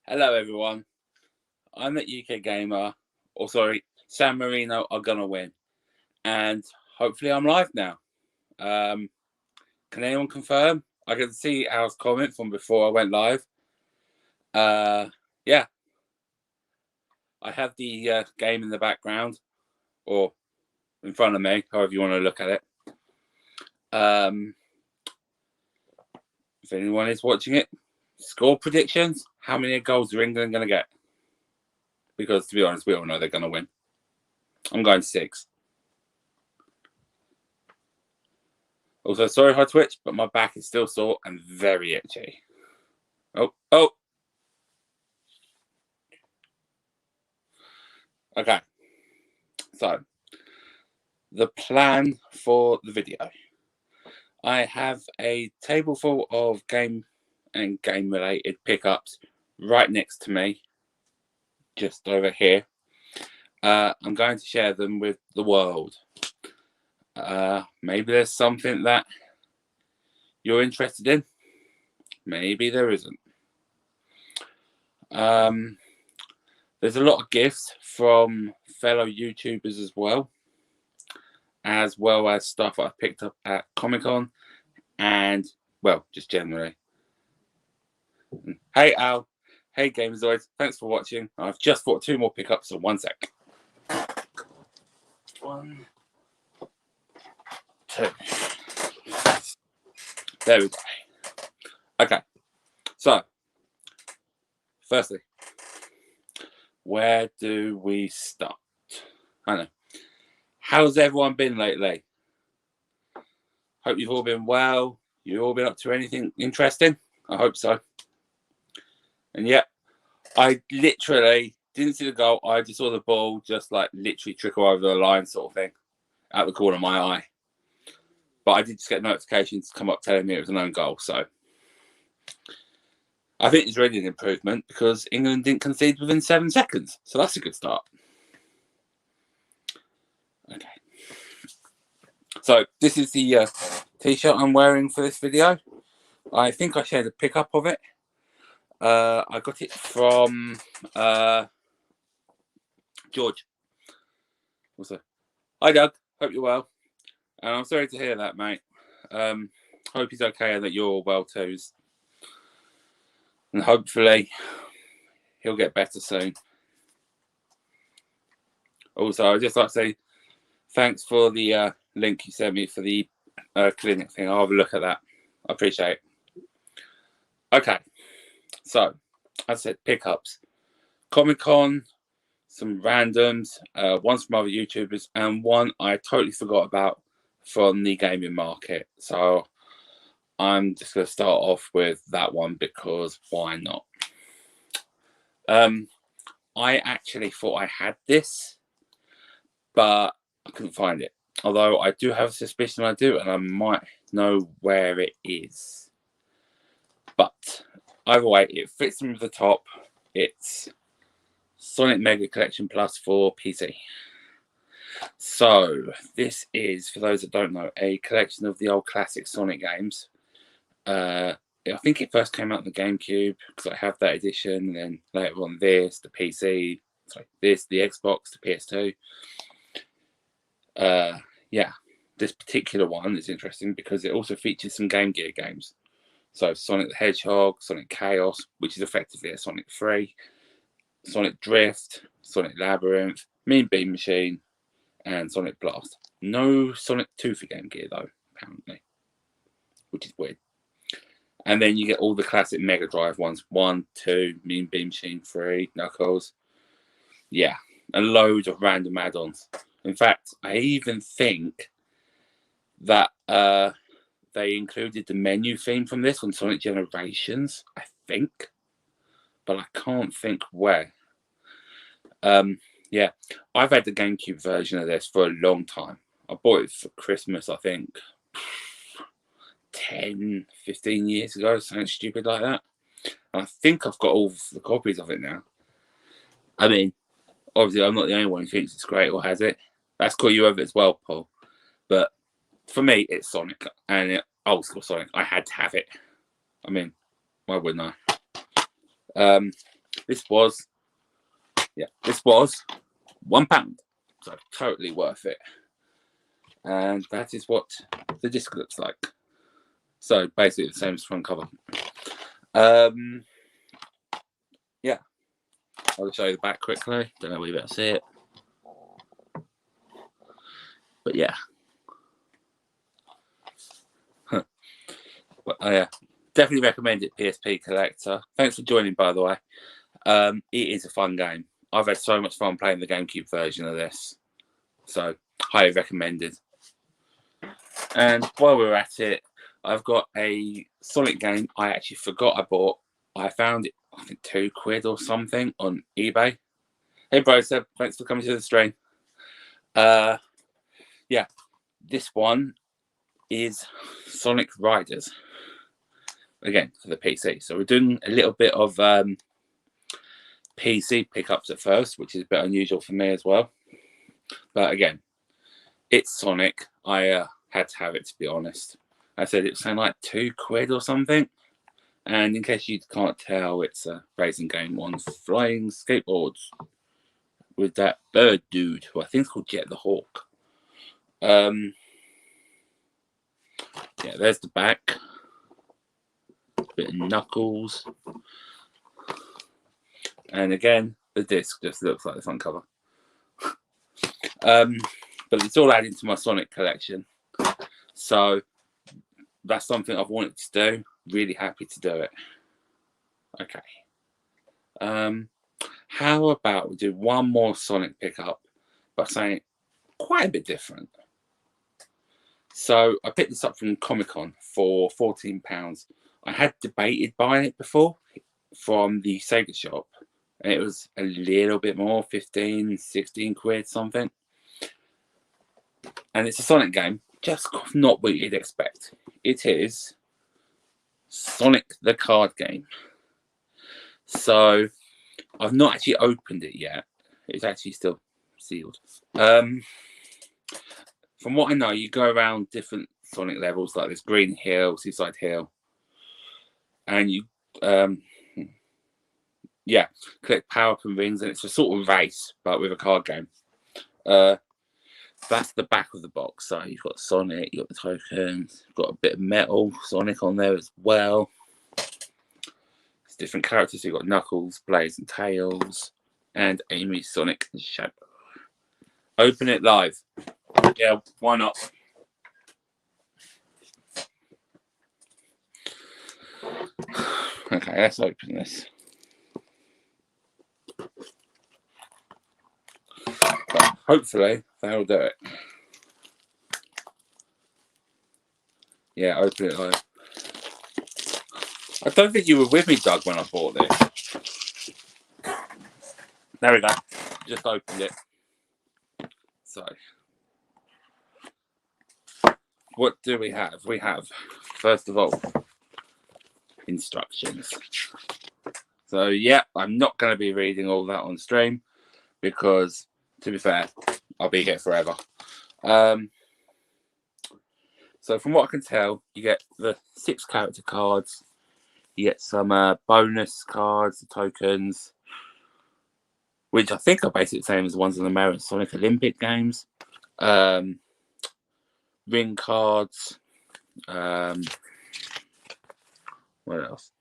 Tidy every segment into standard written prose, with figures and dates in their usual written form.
Hello everyone, I'm at UK Gamer, or sorry, San Marino are gonna win, and hopefully I'm live now. Can anyone confirm? I can see Al's comment from before I went live. Yeah, I have the game in the background, or in front of me, however you want to look at it. If anyone is watching it, score predictions. How many goals are England going to get? Because to be honest, we all know they're going to win. I'm going 6. Also, sorry, hi Twitch, but my back is still sore and very itchy. Oh. Okay. So, the plan for the video. I have a table full of game and game-related pickups right next to me, just over here. I'm going to share them with the world. Maybe there's something that you're interested in. Maybe there isn't. There's a lot of gifts from fellow YouTubers as well as stuff I've picked up at Comic-Con and, well, just generally. Hey Al, hey Gamerzoids, thanks for watching. I've just bought 2 more pickups, so 1 sec. 1, 2. There we go. Okay, so firstly, where do we start? I know. How's everyone been lately? Hope you've all been well. You've all been up to anything interesting? I hope so. And yeah, I literally didn't see the goal. I just saw the ball just like literally trickle over the line sort of thing out the corner of my eye. But I did just get notifications come up telling me it was an own goal. So I think it's really an improvement because England didn't concede within 7 seconds. So that's a good start. Okay. So this is the t-shirt I'm wearing for this video. I think I shared a pickup of it. I got it from George. Also, hi Doug, hope you're well. And I'm sorry to hear that, mate. Hope he's okay and that you're all well too. And hopefully he'll get better soon. Also, I'd just like to say thanks for the link you sent me for the clinic thing. I'll have a look at that. I appreciate it. Okay, so as I said, pickups. Comic-Con, some randoms, one from other YouTubers, and one I totally forgot about from the gaming market. So I'm just going to start off with that one because why not? I actually thought I had this, but I couldn't find it. Although I do have a suspicion I do, and I might know where it is. But either way, it fits in with the top. It's Sonic Mega Collection Plus for PC. So this is, for those that don't know, a collection of the old classic Sonic games. I think it first came out on the GameCube because I have that edition, and then later on this, the PC, sorry, this, the Xbox, the PS2. Yeah, this particular one is interesting because it also features some Game Gear games. So Sonic the Hedgehog, Sonic Chaos, which is effectively a Sonic 3, Sonic Drift, Sonic Labyrinth, Mean Bean Machine, and Sonic Blast. No Sonic 2 for Game Gear though, apparently, which is weird. And then you get all the classic Mega Drive ones, 1, 2, Mean Bean Machine 3, Knuckles. Yeah, and loads of random add-ons. In fact, I even think that they included the menu theme from this on Sonic Generations, I think. But I can't think where. Yeah, I've had the GameCube version of this for a long time. I bought it for Christmas, I think, 10, 15 years ago, something stupid like that. And I think I've got all the copies of it now. I mean, obviously, I'm not the only one who thinks it's great or has it. That's cool, you have it as well, Paul. But for me, it's Sonic, and old school Sonic. I had to have it. I mean, why wouldn't I? This was £1, so totally worth it. And that is what the disc looks like. So basically the same as front cover. Yeah, I'll show you the back quickly. Don't know whether you better see it, but yeah. But yeah, definitely recommend it, PSP collector. Thanks for joining, by the way. It is a fun game. I've had so much fun playing the GameCube version of this, so highly recommended. And while we're at it, I've got a Sonic game I actually forgot I bought. I found it, I think, £2 or something on eBay. Hey, bro, Seb, thanks for coming to the stream. Yeah, this one is Sonic Riders. Again, for the PC. So we're doing a little bit of PC pickups at first, which is a bit unusual for me as well. But again, it's Sonic. I had to have it, to be honest. I said it was something like £2 or something. And in case you can't tell, it's a racing game on flying skateboards with that bird dude, who I think is called Jet the Hawk. Yeah, there's the back. Bit of Knuckles. And again, the disc just looks like the front cover. But it's all added to my Sonic collection. So that's something I've wanted to do. Really happy to do it. Okay. How about we do one more Sonic pickup, but saying quite a bit different. So I picked this up from Comic-Con for £14. I had debated buying it before from the Sega shop, and it was a little bit more, 15, 16 quid something. And it's a Sonic game, just not what you'd expect. It is Sonic the card game. So I've not actually opened it yet. It's actually still sealed. From what I know, you go around different Sonic levels, like this Green Hill, Seaside Hill, and you collect power-up and rings, and it's a sort of race, but with a card game. That's the back of the box. So you've got Sonic, you've got the tokens, you've got a bit of metal Sonic on there as well. It's different characters. You've got Knuckles, Blaze, and Tails, and Amy, Sonic, and Shadow. Open it live. Yeah, why not? Okay, let's open this. But hopefully, they'll do it. Yeah, open it live. I don't think you were with me, Doug, when I bought this. There we go. Just opened it. So, what do we have? We have, first of all, instructions. So, yeah, I'm not going to be reading all that on stream because, to be fair, I'll be here forever. So, from what I can tell, you get the 6 character cards. You get some bonus cards, the tokens, which I think are basically the same as the ones in the Mario Sonic Olympic games. Ring cards. What else?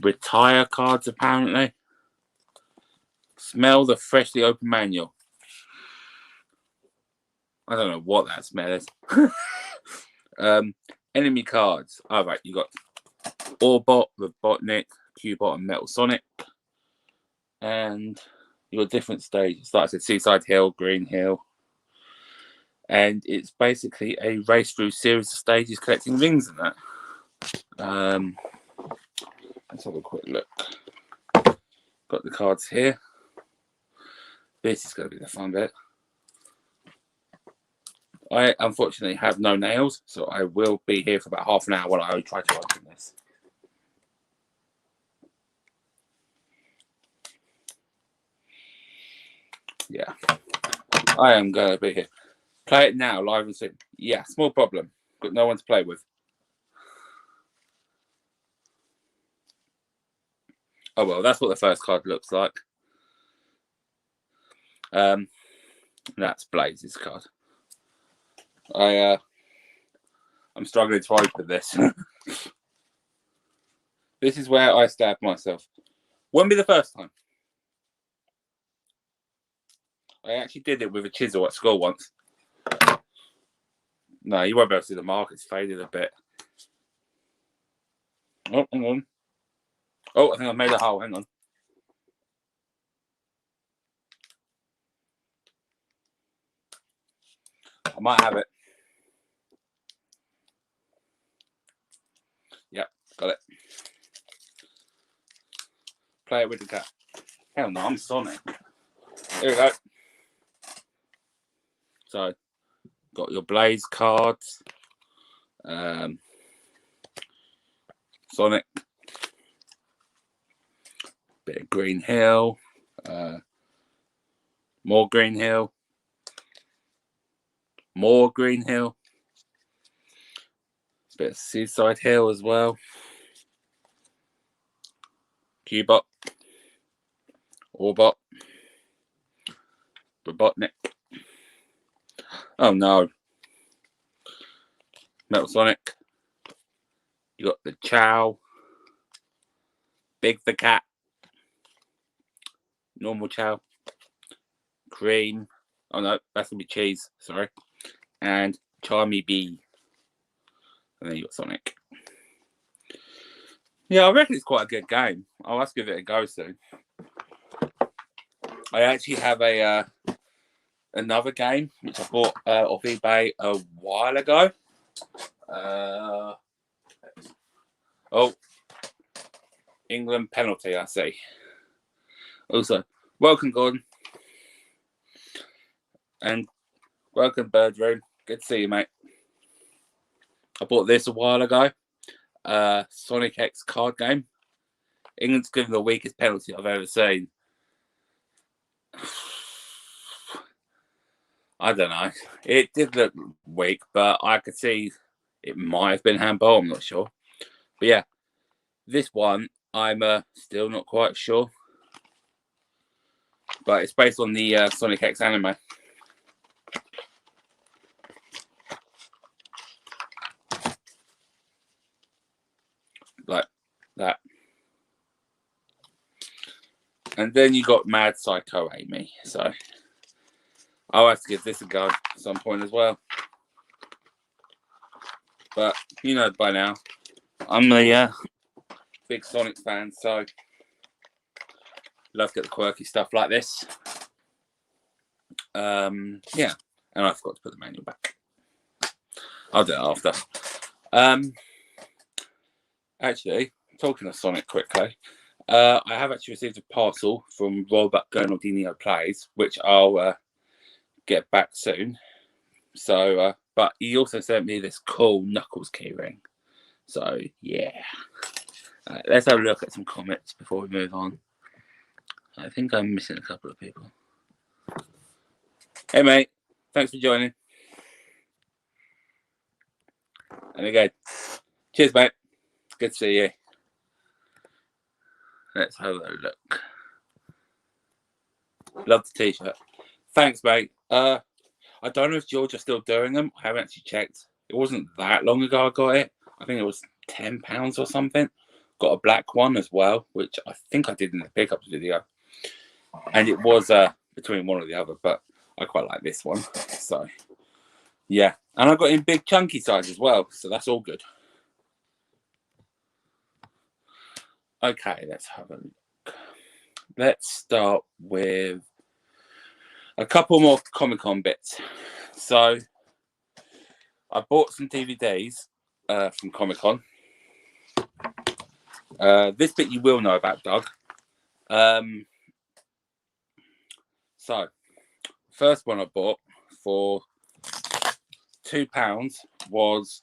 Retire cards, apparently. Smell the freshly opened manual. I don't know what that smell is. Enemy cards. All right, you got Orbot, Robotnik, Cubot, and Metal Sonic. And you got different stages. Like I said, Seaside Hill, Green Hill. And it's basically a race through series of stages collecting rings and that. Let's have a quick look. Got the cards here. This is going to be the fun bit. I unfortunately have no nails, so I will be here for about half an hour while I try to open this. Yeah, I am going to be here. Play it now, live and soon. Yeah, small problem. Got no one to play with. Oh well, that's what the first card looks like. That's Blaze's card. I'm struggling to open this. This is where I stabbed myself. Won't be the first time. I actually did it with a chisel at school once. No, you won't be able to see the mark. It's faded a bit. Oh, hang on. Oh, I think I've made a hole. Hang on. I might have it. Yep, got it. Play it with the cat. Hell no, I'm Sonic. Here we go. So, got your Blaze cards. Sonic. Bit of Green Hill. More Green Hill. More Green Hill. A bit of Seaside Hill as well. Cubot. Orbot. Robotnik. Oh no. Metal Sonic. You got the Chow. Big the Cat. Normal Chow. Cream. Oh no, that's gonna be Cheese. Sorry. And Charmy Bee. And then you got Sonic. Yeah, I reckon it's quite a good game. I'll have to give it a go soon. I actually have a another game which I bought off eBay a while ago. Oh, England penalty, I see. Also, welcome, Gordon. And welcome, Bird Room. Good to see you, mate. I bought this a while ago. Sonic X card game. England's given the weakest penalty I've ever seen. I don't know. It did look weak, but I could see it might have been handball. I'm not sure. But yeah, this one, I'm still not quite sure. But it's based on the Sonic X anime. Like that. And then you got Mad Psycho Amy. So I'll have to give this a go at some point as well. But you know by now, I'm a big Sonic fan, so love to get the quirky stuff like this. Yeah, and I forgot to put the manual back. I'll do it after. Actually, talking of Sonic quickly, I have actually received a parcel from Robert Gernaldinho Plays, which I'll get back soon. So, but he also sent me this cool Knuckles keyring. So, yeah. Let's have a look at some comments before we move on. I think I'm missing a couple of people. Hey, mate. Thanks for joining. And again, cheers, mate. Good to see you. Let's have a look. Love the t-shirt. Thanks, mate. I don't know if George are still doing them. I haven't actually checked. It wasn't that long ago I got it. I think it was £10 or something. Got a black one as well, which I think I did in the pickups video. And it was between one or the other, but I quite like this one. So, yeah. And I got in big chunky size as well, so that's all good. Okay, let's have a look. Let's start with a couple more Comic-Con bits. So, I bought some DVDs from Comic-Con. This bit you will know about, Doug. So, first one I bought for £2 was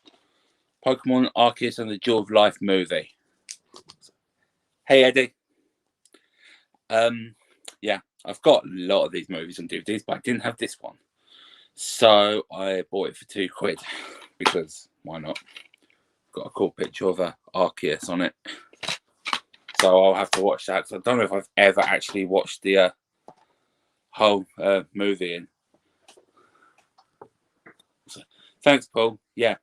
Pokemon Arceus and the Jewel of Life movie. Hey, Eddie. Yeah, I've got a lot of these movies on DVDs, but I didn't have this one. So I bought it for £2 because why not? Got a cool picture of Arceus on it. So I'll have to watch that, because I don't know if I've ever actually watched the whole movie. And so, thanks, Paul. Yeah,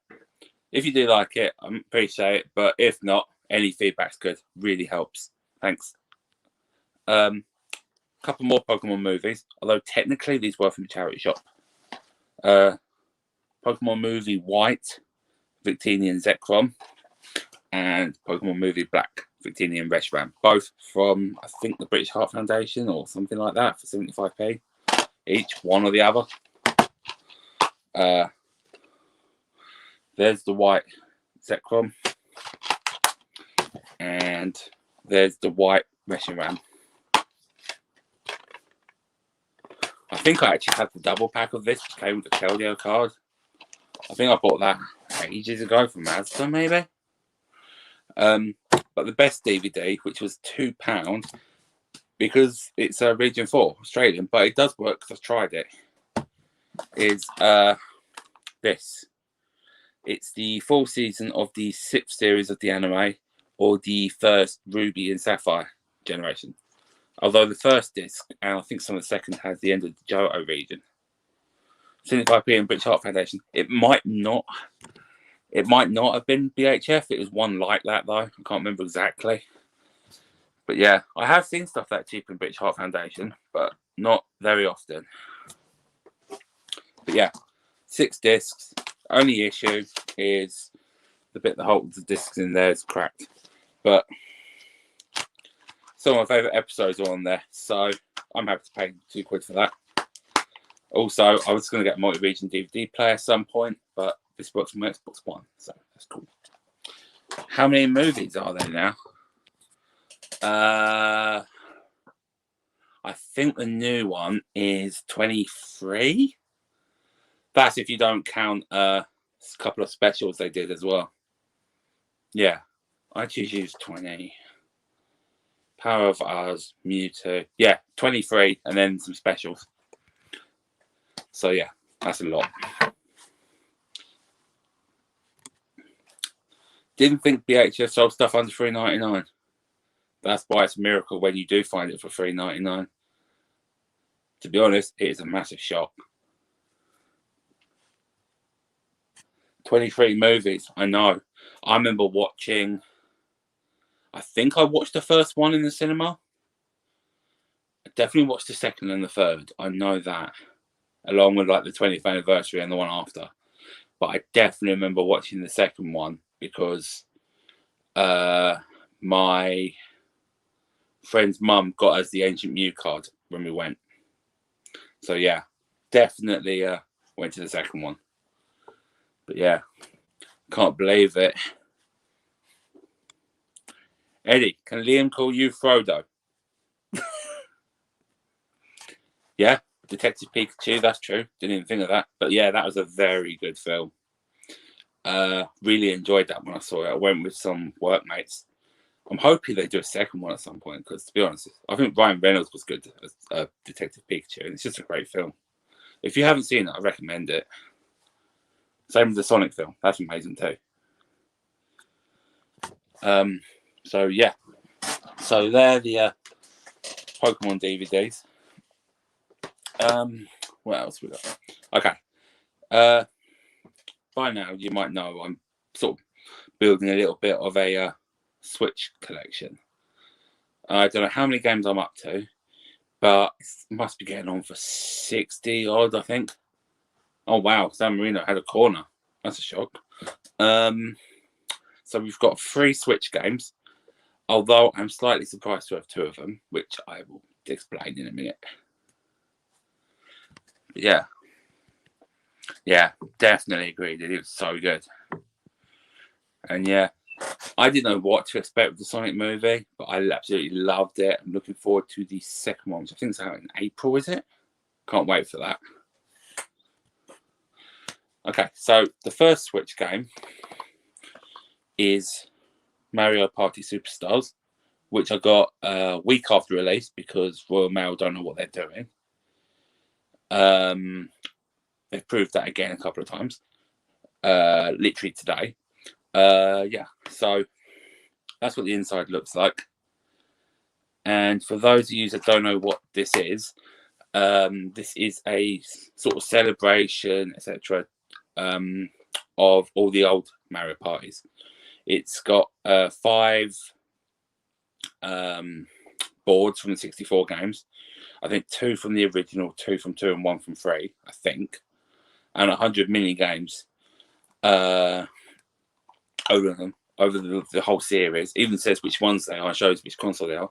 if you do like it, I appreciate it. But if not, any feedback's good. Really helps. Thanks. Couple more Pokemon movies, although technically these were from the charity shop. Pokemon movie White, Victinian Zekrom, and Pokemon movie Black, Victinian Reshiram. Both from, I think, the British Heart Foundation or something like that for 75p each, one or the other. There's the White Zekrom, and there's the White Reshiram. I think I actually had the double pack of this, which came with the Keldeo card. I think I bought that ages ago from Asda, maybe. But the best DVD, which was £2, because it's a Region 4 Australian, but it does work because I've tried it, is this. It's the full season of the 6th series of the anime, or the first Ruby and Sapphire generation. Although the first disc, and I think some of the second, has the end of the Johto region. 75p and British Heart Foundation. It might not have been BHF. It was one like that, though. I can't remember exactly. But yeah, I have seen stuff that cheap in British Heart Foundation, but not very often. But yeah, 6 discs. Only issue is the bit that holds the discs in there is cracked. But some of my favourite episodes are on there, so I'm happy to pay £2 for that. Also, I was going to get a multi-region DVD player at some point, but this works on my Xbox One, so that's cool. How many movies are there now? I think the new one is 23. That's if you don't count a couple of specials they did as well. Yeah, I just used 20. Power of Ours, Mewtwo. Yeah, 23, and then some specials. So yeah, that's a lot. Didn't think BHF sold stuff under $3.99. That's why it's a miracle when you do find it for $3.99. To be honest, it is a massive shock. 23 movies, I know. I remember watching, I think I watched the first one in the cinema. I definitely watched the second and the third. I know that. Along with like the 20th anniversary and the one after. But I definitely remember watching the second one because my friend's mum got us the Ancient Mew card when we went. So yeah, definitely went to the second one. But yeah, can't believe it. Eddie, can Liam call you Frodo? Yeah, Detective Pikachu, that's true. Didn't even think of that. But yeah, that was a very good film. Really enjoyed that when I saw it. I went with some workmates. I'm hoping they do a second one at some point, because to be honest, I think Ryan Reynolds was good as Detective Pikachu, and it's just a great film. If you haven't seen it, I recommend it. Same with the Sonic film. That's amazing too. So yeah. So they're the Pokemon DVDs. What else we got? Okay. By now you might know I'm sort of building a little bit of a Switch collection. I don't know how many games I'm up to, but it must be getting on for 60 odd, I think. Oh wow, San Marino had a corner. That's a shock. So we've got 3 Switch games, although I'm slightly surprised to have 2 of them, which I will explain in a minute. But yeah, definitely agreed. It was so good. And yeah, I didn't know what to expect with the Sonic movie, but I absolutely loved it. I'm looking forward to the second one, which I think is out in April, is it? Can't wait for that. Okay, so the first Switch game is Mario Party Superstars, which I got a week after release because Royal Mail don't know what they're doing. They've proved that again a couple of times. Literally today. Yeah, so that's what the inside looks like. And for those of you that don't know what this is a sort of celebration, etc., of all the old Mario parties. It's got 5 boards from the 64 games. I think 2 from the original, 2 from 2, and 1 from 3, I think. And 100 mini games over the whole series. It even says which ones they are, shows which console they are.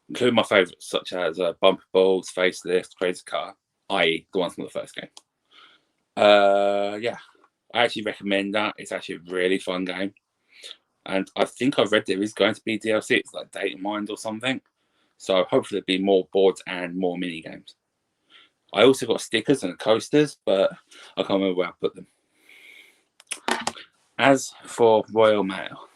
Including my favourites, such as Bumper Balls, Facelift, Crazy Car, i.e. the ones from the first game. Yeah, I actually recommend that. It's actually a really fun game. And I think I've read there is going to be DLC. It's like Data Mind or something. So hopefully there'll be more boards and more mini games. I also got stickers and coasters, but I can't remember where I put them. As for Royal Mail.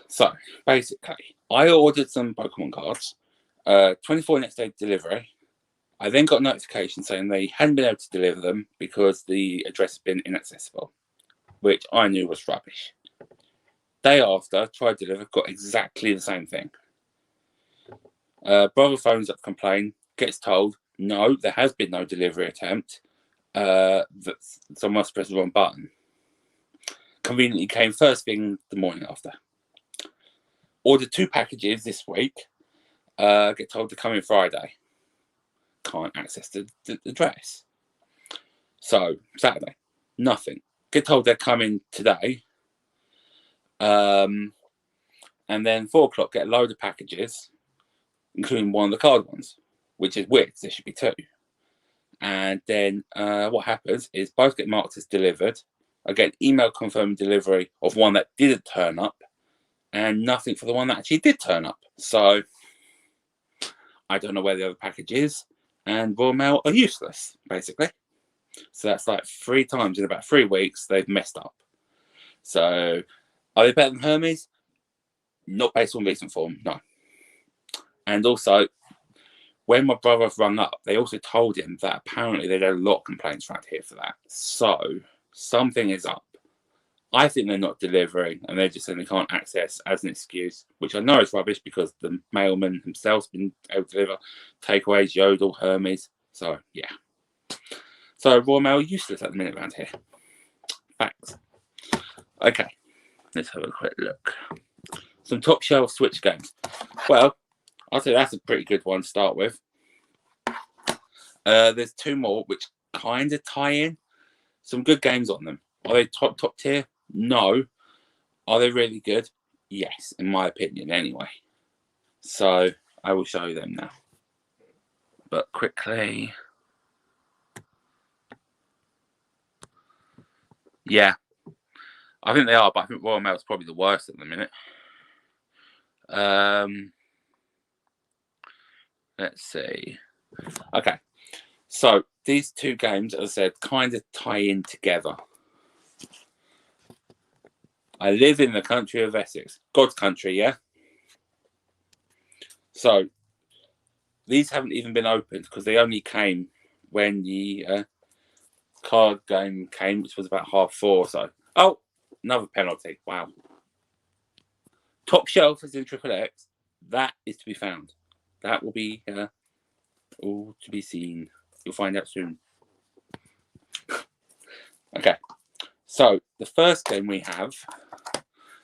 So, basically, I ordered some Pokemon cards. 24 next day delivery. I then got a notification saying they hadn't been able to deliver them because the address had been inaccessible, which I knew was rubbish. Day after, tried to deliver, got exactly the same thing. Brother phones up, complain, gets told, no, there has been no delivery attempt. That someone must press the wrong button. Conveniently came first thing the morning after. Ordered 2 packages this week. Get told to come in Friday. Can't access the address. So, Saturday, nothing. Get told they're coming today. And then 4 o'clock, get a load of packages, including one of the card ones, which is weird. There should be 2. And then what happens is both get marked as delivered. I get an email confirming delivery of one that didn't turn up, and nothing for the one that actually did turn up. So I don't know where the other package is, and Royal Mail are useless, basically. So that's like 3 times in about 3 weeks they've messed up. So are they better than Hermes? Not based on recent form, no. And also, when my brother rung up, they also told him that apparently they had a lot of complaints around here for that. So something is up. I think they're not delivering, and they're just saying they can't access as an excuse, which I know is rubbish because the mailman himself's been able to deliver takeaways, Yodel, Hermes. So, yeah. So, Royal Mail useless at the minute around here. Facts. Okay, let's have a quick look. Some top shelf Switch games. Well, I'll say that's a pretty good one to start with. There's 2 more which kind of tie in. Some good games on them. Are they top tier? No. Are they really good? Yes, in my opinion, anyway. So I will show you them now. But quickly. Yeah. I think they are, but I think Royal Mail is probably the worst at the minute. Let's see. Okay. So these 2 games, as I said, kind of tie in together. I live in the country of Essex. God's country, yeah? So these haven't even been opened because they only came when the card game came, which was about 4:30 or so. Oh, another penalty. Wow. Top shelf is in Triple X. That is to be found. That will be all to be seen. You'll find out soon. Okay. So the first game we have,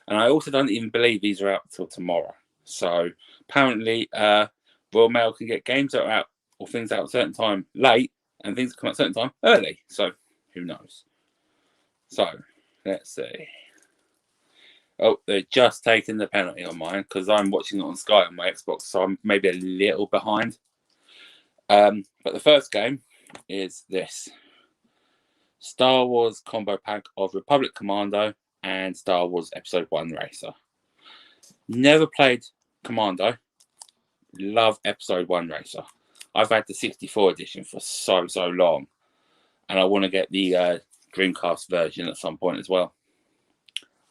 and I also don't even believe these are out till tomorrow. So apparently, Royal Mail can get games that are out or things out at a certain time late, and things that come out at a certain time early. So who knows? So let's see. Oh, they're just taking the penalty on mine because I'm watching it on Sky on my Xbox, so I'm maybe a little behind. But the first game is this. Star Wars combo pack of Republic Commando and Star Wars Episode 1 Racer. Never played Commando. Love Episode 1 Racer. I've had the 64 edition for so long. And I want to get the Dreamcast version at some point as well.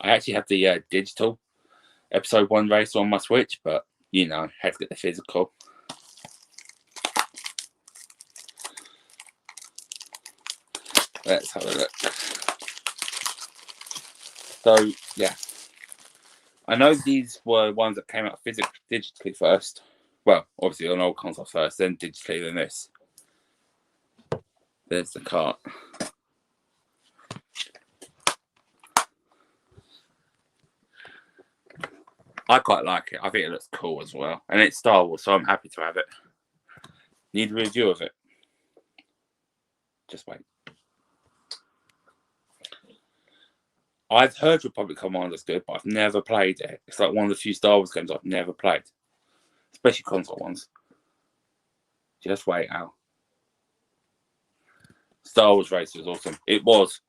I actually have the digital Episode 1 Racer on my Switch, but, you know, had to get the physical. Let's have a look. So, yeah. I know these were ones that came out digitally first. Well, obviously on old console first, then digitally, then this. There's the cart. I quite like it. I think it looks cool as well. And it's Star Wars, so I'm happy to have it. Need a review of it. Just wait. I've heard Republic Commando's good, but I've never played it. It's like one of the few Star Wars games I've never played. Especially console ones. Just wait, Al. Star Wars Racer is awesome. It was.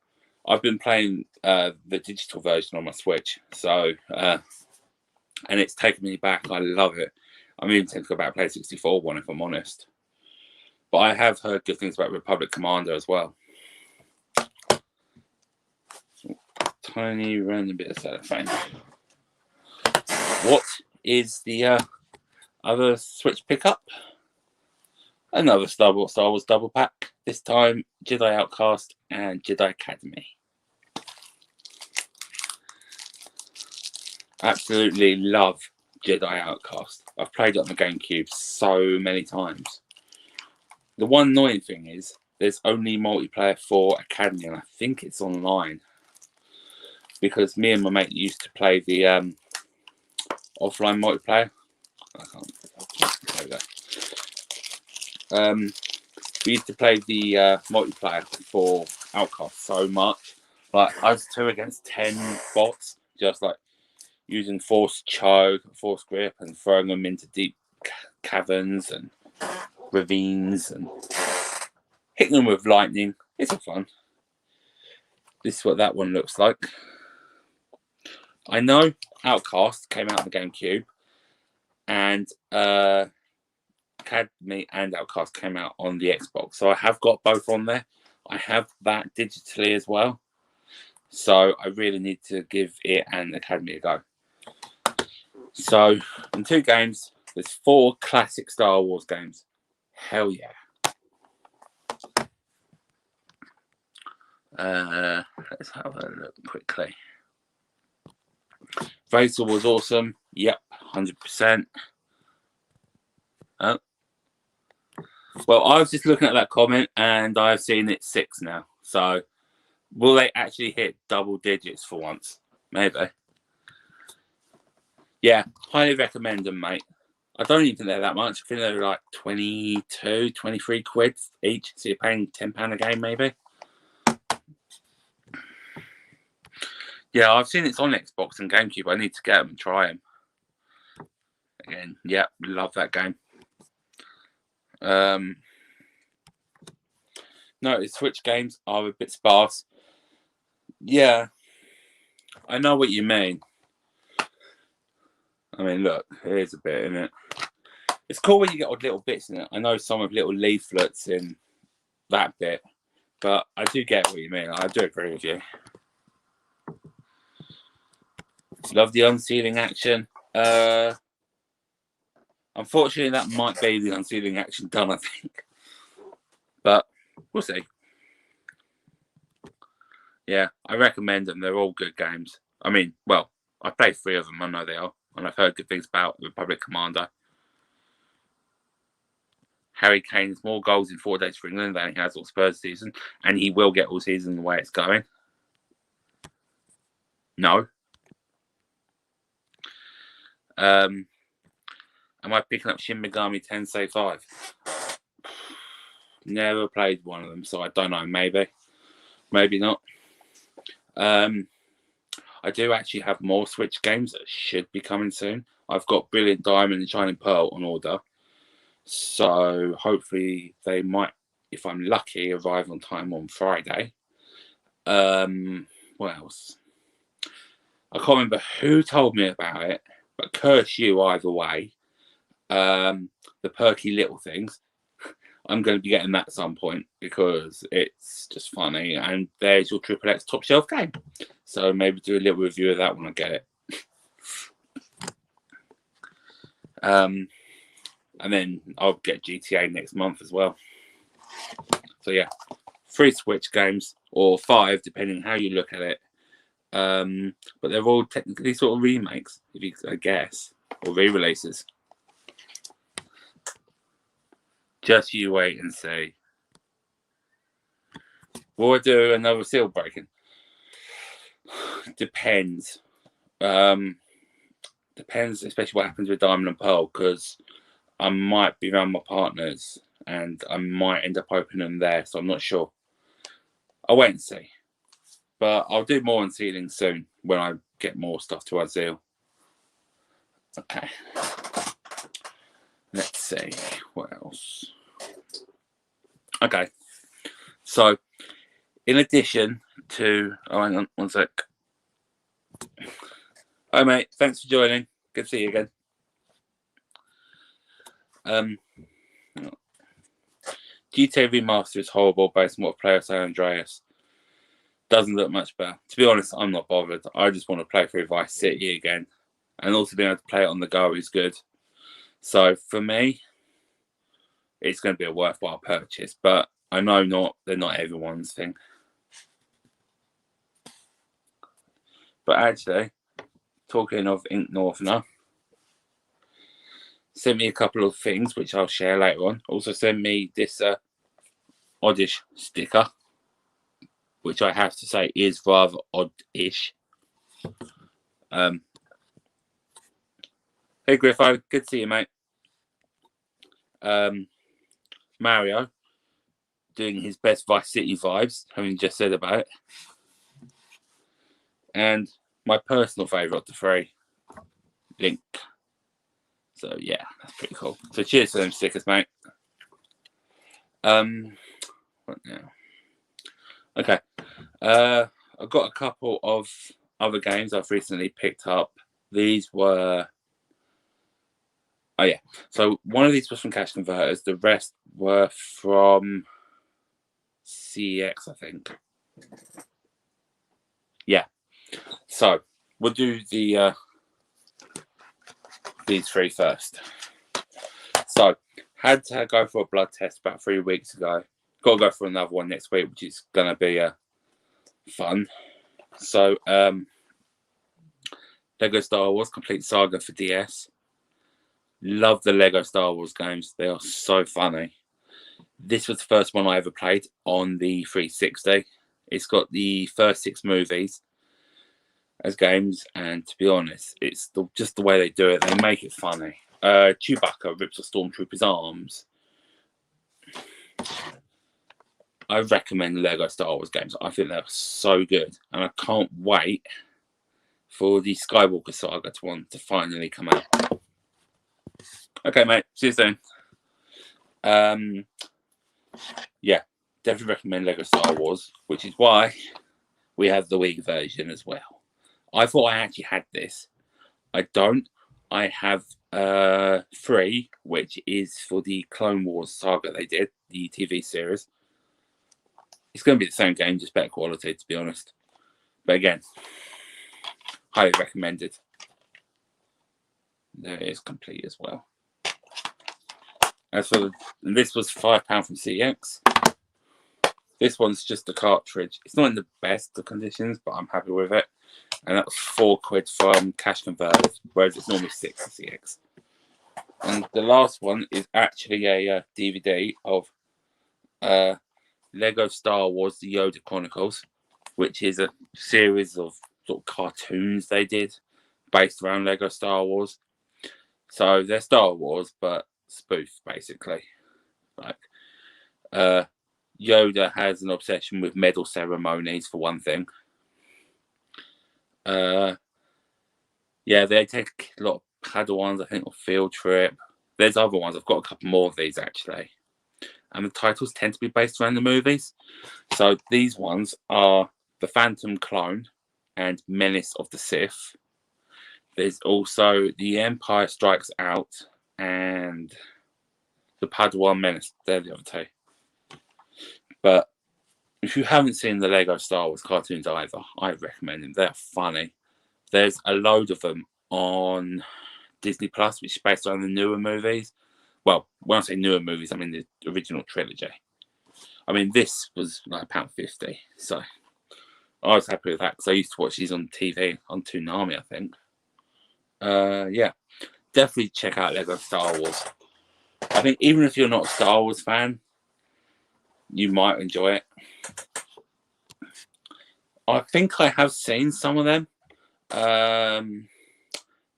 I've been playing the digital version on my Switch. So, and it's taken me back. I love it. I'm even tempted to go back and play 64 one if I'm honest. But I have heard good things about Republic Commando as well. Tiny random bit of cellophane. What is the other Switch pickup? Another Star Wars double pack. This time Jedi Outcast and Jedi Academy. Absolutely love Jedi Outcast. I've played it on the GameCube so many times. The one annoying thing is there's only multiplayer for Academy, and I think it's online. Because me and my mate used to play the offline multiplayer. I can't. There we go. We used to play the multiplayer for Outcast so much. Like us 2 against 10 bots, just like using force choke, force grip, and throwing them into deep caverns and ravines and hitting them with lightning. It's all fun. This is what that one looks like. I know Outcast came out on the GameCube, and Academy and Outcast came out on the Xbox. So I have got both on there. I have that digitally as well. So I really need to give it and Academy a go. So in 2 games, there's 4 classic Star Wars games. Hell yeah. Let's have a look quickly. Vader was awesome. Yep, 100%. Oh. Well, I was just looking at that comment and I've seen it 6 now. So will they actually hit double digits for once? Maybe. Yeah, highly recommend them, mate. I don't even think they're that much. I think they're like 22, 23 quid each. So you're paying £10 a game, maybe. Yeah, I've seen it's on Xbox and GameCube. I need to get them and try them. Again, yeah, love that game. No, the Switch games are a bit sparse. Yeah, I know what you mean. I mean, look, here's a bit in it. It's cool when you get odd little bits in it. I know some of little leaflets in that bit, but I do get what you mean. I do agree with you. Love the unsealing action. Unfortunately, that might be the unsealing action done, I think. But we'll see. Yeah, I recommend them. They're all good games. I mean, well, I've played 3 of them. I know they are. And I've heard good things about Republic Commando. Harry Kane has more goals in 4 days for England than he has all Spurs season. And he will get all season the way it's going. No. Am I picking up Shin Megami Tensei 5? Never played one of them, so I don't know. Maybe. Maybe not. I do actually have more Switch games that should be coming soon. I've got Brilliant Diamond and Shining Pearl on order. So hopefully they might, if I'm lucky, arrive on time on Friday. What else? I can't remember who told me about it, but curse you either way. The Perky Little Things. I'm going to be getting that at some point because it's just funny. And there's your Triple X top shelf game. So maybe do a little review of that when I get it. And then I'll get GTA next month as well. So yeah, 3 Switch games, or 5, depending how you look at it. But they're all technically sort of remakes, if you I guess, or re-releases. Just you wait and see. Will I do another seal breaking? Depends. Depends, especially what happens with Diamond and Pearl, because I might be around my partners and I might end up opening them there, so I'm not sure. I'll wait and see. But I'll do more unsealing soon when I get more stuff to unseal. Okay. Let's see. What else? Okay. So, in addition to... Oh, hang on. One sec. Hi, mate. Thanks for joining. Good to see you again. GTA Remaster is horrible based on what players San Andreas. Doesn't look much better. To be honest, I'm not bothered. I just want to play through Vice City again. And also being able to play it on the go is good. So for me, it's going to be a worthwhile purchase. But I know they're not everyone's thing. But actually, talking of Ink Northerner, sent me a couple of things which I'll share later on. Also send me this oddish sticker, which I have to say is rather odd-ish. Hey Griffo, good to see you, mate. Mario doing his best Vice City vibes, having just said about it. And my personal favourite of the three, Link. So yeah, that's pretty cool. So cheers for them stickers, mate. What now? Okay. I've got a couple of other games I've recently picked up. These were... Oh yeah. So one of these was from Cash Converters. The rest were from CEX, I think. Yeah. So we'll do the these three first. So had to go for a blood test about 3 weeks ago. Got to go for another one next week, which is gonna be fun. So Lego Star Wars Complete Saga for DS. Love the Lego Star Wars games. They are so funny. This was the first one I ever played on the 360. It's got the first 6 movies as games, and to be honest, it's just the way they do it. They make it funny. Chewbacca rips a stormtrooper's arms. I recommend the Lego Star Wars games. I think they're so good, and I can't wait for the Skywalker Saga to finally come out. Okay, mate. See you soon. Yeah, definitely recommend Lego Star Wars, which is why we have the Wii version as well. I thought I actually had this. I don't. I have 3, which is for the Clone Wars saga they did, the TV series. It's going to be the same game, just better quality, to be honest. But again, highly recommended. There it is, complete as well. As for this was £5 from CX. This one's just a cartridge. It's not in the best of conditions, but I'm happy with it. And that was £4 from Cash Converters, whereas it's normally 6 for CX. And the last one is actually a DVD of Lego Star Wars: The Yoda Chronicles, which is a series of sort of cartoons they did based around Lego Star Wars. So they're Star Wars, but spoof, basically. Like, Yoda has an obsession with medal ceremonies, for one thing. Yeah, they take a lot of Padawans, I think, on field trip. There's other ones. I've got a couple more of these, actually. And the titles tend to be based around the movies. So these ones are The Phantom Clone and Menace of the Sith. There's also The Empire Strikes Out and The Padawan Menace. They're the other 2. But if you haven't seen the Lego Star Wars cartoons either, I recommend them. They're funny. There's a load of them on Disney Plus, which is based on the newer movies. Well, when I say newer movies, I mean the original trilogy. I mean, this was like £1.50, so I was happy with that because I used to watch these on TV on Toonami, I think. Yeah, definitely check out Lego Star Wars. I think even if you're not a Star Wars fan, you might enjoy it. I think I have seen some of them.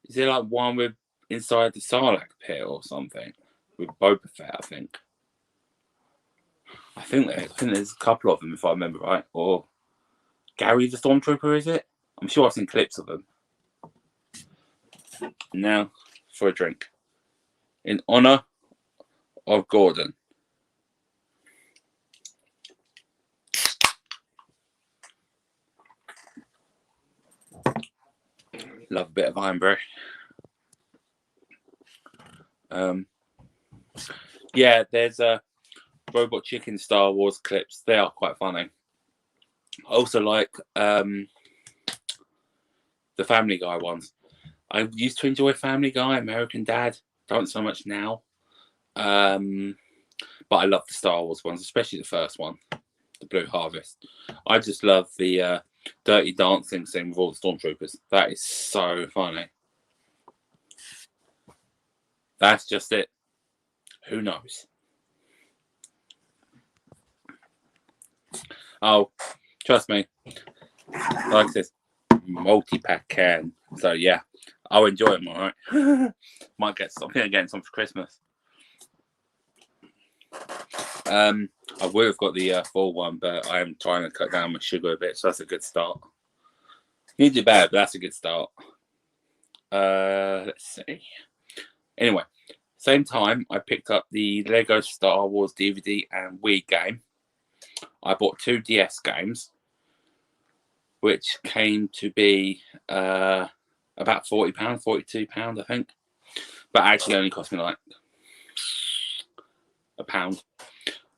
Is there like one with inside the Sarlacc pit or something with Boba Fett? I think there's a couple of them if I remember right. Or Gary the Stormtrooper, is it? I'm sure I've seen clips of them. Now for a drink in honor of Gordon. Love a bit of Ironberry. Yeah, there's a Robot Chicken Star Wars clips. They are quite funny. I also like the Family Guy ones. I used to enjoy Family Guy, American Dad. Don't so much now. But I love the Star Wars ones, especially the first one, the Blue Harvest. I just love the dirty dancing scene with all the stormtroopers. That is so funny. That's just it. Who knows? Oh, trust me. Like this multi-pack can. So yeah, I'll enjoy them. All right. Might get some. Getting some for Christmas. I would have got the full one, but I am trying to cut down my sugar a bit, so that's a good start. You do bad, but that's a good start. Let's see. Anyway, same time, I picked up the Lego Star Wars DVD and Wii game. I bought 2 DS games, which came to be about £40, £42, I think. But actually only cost me like £1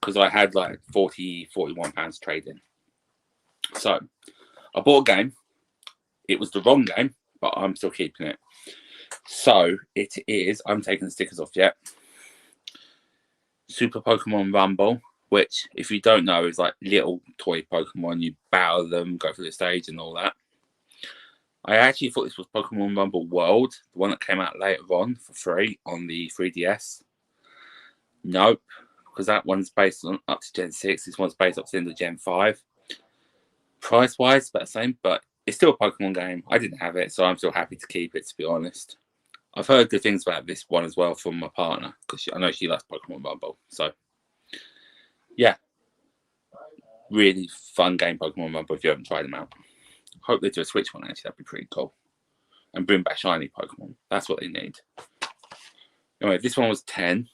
because I had like £41 trade in. So I bought a game. It was the wrong game, but I'm still keeping it. So it is, I'm taking the stickers off yet. Super Pokemon Rumble, which, if you don't know, is like little toy Pokemon. You battle them, go through the stage and all that. I actually thought this was Pokemon Rumble World, the one that came out later on for free on the 3DS. Nope, because that one's based on up to Gen 6. This one's based up to the end of Gen 5. Price-wise, about the same, but it's still a Pokemon game. I didn't have it, so I'm still happy to keep it, to be honest. I've heard good things about this one as well from my partner, because I know she likes Pokemon Rumble. So, yeah. Really fun game, Pokemon Rumble, if you haven't tried them out. Hope they do a Switch one, actually. That'd be pretty cool. And bring back shiny Pokemon. That's what they need. Anyway, this one was 10.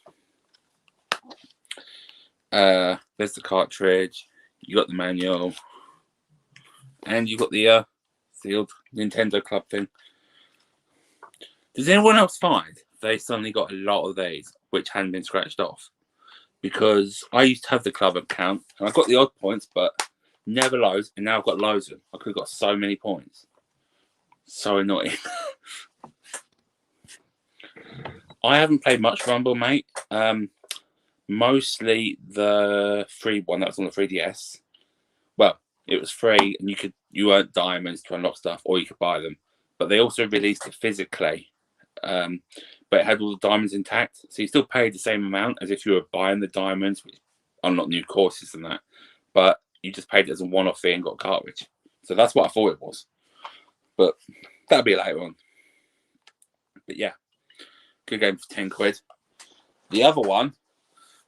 There's the cartridge. You got the manual. And you got the sealed Nintendo Club thing. Does anyone else find they suddenly got a lot of these which hadn't been scratched off? Because I used to have the club account and I got the odd points, but never loads, and now I've got loads of them. I could have got so many points. So annoying. I haven't played much Rumble, mate. Mostly the free one that was on the 3DS. Well, it was free, and you earned diamonds to unlock stuff, or you could buy them. But they also released it physically, but it had all the diamonds intact, so you still paid the same amount as if you were buying the diamonds, which unlock new courses and that. But you just paid it as a one-off fee and got a cartridge. So that's what I thought it was. But that'll be later on. But yeah, good game for 10 quid. The other one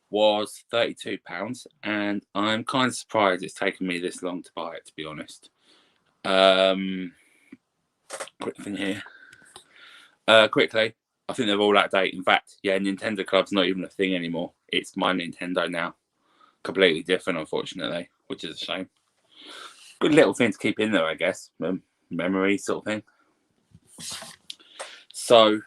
was £32, and I'm kind of surprised it's taken me this long to buy it, to be honest. Quick thing here. Quickly, I think they're all out of date. In fact, yeah, Nintendo Club's not even a thing anymore. It's My Nintendo now. Completely different, unfortunately, which is a shame. Good little thing to keep in there, I guess. Memory sort of thing. So,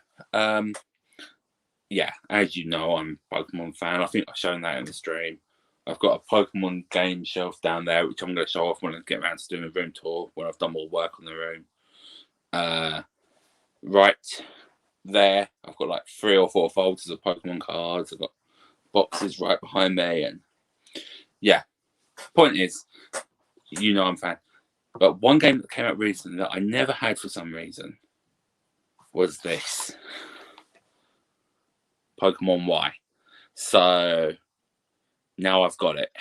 yeah, as you know, I'm a Pokemon fan. I think I've shown that in the stream. I've got a Pokemon game shelf down there, which I'm going to show off when I get around to doing a room tour, when I've done more work on the room. Right there, I've got like 3 or 4 folders of Pokemon cards. I've got boxes right behind me, and yeah. Point is, you know I'm a fan. But one game that came out recently that I never had for some reason was this. Pokemon Y. So now I've got it.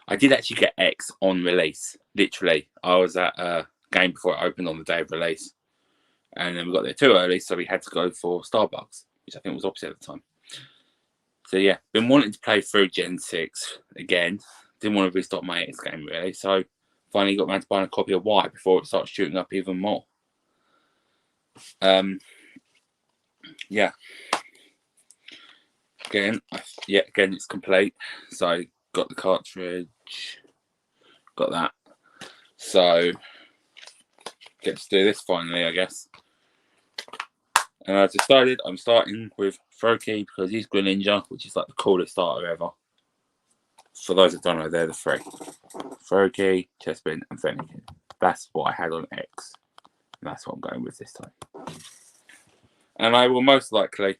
I did actually get X on release. Literally, I was at a game before it opened on the day of release, and then we got there too early, so we had to go for Starbucks, which I think was opposite at the time. So yeah, been wanting to play through Gen 6 again. Didn't want to restart my X game really, so finally got around to buying a copy of Y before it starts shooting up even more. Yeah. Again, it's complete. So got the cartridge, got that. So get to do this finally, I guess. And I decided I'm starting with Froakie because he's Greninja, which is like the coolest starter ever. For those that don't know, they're the three: Froakie, Chespin, and Fennekin. That's what I had on X, and that's what I'm going with this time. And I will most likely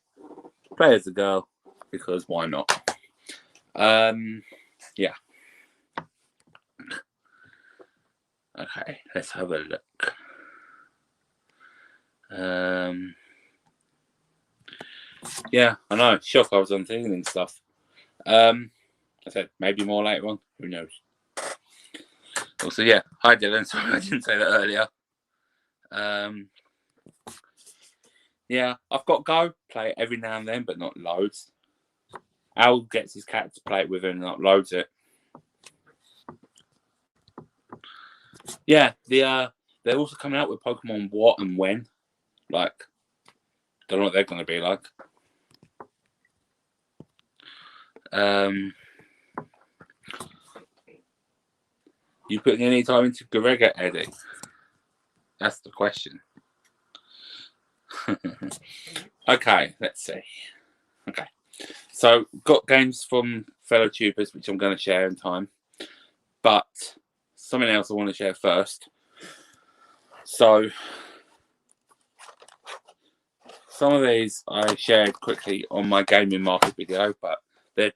play as a girl because why not? Yeah. Okay, let's have a look. Yeah, I know. Shock, I was on TV and stuff. I said maybe more later on. Who knows? Also, yeah. Hi, Dylan. Sorry, I didn't say that earlier. Yeah, I've got Go. Play it every now and then, but not loads. Al gets his cat to play it with him and uploads it. Yeah, they're also coming out with Pokemon What and When. Like, don't know what they're going to be like. You putting any time into Garega, Eddie? That's the question. Okay, let's see. Okay, so got games from fellow tubers, which I'm going to share in time. But something else I want to share first. So some of these I shared quickly on my gaming market video, but they're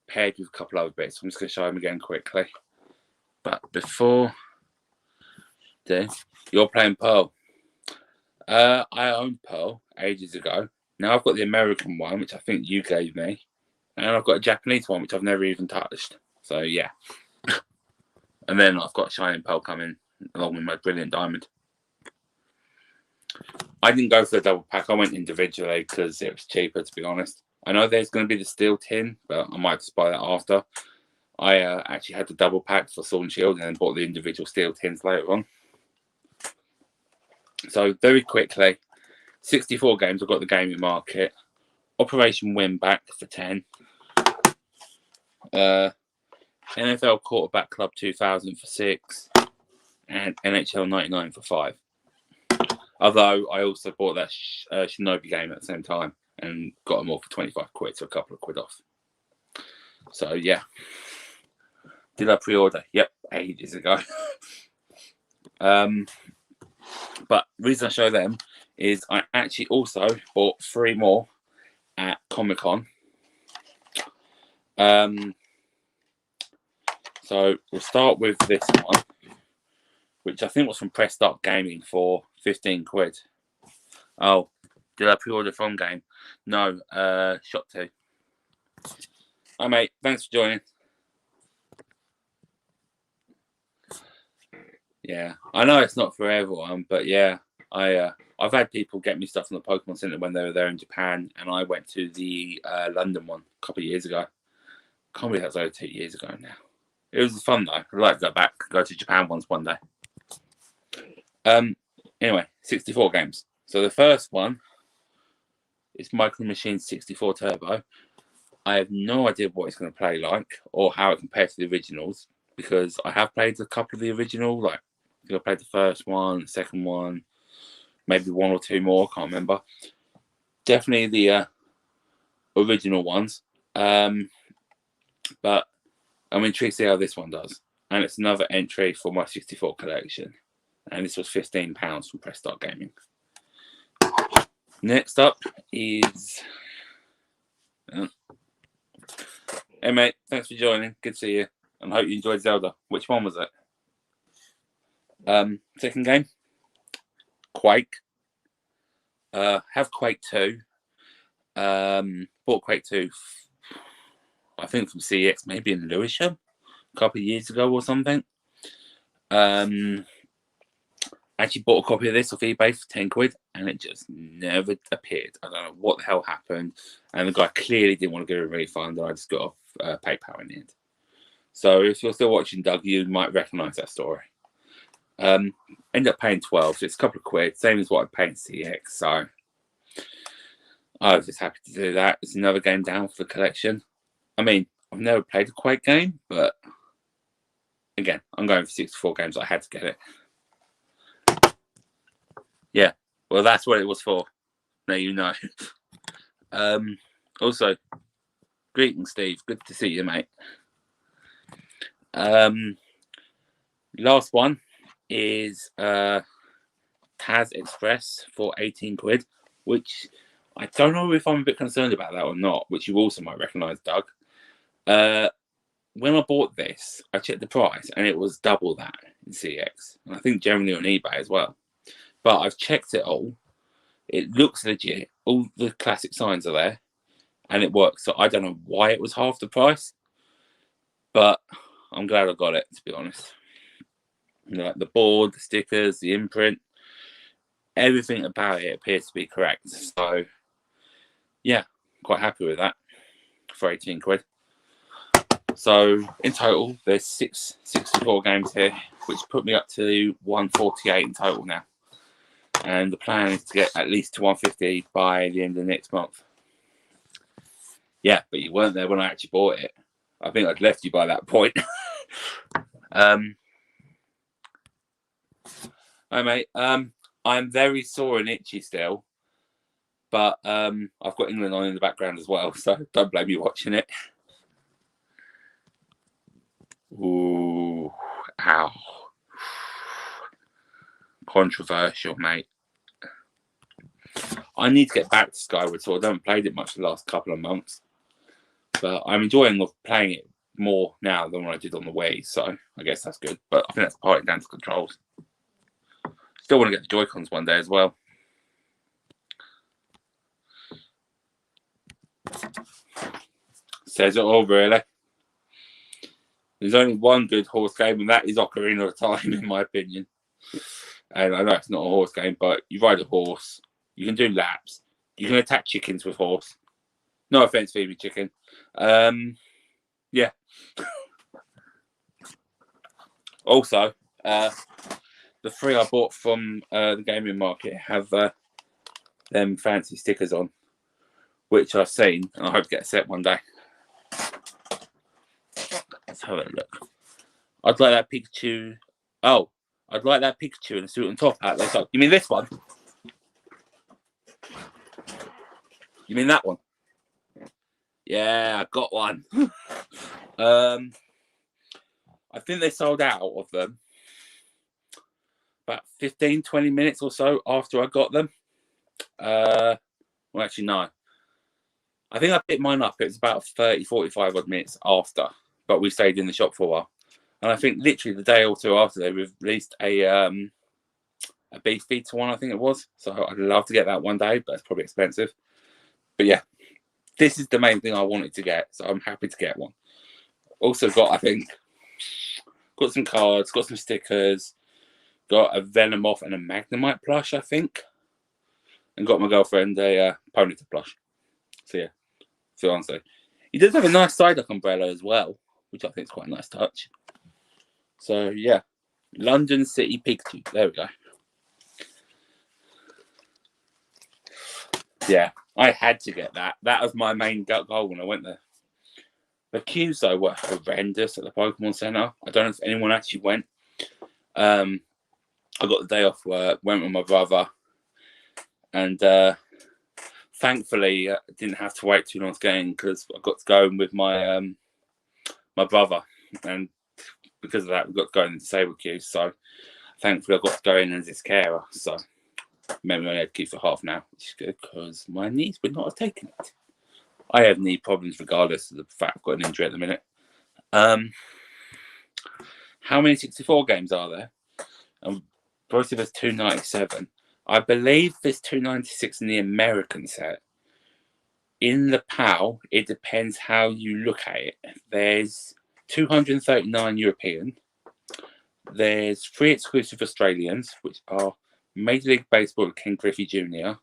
paired with a couple other bits. I'm just going to show them again quickly. But before you're playing Pearl. I owned Pearl ages ago. Now I've got the American one, which I think you gave me. And I've got a Japanese one, which I've never even touched. So, yeah. And then I've got Shining Pearl coming along with my Brilliant Diamond. I didn't go for the double pack. I went individually because it was cheaper, to be honest. I know there's going to be the steel tin, but I might just buy that after. I actually had the double pack for Sword and Shield and then bought the individual steel tins later on. So, very quickly, 64 games. I've got the gaming market. Operation Win Back for 10. NFL Quarterback Club 2000 for 6. And NHL 99 for 5. Although I also bought that Shinobi game at the same time and got them all for 25 quid, so a couple of quid off. So, yeah. Did I pre-order? Yep, ages ago. But the reason I show them is I actually also bought 3 more at Comic-Con. So we'll start with this one, which I think was from Press Start Gaming for 15 quid. Oh, did I pre-order from Game? No, Shop 2. Hi, mate. Thanks for joining. Yeah, I know it's not for everyone, but yeah, I've had people get me stuff from the Pokemon Center when they were there in Japan, and I went to the London one a couple of years ago. Can't believe that was over 2 years ago now. It was fun though. I'd like to go back, go to Japan once one day. Anyway, 64 games. So the first one is Micro Machines 64 Turbo. I have no idea what it's going to play like or how it compares to the originals because I have played a couple of the original. Like I played the first one, the second one, maybe 1 or 2 more. Can't remember. Definitely the original ones. But I'm intrigued to see how this one does. And it's another entry for my 64 collection. And this was £15 from Press Start Gaming. Next up is... Hey, mate. Thanks for joining. Good to see you. and I hope you enjoyed Zelda. Which one was it? Second game, Quake. Have Quake 2. Bought Quake 2, I think from CX, maybe in Lewisham, a couple of years ago or something. Actually bought a copy of this off eBay for 10 quid, and it just never appeared. I don't know what the hell happened, and the guy clearly didn't want to give a refund, and I just got off PayPal in the end. So if you're still watching, Doug, you might recognise that story. Ended up paying 12, so it's a couple of quid, same as what I paid in CX, so I was just happy to do that. It's another game down for the collection. I mean, I've never played a Quake game, but again, I'm going for 64 games. I had to get it. Yeah, well, that's what it was for. Now you know. Also, greetings, Steve. Good to see you, mate. Last one is Taz Express for 18 quid, which I don't know if I'm a bit concerned about that or not, which you also might recognise, Doug. When I bought this, I checked the price, and it was double that in CX. And I think generally on eBay as well. But I've checked it all. It looks legit. All the classic signs are there, and it works. So I don't know why it was half the price, but I'm glad I got it, to be honest. You know, like the board, the stickers, the imprint, everything about it appears to be correct. So, yeah, quite happy with that for 18 quid. So, in total, there's 64 games here, which put me up to 148 in total now. And the plan is to get at least to 150 by the end of next month. Yeah, but you weren't there when I actually bought it. I think I'd left you by that point. Hi, mate. I'm very sore and itchy still, but I've got England on in the background as well, so don't blame me watching it. Ooh, ow. Controversial, mate. I need to get back to Skyward Sword. I haven't played it much the last couple of months, but I'm enjoying playing it more now than when I did on the Wii, so I guess that's good. But I think that's partly down to controls. Still want to get the Joy-Cons one day as well. Says it all, really. There's only one good horse game, and that is Ocarina of Time, in my opinion. And I know it's not a horse game, but you ride a horse. You can do laps. You can attack chickens with horse. No offense, Phoebe Chicken. Yeah. Also, the three I bought from the gaming market have them fancy stickers on, which I've seen, and I hope to get a set one day. Let's have a look. I'd like that Pikachu. Oh, I'd like that Pikachu in a suit and top hat. Like, you mean this one? You mean that one? Yeah, I got one. I think they sold out of them about 15, 20 minutes or so after I got them. Well, actually, no. I think I picked mine up. It was about 30, 45 odd minutes after, but we stayed in the shop for a while. And I think literally the day or two after, they released a beef pizza one, I think it was. So I'd love to get that one day, but it's probably expensive. But yeah, this is the main thing I wanted to get, so I'm happy to get one. Also got some cards, got some stickers, got a Venomoth and a Magnemite plush, I think. And got my girlfriend a Ponyta plush. So yeah, fiance. He does have a nice Psyduck umbrella as well, which I think is quite a nice touch. So yeah, London City Pikachu. There we go. Yeah, I had to get that. That was my main goal when I went there. The queues, though, were horrendous at the Pokemon Center. I don't know if anyone actually went. I got the day off work, went with my brother, and thankfully I didn't have to wait too long to get in because I got to go in with my my brother, and because of that, we got to go in the disabled queue. So thankfully, I got to go in as his carer. So maybe I only had to queue for half an hour, which is good because my knees would not have taken it. I have knee problems regardless of the fact I've got an injury at the minute. How many 64 games are there? Both of us 297. I believe there's 296 in the American set. In the PAL, it depends how you look at it. There's 239 European. There's 3 exclusive Australians, which are Major League Baseball Ken Griffey Jr.,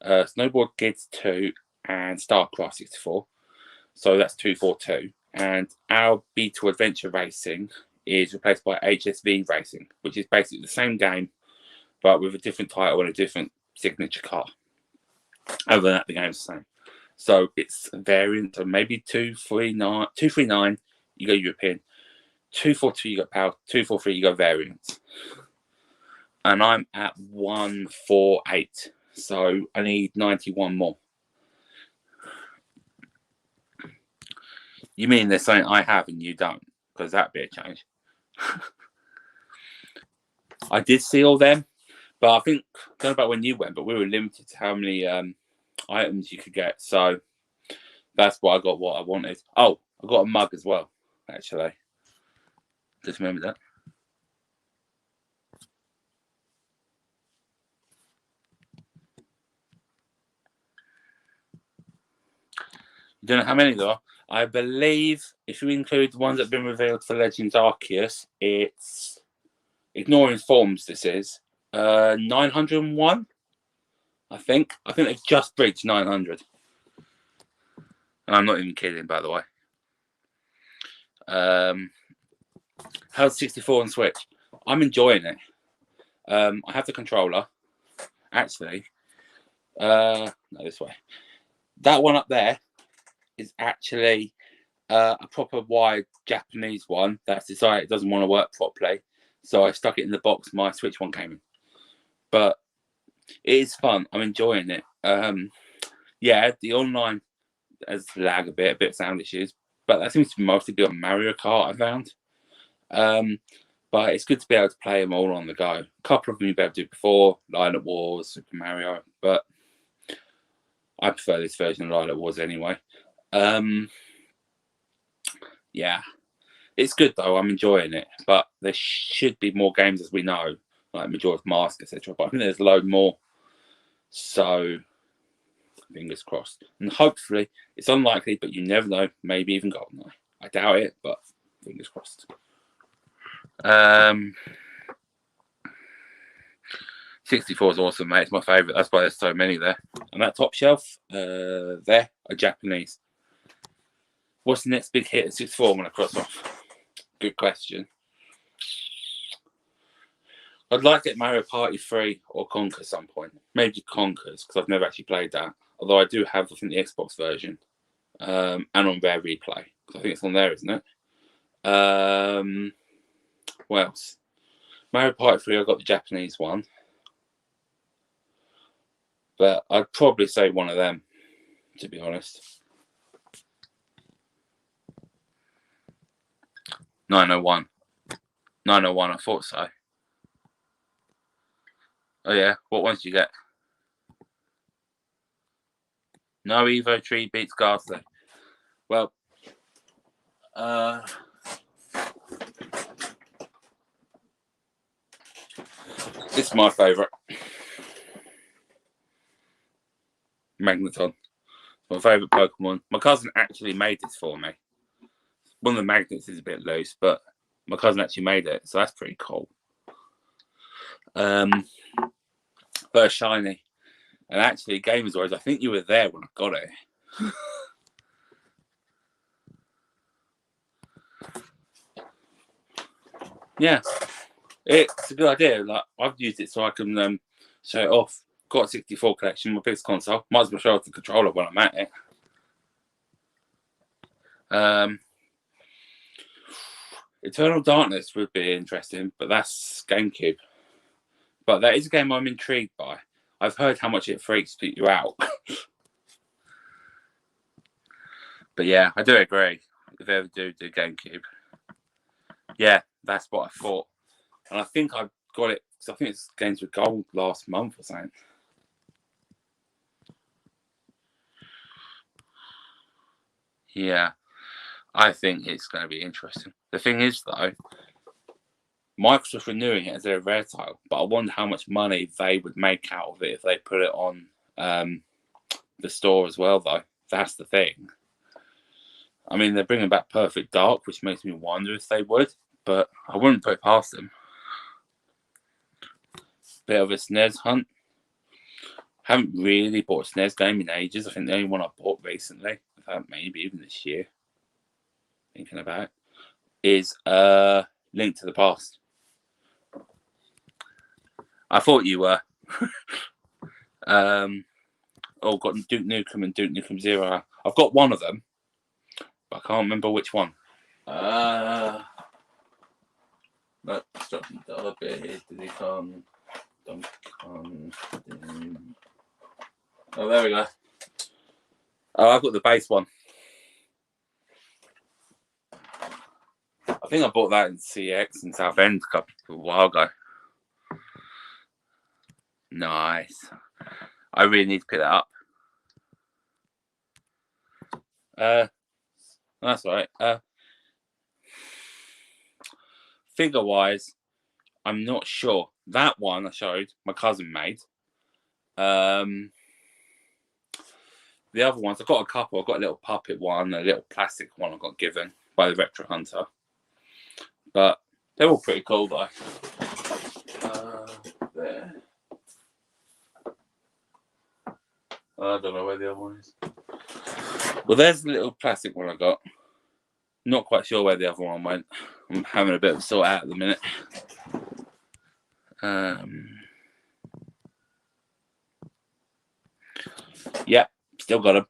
Snowboard Kids 2, and StarCraft 64. So that's 242. And our B2 Adventure Racing is replaced by HSV Racing, which is basically the same game, but with a different title and a different signature car. Other than that, the game's the same. So it's a variant. So maybe 239, you go European. 242, you got PAL. 243, you got variants. And I'm at 148. So I need 91 more. You mean there's something I have and you don't? Because that'd be a change. I did see all them, but I think, I don't know about when you went, but we were limited to how many items you could get. So that's why I got what I wanted. Oh, I got a mug as well, actually. Just remember that. You don't know how many there are? I believe if you include the ones that have been revealed for Legends Arceus, it's, ignoring forms, this is 901. I think they've just breached 900. And I'm not even kidding, by the way. How's 64 on Switch? I'm enjoying it. I have the controller. Actually, no, this way. That one up there is actually a proper wide Japanese one that's decided it doesn't want to work properly. So I stuck it in the box my Switch one came in. But it is fun. I'm enjoying it. Yeah, the online has lag a bit of sound issues, but that seems to mostly be on Mario Kart, I found. But it's good to be able to play them all on the go. A couple of them you've been able to do before, Lion Wars, Super Mario, but I prefer this version of Lion Wars anyway. Yeah, it's good though. I'm enjoying it, but there should be more games, as we know, like Majora's Mask, etc. But I think there's a load more. So fingers crossed, and hopefully it's unlikely, but you never know. Maybe even GoldenEye. I doubt it, but fingers crossed. 64 is awesome, mate. It's my favourite. That's why there's so many there. And that top shelf, there are Japanese. What's the next big hit at 64 I'm going to cross off? Good question. I'd like to get Mario Party 3 or Conker at some point. Maybe Conkers, because I've never actually played that. Although I do have, I think, the Xbox version. And on Rare Replay. Because I think it's on there, isn't it? What else? Mario Party 3, I got the Japanese one. But I'd probably say one of them, to be honest. 901. 901, I thought so. Oh yeah, what ones do you get? No Evo Tree beats Ghastly. Well, it's my favourite. Magneton. My favourite Pokemon. My cousin actually made this for me. One of the magnets is a bit loose, but my cousin actually made it, so that's pretty cool. First shiny. And actually, Gamers Wise, I think you were there when I got it. Yeah, it's a good idea. Like, I've used it so I can show it off. Got a 64 collection, my biggest console. Might as well show off the controller when I'm at it. Eternal Darkness would be interesting, but that's GameCube. But that is a game I'm intrigued by. I've heard how much it freaks you out. But yeah, I do agree. If they ever do GameCube. Yeah, that's what I thought. And I think I got it, because I think it's Games with Gold last month or something. Yeah, I think it's going to be interesting. The thing is, though, Microsoft renewing it as their rare title, but I wonder how much money they would make out of it if they put it on the store as well, though. That's the thing. I mean, they're bringing back Perfect Dark, which makes me wonder if they would, but I wouldn't put it past them. Bit of a SNES hunt. Haven't really bought a SNES game in ages. I think the only one I bought recently, in fact, maybe even this year, thinking about it, is Link to the Past. I thought you were. Got Duke Nukem and Duke Nukem Zero. I've got one of them, but I can't remember which one. Let's drop the bit here. Did he come? Oh, there we go. Oh, I've got the base one. I think I bought that in CX in Southend a while ago. Nice. I really need to pick that up. That's all right. Figure-wise, I'm not sure. That one I showed, my cousin made. The other ones, I've got a couple. I've got a little puppet one, a little plastic one I got given by the Retro Hunter. But they're all pretty cool, though. There. I don't know where the other one is. Well, there's the little plastic one I got. Not quite sure where the other one went. I'm having a bit of a sort out at the minute. Yeah, still got them.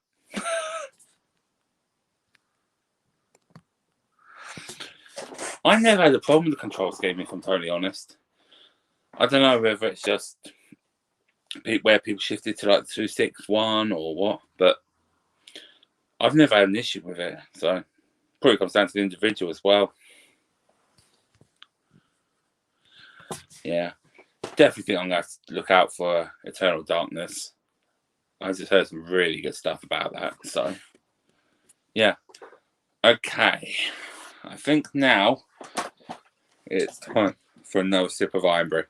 I never had a problem with the control scheme, if I'm totally honest. I don't know whether it's just where people shifted to like the 261 or what, but I've never had an issue with it. So probably comes down to the individual as well. Yeah, definitely think I'm going to have to look out for Eternal Darkness. I just heard some really good stuff about that. So, yeah. Okay. I think now it's time for another sip of iron brew.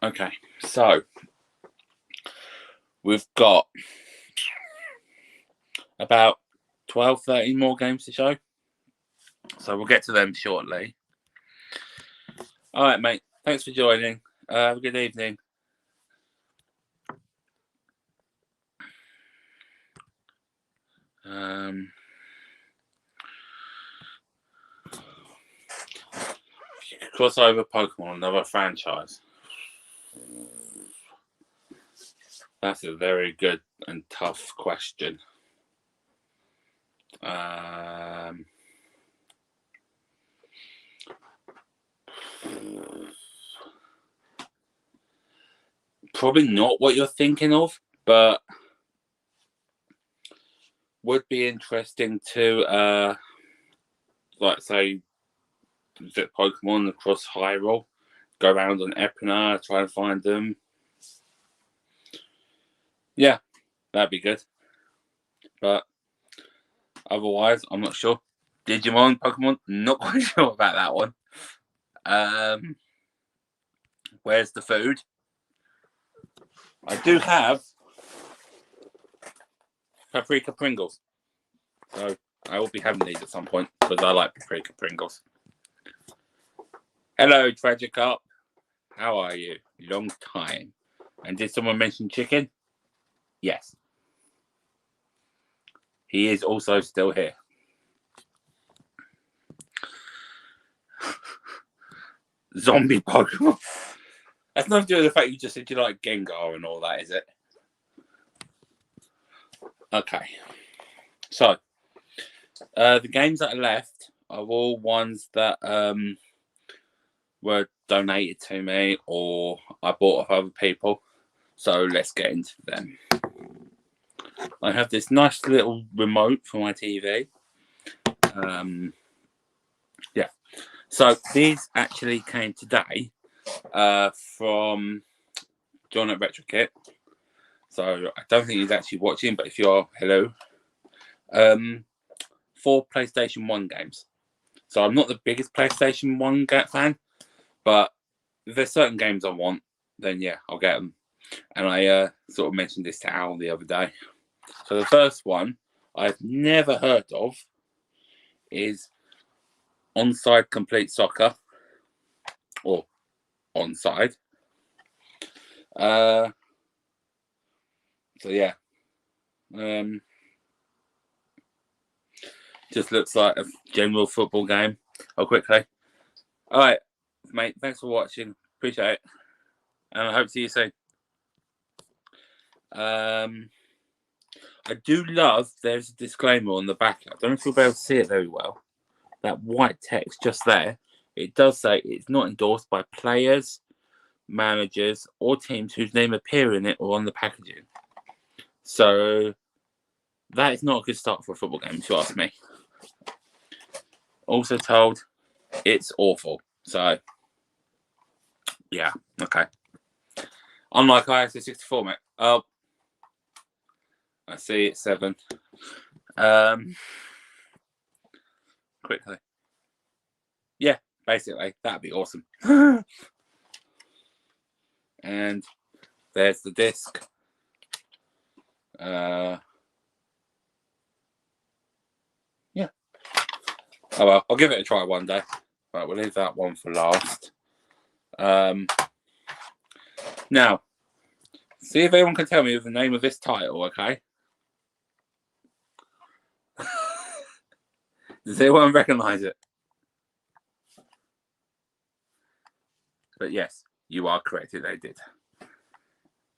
Okay, so we've got about 12, 13 more games to show. So we'll get to them shortly. All right, mate. Thanks for joining. Have a good evening. Crossover Pokemon, another franchise. That's a very good and tough question. Probably not what you're thinking of, but would be interesting to, like, say, visit Pokemon across Hyrule, go around on Epinard, try and find them. Yeah, that'd be good. But otherwise, I'm not sure. Digimon, Pokemon, not quite sure about that one. Where's the food? I do have paprika Pringles. So I will be having these at some point because I like paprika Pringles. Hello, Tragicarp. How are you? Long time. And did someone mention chicken? Yes. He is also still here. Zombie Pokemon. That's nothing to do with the fact you just said you like Gengar and all that, is it? Okay. So, the games that are left are all ones that were donated to me or I bought off other people. So let's get into them. I have this nice little remote for my TV. Yeah. So these actually came today from John at RetroKit. So I don't think he's actually watching, but if you are, hello. For PlayStation 1 games. So I'm not the biggest PlayStation 1 fan, but if there's certain games I want, then yeah, I'll get them. And I sort of mentioned this to Al the other day. So the first one I've never heard of is Onside Complete Soccer, or Onside. So yeah, just looks like a general football game. Oh, quickly. All right, mate. Thanks for watching. Appreciate it, and I hope to see you soon. I do love. There's a disclaimer on the back. I don't know if you'll be able to see it very well. That white text just there. It does say it's not endorsed by players, managers, or teams whose name appear in it or on the packaging. So that is not a good start for a football game, if you ask me. Also told it's awful. So yeah, okay. Unlike ISO 64, mate. Oh, I see it's 7. Quickly. Yeah, basically, that'd be awesome. And there's the disc. Yeah. Oh well, I'll give it a try one day. Right, we'll leave that one for last. Now, see if anyone can tell me the name of this title, okay? Does anyone recognise it? But yes, you are correct. They did.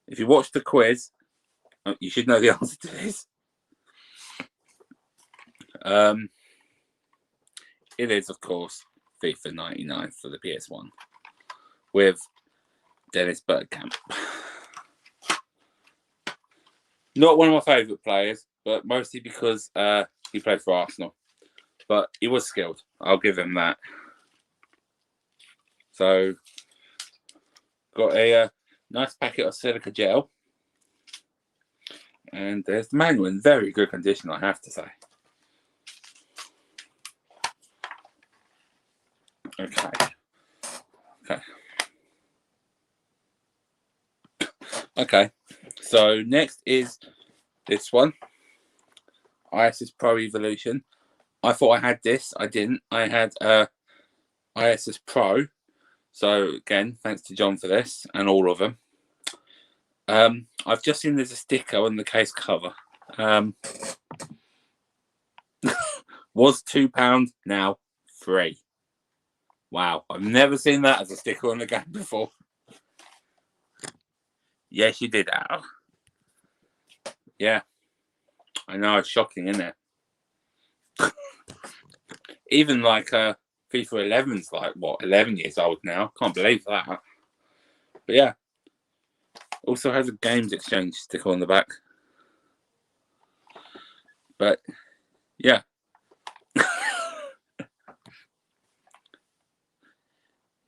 If you watch the quiz, you should know the answer to this. It is, of course, FIFA 99 for the PS1 with Dennis Bergkamp. Not one of my favourite players, but mostly because he played for Arsenal. But he was skilled. I'll give him that. So, got a nice packet of silica gel. And there's the manual in very good condition, I have to say. Okay. So next is this one. ISIS Pro Evolution. I thought I had this. I didn't. I had ISIS Pro. So again, thanks to John for this and all of them. I've just seen there's a sticker on the case cover. Was £2, now free. Wow, I've never seen that as a sticker on the game before. Yes, you did, Al. Yeah, I know, it's shocking, isn't it? Even like FIFA 11's like, what, 11 years old now? Can't believe that. But yeah, also has a Games Exchange sticker on the back. But yeah.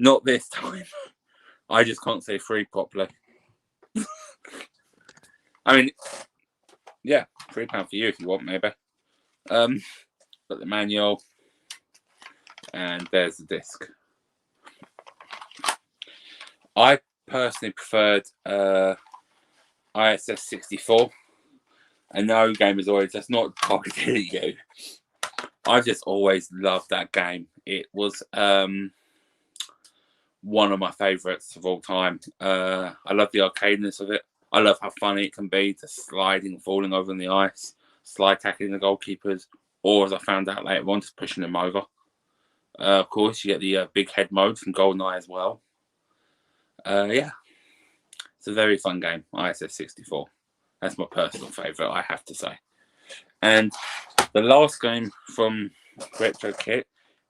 Not this time. I just can't say free properly. I mean, yeah, £3 for you if you want, maybe. Got the manual, and there's the disc. I personally preferred ISS 64. I know Gamers Always, that's not targeted at you. I just always loved that game. It was one of my favourites of all time. I love the arcadeness of it. I love how funny it can be, to sliding, falling over on the ice, slide tackling the goalkeepers, or as I found out later on, just pushing them over. Of course, you get the big head mode from GoldenEye as well. Yeah, it's a very fun game, ISS 64. That's my personal favourite, I have to say. And the last game from Retro Kit,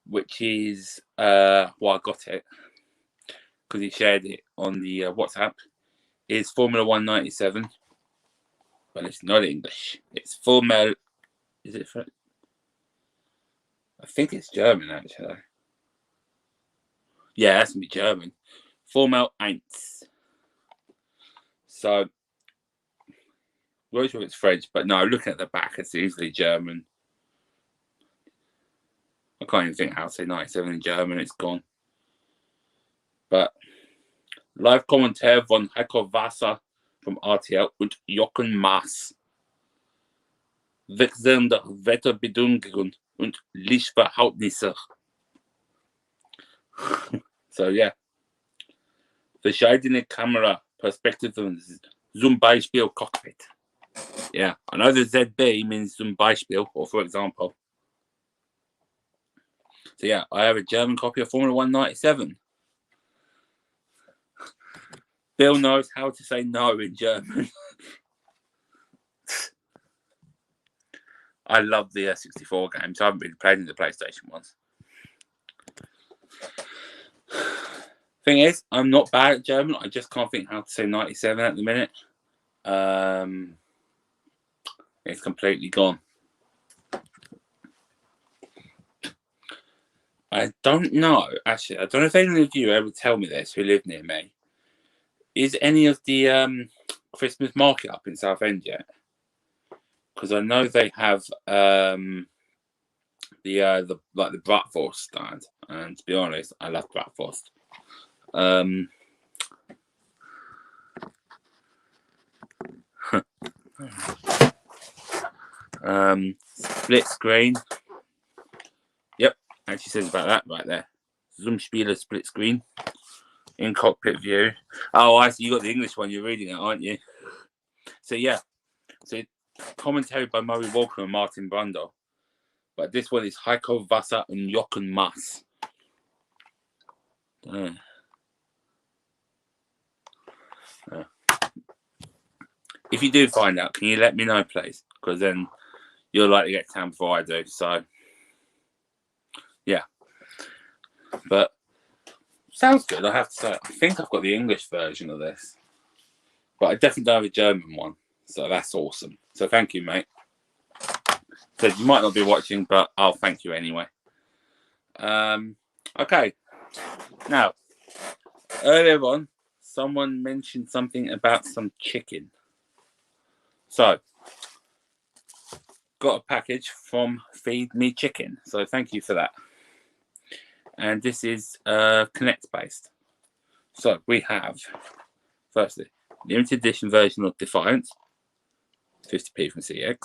which is I got it because he shared it on the WhatsApp, is Formula 197. But it's not English. It's Formel. Is it? I think it's German, actually. Yeah, that's gonna be German. Formel 1. So Not sure if it's French, but no, looking at the back, it's easily German. I can't even think how to say 97 in German. It's gone. But Live Kommentar von Heiko Wasser vom RTL und Jochen Maas. Wechselnde Wetterbedingungen und Lichtverhältnisse. So, yeah. Verschiedene Kameraperspektiven, zum Beispiel Cockpit. Yeah, I know the ZB means zum Beispiel, or for example. So, yeah, I have a German copy of Formula 197. Bill knows how to say no in German. I love the 64 games. I haven't really played in the PlayStation ones. Thing is, I'm not bad at German. I just can't think how to say 97 at the minute. It's completely gone. I don't know. Actually, I don't know if any of you ever tell me this who live near me. Is any of the Christmas market up in Southend yet? Because I know they have the bratwurst stand, and to be honest, I love bratwurst. Split screen. Yep, actually says about that right there. Zoom-Spieler split screen in cockpit view. Oh, I see. You got the English one. You're reading it, aren't you? So yeah. So commentary by Murray Walker and Martin Brundle. But this one is Heiko Wasser and Jochen Maas. If you do find out, can you let me know, please? Because then you'll likely get time before I do. So, yeah. But sounds good, I have to say. I think I've got the English version of this. But I definitely don't have a German one. So that's awesome. So thank you, mate. So you might not be watching, but I'll thank you anyway. Okay. Now, earlier on, someone mentioned something about some chicken. So, got a package from Feed Me Chicken. So thank you for that. And this is Connect based. So we have, firstly, limited edition version of Defiance, 50p from CX.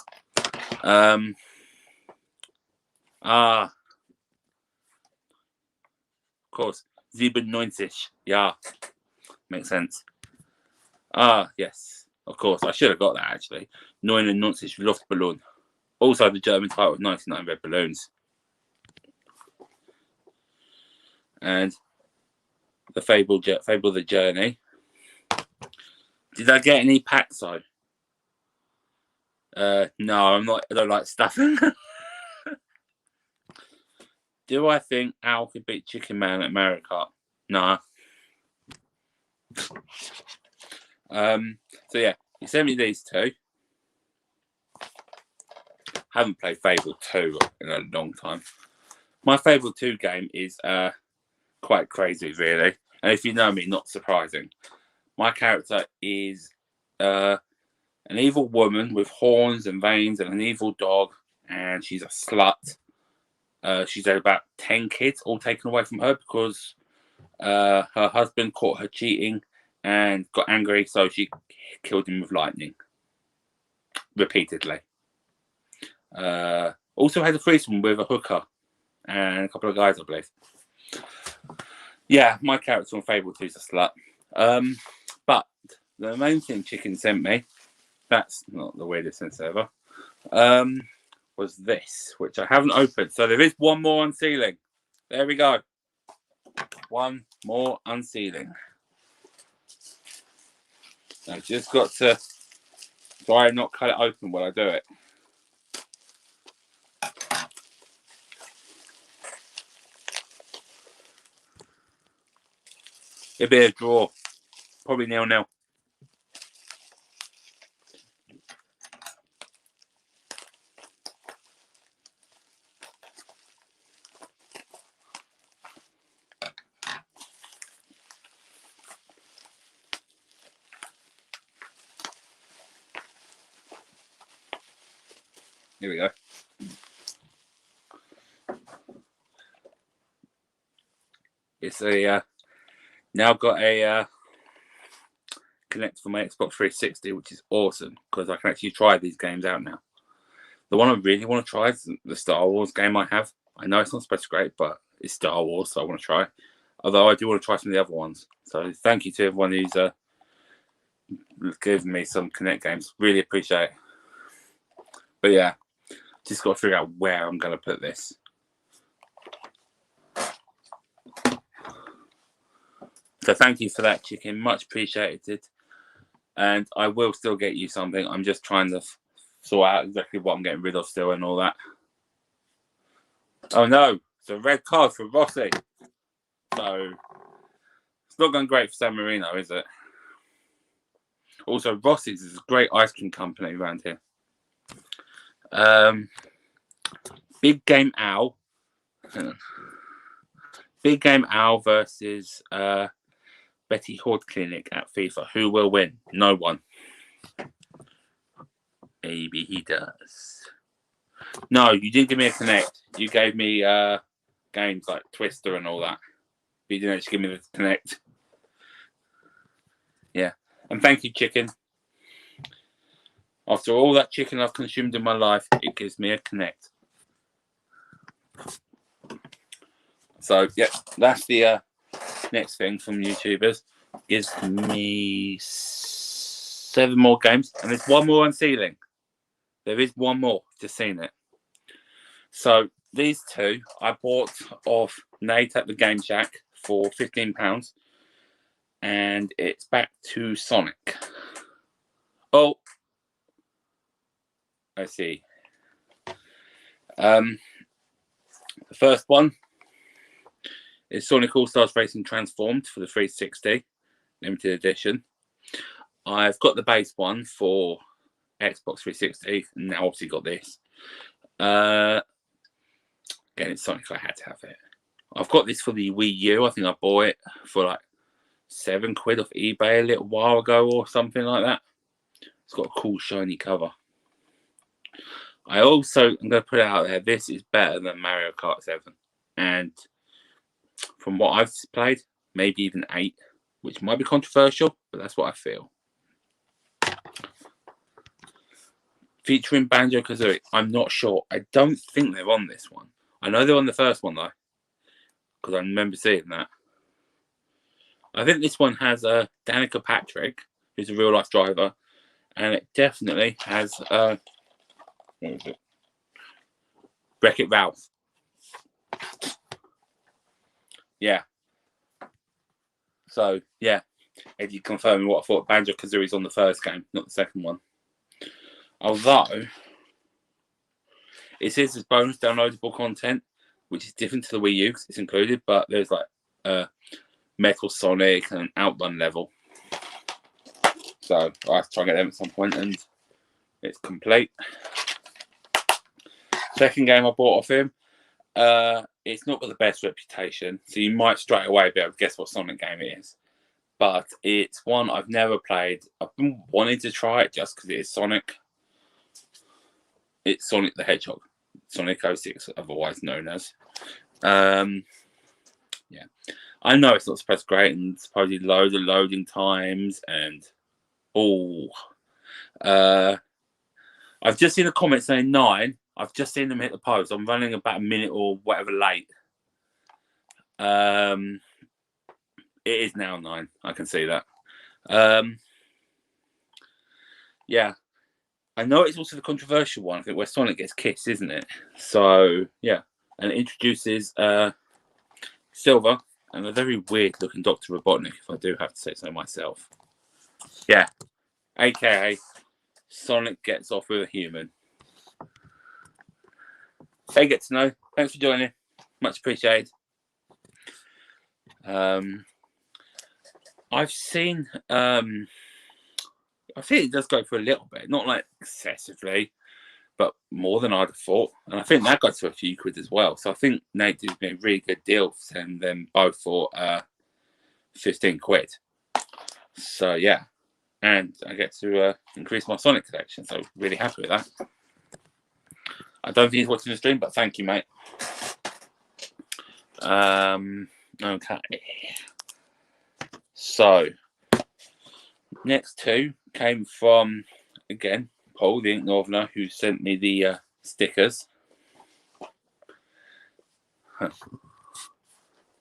Of course, 97. Yeah, makes sense. Yes, of course, I should have got that actually. 99 Luftballon. Also, the German title of 99 Red Balloons. And the Fable the Journey. Did I get any packs though? No, I'm not. I don't like stuffing. Do I think Al could beat Chicken Man at Mario Kart? Nah. So yeah, he sent me these two. Haven't played Fable 2 in a long time. My Fable 2 game is quite crazy, really. And if you know me, not surprising. My character is an evil woman with horns and veins and an evil dog, and she's a slut. She's had about 10 kids, all taken away from her because her husband caught her cheating and got angry, so she killed him with lightning repeatedly. Also had a threesome with a hooker and a couple of guys, I believe. Yeah, my character on Fable 2 is a slut. But the main thing Chicken sent me, that's not the weirdest sense ever, was this, which I haven't opened. So there is one more unsealing. There we go. One more unsealing. I've just got to try and not cut it open while I do it. It'll be a draw. Probably 0-0. Here we go. It's a now got a connect for my Xbox 360, which is awesome because I can actually try these games out now. The one I really want to try is the Star Wars game I have. I know it's not supposed to be great, but it's Star Wars, so I want to try it. Although I do want to try some of the other ones. So thank you to everyone who's given me some Connect games. Really appreciate it. But yeah, just got to figure out where I'm going to put this. So thank you for that, Chicken. Much appreciated. And I will still get you something. I'm just trying to sort out exactly what I'm getting rid of still and all that. Oh no, it's a red card for Rossi. So it's not going great for San Marino, is it? Also, Rossi's is a great ice cream company around here. Big Game Owl. Big Game Owl versus Betty Horde Clinic at FIFA. Who will win? No one. Maybe he does. No, you didn't give me a Connect. You gave me games like Twister and all that. But you didn't actually give me the Connect. Yeah. And thank you, Chicken. After all that chicken I've consumed in my life, it gives me a Connect. So, yeah, that's the next thing from YouTubers. Gives me 7 more games. And there's one more unsealing. There is one more. Just seen it. So, these two I bought off Nate at the Game Shack for £15. And it's back to Sonic. Oh, I see. The first one is Sonic All-Stars Racing Transformed for the 360 limited edition. I've got the base one for Xbox 360, and now obviously got this. Again, it's Sonic, I had to have it. I've got this for the Wii U. I think I bought it for like £7 off eBay a little while ago or something like that. It's got a cool shiny cover. I also, I'm going to put it out there, this is better than Mario Kart 7. And from what I've played, maybe even 8, which might be controversial, but that's what I feel. Featuring Banjo-Kazooie, I'm not sure. I don't think they're on this one. I know they're on the first one, though, because I remember seeing that. I think this one has Danica Patrick, who's a real-life driver, and it definitely has... what was it? Wreck-It Ralph. Yeah. So, yeah. If you confirm what I thought, Banjo-Kazooie's on the first game, not the second one. Although, it says there's bonus downloadable content, which is different to the Wii U because it's included, but there's like Metal Sonic and Outrun level. So I have to try and get them at some point, and it's complete. Second game I bought off him. It's not got the best reputation, so you might straight away be able to guess what Sonic game it is. But it's one I've never played. I've been wanting to try it just because it is Sonic. It's Sonic the Hedgehog. Sonic 06, otherwise known as. Yeah. I know it's not supposed to be great and supposedly loads of loading times and I've just seen a comment saying 9. I've just seen them hit the post. I'm running about a minute or whatever late. It is now 9. I can see that. Yeah. I know it's also the controversial one, I think, where Sonic gets kissed, isn't it? So, yeah. And it introduces Silver and a very weird-looking Dr. Robotnik, if I do have to say so myself. Yeah. AKA Sonic gets off with a human. Hey, get to know. Thanks for joining. Much appreciated. I've seen... I think it does go for a little bit, not like excessively, but more than I'd have thought. And I think that got to a few quid as well. So I think Nate did me a really good deal sending them both for 15 quid. So yeah, and I get to increase my Sonic collection. So really happy with that. I don't think he's watching the stream, but thank you, mate. Okay. So, next two came from, again, Paul, the Ink Northerner, who sent me the stickers.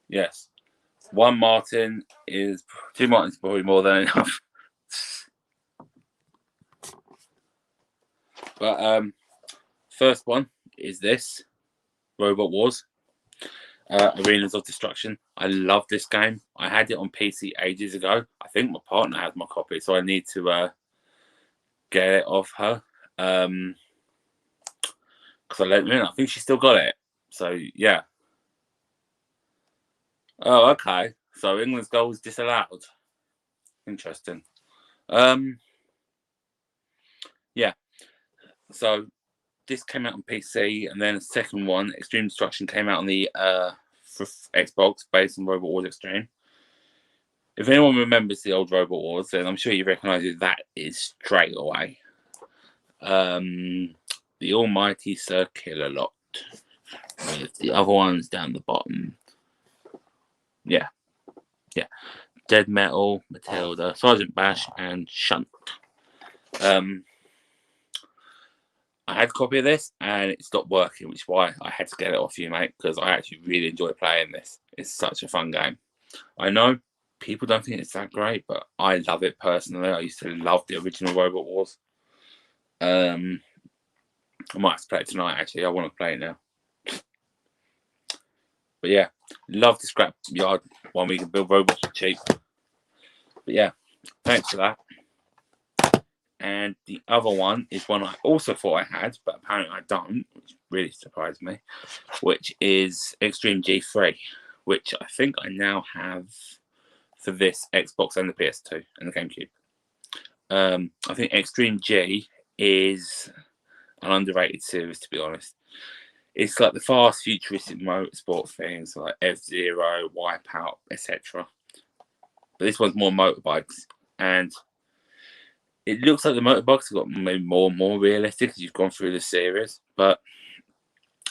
Yes. Two Martins is probably more than enough. But first one is this Robot Wars, Arenas of Destruction. I love this game. I had it on PC ages ago. I think my partner has my copy, so I need to get it off her. Because I let her in. I think she still got it. So yeah. Oh, okay. So England's goal was disallowed. Interesting. Yeah. So this came out on PC, and then the second one, Extreme Destruction, came out on the for Xbox, based on Robot Wars Extreme. If anyone remembers the old Robot Wars, then I'm sure you recognise it. That is straight away. The Almighty Circular Lot, with the other ones down the bottom. Yeah. Dead Metal, Matilda, Sergeant Bash, and Shunt. I had a copy of this and it stopped working, which is why I had to get it off you, mate, because I actually really enjoy playing this. It's such a fun game. I know people don't think it's that great, but I love it personally. I used to love the original Robot Wars. I might have to play it tonight, actually. I want to play it now. But yeah, love the scrap yard one we can build robots for cheap. But yeah, thanks for that. And the other one is one I also thought I had, but apparently I don't, which really surprised me, which is Extreme G3, which I think I now have for this Xbox and the PS2 and the GameCube. I think Extreme G is an underrated series, to be honest. It's like the fast futuristic motorsport things like F-Zero, Wipeout, etc. But this one's more motorbikes, and it looks like the motorbikes have got maybe more and more realistic as you've gone through the series. But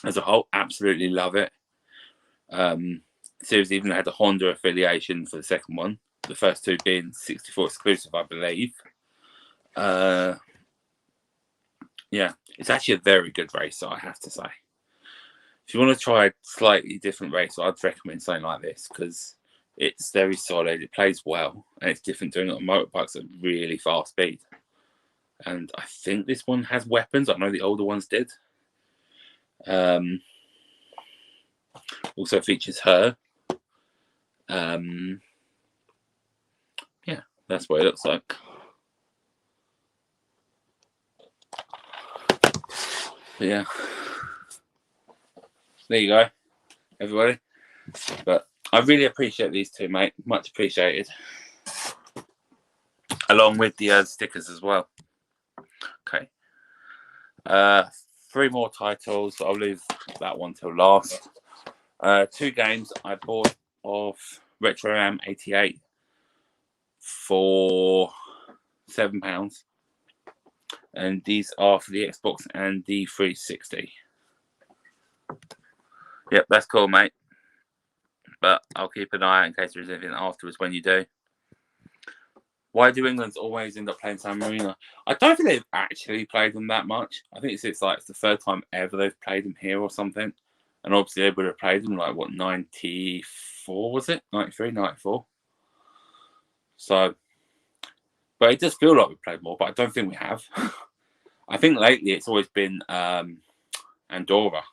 as a whole, absolutely love it. The series even had a Honda affiliation for the second one. The first two being 64 exclusive, I believe. Yeah, it's actually a very good racer, I have to say. If you want to try a slightly different racer, I'd recommend something like this because it's very solid, it plays well, and it's different doing it on motorbikes at really fast speed. And I think this one has weapons. I know the older ones did. Also features her. Yeah, that's what it looks like. But yeah. There you go, everybody. But I really appreciate these two, mate. Much appreciated. Along with the stickers as well. Okay. 3 more titles. I'll leave that one till last. 2 games I bought off Retro Ram 88 for £7. And these are for the Xbox and the 360. Yep, that's cool, mate. But I'll keep an eye out in case there's anything afterwards when you do. Why do England always end up playing San Marino? I don't think they've actually played them that much. I think it's like it's the third time ever they've played them here or something. And obviously they would have played them like, what, 94 was it? 93, 94? So, but it does feel like we've played more, but I don't think we have. I think lately it's always been Andorra.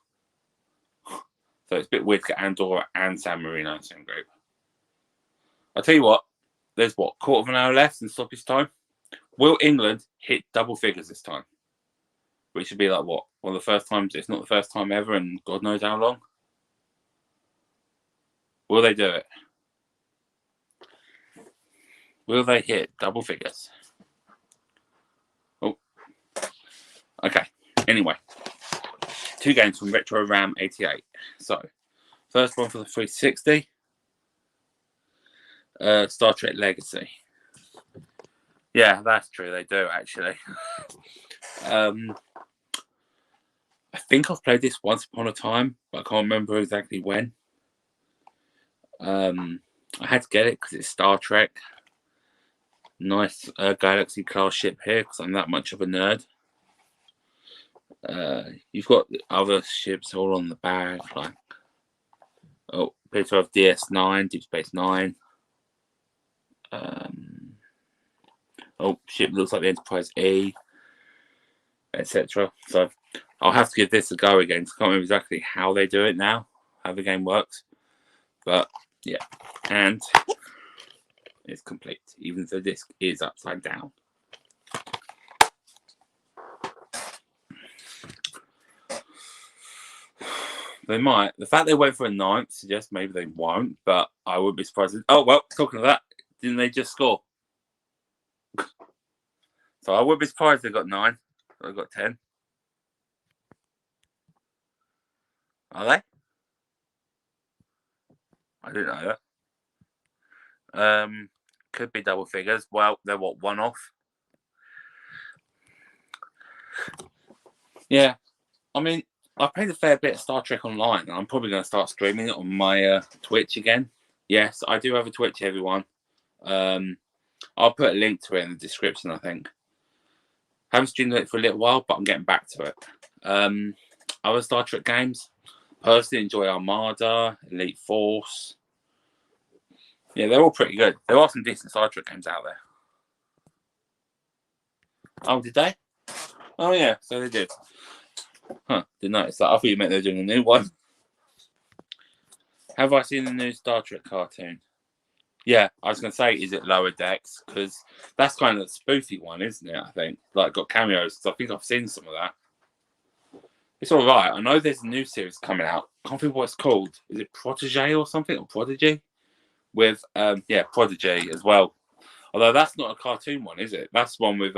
So it's a bit weird to get Andorra and San Marino in the same group. I'll tell you what, there's what, quarter of an hour left in stoppage time? Will England hit double figures this time? Which would be like what? One of the first times, it's not the first time ever, and God knows how long. Will they do it? Will they hit double figures? Oh. Okay. Anyway. 2 games from Retro Ram 88. So, first one for the 360. Star Trek Legacy. Yeah, that's true. They do, actually. I think I've played this once upon a time, but I can't remember exactly when. I had to get it because it's Star Trek. Nice Galaxy class ship here because I'm that much of a nerd. You've got other ships all on the back, like picture of DS9, Deep Space Nine. Ship looks like the Enterprise E, etc. So I'll have to give this a go again. I can't remember exactly how they do it now, how the game works. But yeah, and it's complete, even though the disc is upside down. They might. The fact they went for a 9th suggests maybe they won't, but I would be surprised. Oh, well, talking of that, didn't they just score? So I would be surprised they got 9. They got 10. Are they? I didn't know that. Could be double figures. Well, they're what, 1 off? Yeah. I mean, I played a fair bit of Star Trek Online, and I'm probably going to start streaming it on my Twitch again. Yes, I do have a Twitch, everyone. I'll put a link to it in the description, I think. I haven't streamed it for a little while, but I'm getting back to it. Other Star Trek games, personally enjoy Armada, Elite Force. Yeah, they're all pretty good. There are some decent Star Trek games out there. Oh, did they? Oh, yeah, so they did. Huh, didn't notice that. I thought you meant they were doing a new one. Have I seen the new Star Trek cartoon? Yeah, I was going to say, is it Lower Decks? Because that's kind of the spoofy one, isn't it? I think. Like, got cameos. So I think I've seen some of that. It's all right. I know there's a new series coming out. Can't think what it's called. Is it Protege or something? Or Prodigy? With, Prodigy as well. Although that's not a cartoon one, is it? That's one with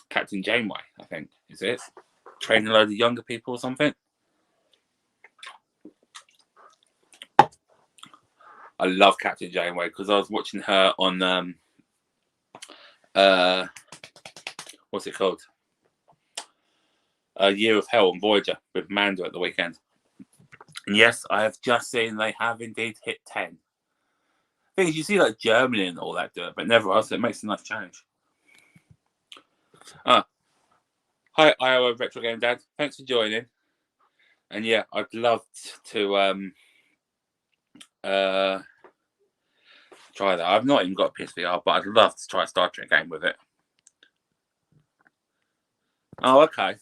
Captain Janeway, I think. Is it? Training a load of younger people or something? I love Captain Janeway because I was watching her on what's it called? A Year of Hell on Voyager with Mando at the weekend. And yes, I have just seen they have indeed hit 10. Things you see like Germany and all that do it, but never else. It makes a nice change. Hi, Iowa Retro Game Dad. Thanks for joining. And yeah, I'd love to try that. I've not even got a PSVR, but I'd love to try a Star Trek game with it. Oh, okay.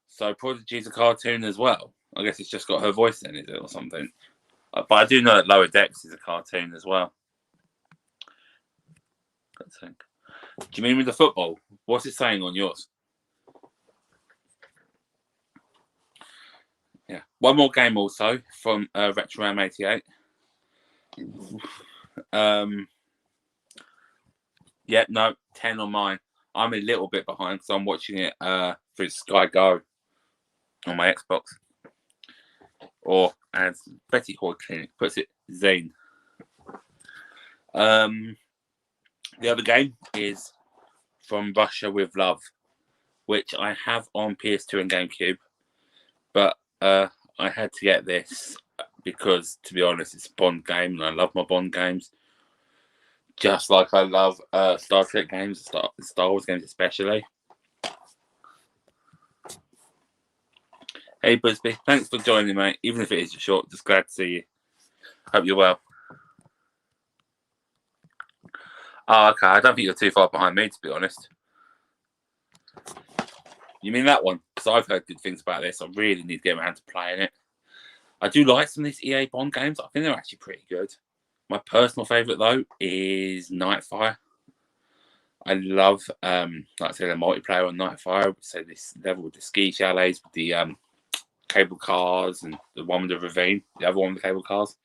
So Prodigy's a cartoon as well. I guess it's just got her voice in it or something. But I do know that Lower Decks is a cartoon as well. Let's think. Do you mean with the football? What's it saying on yours? Yeah. One more game also from RetroRam 88. Yeah, no, 10 on mine. I'm a little bit behind because I'm watching it through Sky Go on my Xbox. Or, as Betty Hoy Clinic puts it, Zane. The other game is From Russia with Love, which I have on PS2 and GameCube. But I had to get this because, to be honest, it's a Bond game and I love my Bond games. Just like I love Star Trek games, Star Wars games especially. Hey, Busby, thanks for joining, mate. Even if it is short, just glad to see you. Hope you're well. Oh, okay. I don't think you're too far behind me, to be honest. You mean that one? Because I've heard good things about this. I really need to get around to playing it. I do like some of these EA Bond games. I think they're actually pretty good. My personal favourite, though, is Nightfire. I love, like I said, the multiplayer on Nightfire. So this level with the ski chalets, with the cable cars, and the one with the ravine, the other one with the cable cars.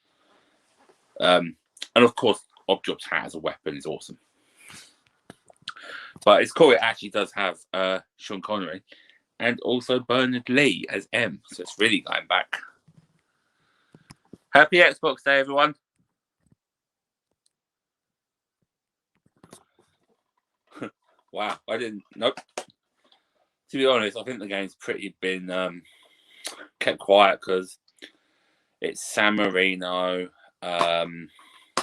And of course, Obdrop's hat as a weapon is awesome. But it's cool. It actually does have Sean Connery and also Bernard Lee as M. So it's really going back. Happy Xbox Day, everyone. Wow, I didn't. Nope. To be honest, I think the game's pretty been kept quiet because it's San Marino.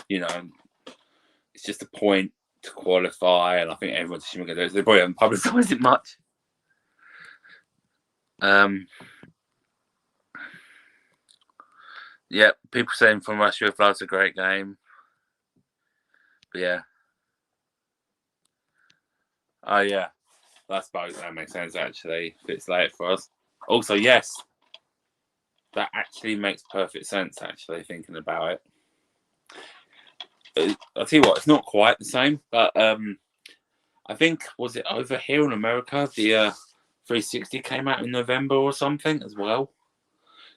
You know, it's just a point to qualify, and I think everyone's assuming going to do it. So they probably haven't publicised it much. Yeah, people saying From Russia with Love's a great game. But yeah. Oh yeah. I suppose that makes sense actually, if it's late for us. Also, yes. That actually makes perfect sense, actually, thinking about it. I'll tell you what, it's not quite the same, but I think, was it over here in America, the 360 came out in November or something as well?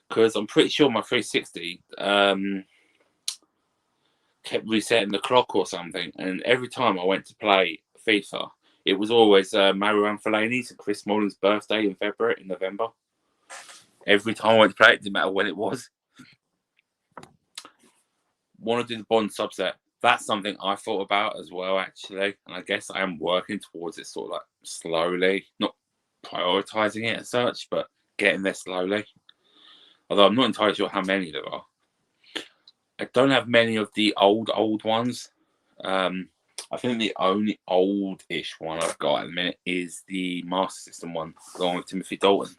Because I'm pretty sure my 360 kept resetting the clock or something, and every time I went to play FIFA, it was always Marouane Fellaini's and Chris Smalling's birthday in November. Every time I went to play it, didn't matter when it was. Want to do the Bond subset. That's something I thought about as well, actually. And I guess I am working towards it sort of like slowly. Not prioritizing it as such, but getting there slowly. Although I'm not entirely sure how many there are. I don't have many of the old ones. I think the only old-ish one I've got at the minute is the Master System one, along with Timothy Dalton.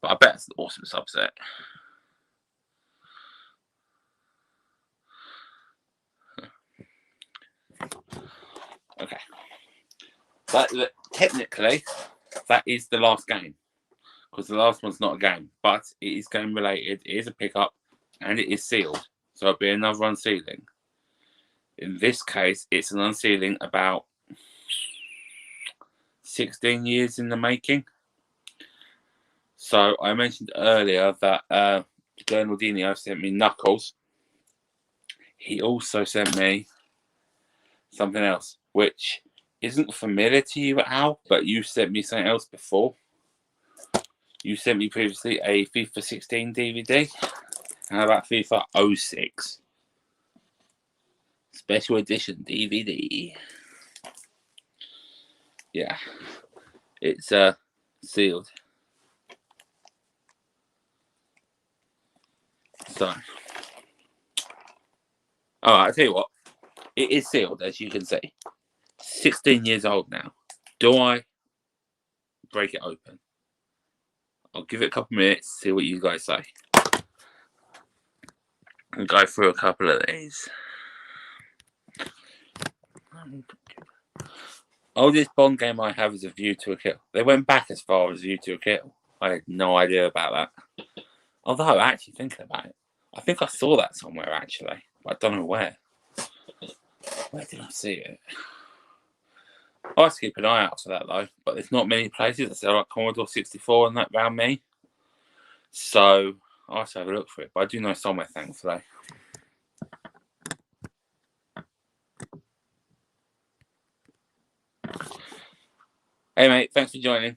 But I bet it's an awesome subset. Okay. But technically, that is the last game. Because the last one's not a game. But it is game related, it is a pickup, and it is sealed. So it'll be another unsealing. In this case, it's an unsealing about 16 years in the making. So I mentioned earlier that Bernardino sent me Knuckles. He also sent me something else, which isn't familiar to you, Al, but you sent me something else before. You sent me previously a FIFA 16 DVD. How about FIFA 06? Special edition DVD. Yeah. It's sealed. So, alright, I'll tell you what. It is sealed, as you can see. 16 years old now. Do I break it open? I'll give it a couple minutes, see what you guys say. And go through a couple of these. Oldest Bond game I have is A View to a Kill. They went back as far as View to a Kill. I had no idea about that. Although, actually thinking about it, I think I saw that somewhere actually, but I don't know where. Where did I see it? I have to keep an eye out for that though, but there's not many places that sell like Commodore 64 and that around me. So I'll have to have a look for it, but I do know somewhere, thankfully. Hey mate, thanks for joining.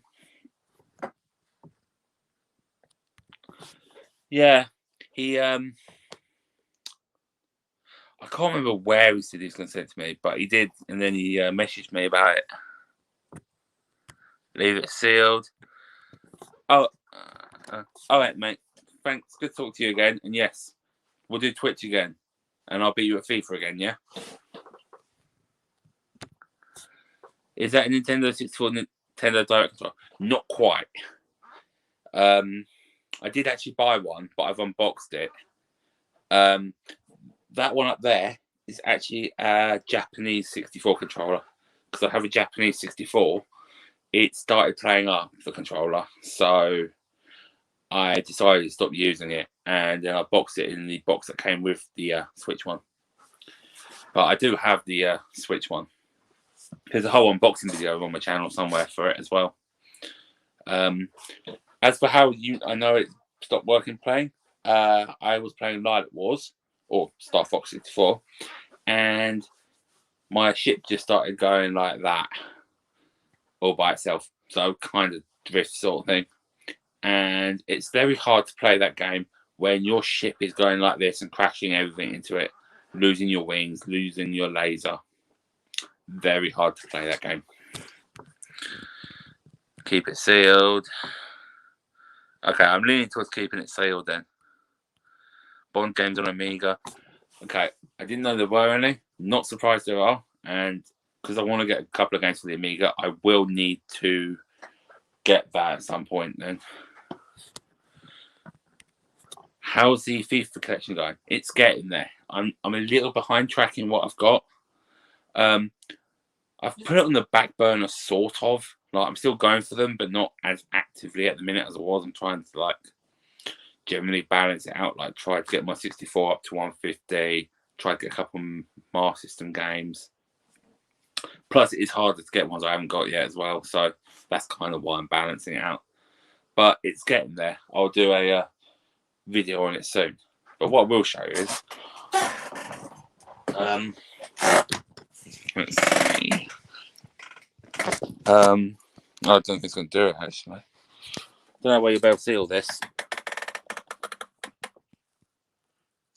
Yeah, he I can't remember where he said he was going to send it to me, but he did, and then he messaged me about it. Leave it sealed. Oh, all right, mate. Thanks. Good to talk to you again. And yes, we'll do Twitch again, and I'll beat you at FIFA again. Yeah. Is that a Nintendo 64 Nintendo Direct controller? Not quite. I did actually buy one, but I've unboxed it. That one up there is actually a Japanese 64 controller, because I have a Japanese 64. It started playing up the controller, so I decided to stop using it, and then I boxed it in the box that came with the Switch one. But I do have the Switch one. There's a whole unboxing video on my channel somewhere for it as well. As for how I know it stopped working playing, I was playing Light Wars, or Star Fox 64, and my ship just started going like that, all by itself. So kind of drift sort of thing. And it's very hard to play that game when your ship is going like this and crashing everything into it, losing your wings, losing your laser. Very hard to play that game. Keep it sealed. Okay, I'm leaning towards keeping it sealed then. Bond games on Amiga. Okay, I didn't know there were any. Not surprised there are. And because I want to get a couple of games for the Amiga, I will need to get that at some point then. How's the FIFA collection going? It's getting there. I'm a little behind tracking what I've got. I've put it on the back burner, sort of. Like, I'm still going for them, but not as actively at the minute as I was. I'm trying to, like, generally balance it out. Like, try to get my 64 up to 150. Try to get a couple of Master System games. Plus, it is harder to get ones I haven't got yet as well. So that's kind of why I'm balancing it out. But it's getting there. I'll do a video on it soon. But what I will show you is... let's see. I don't think it's going to do it, actually. Don't know where you'll be able to see all this.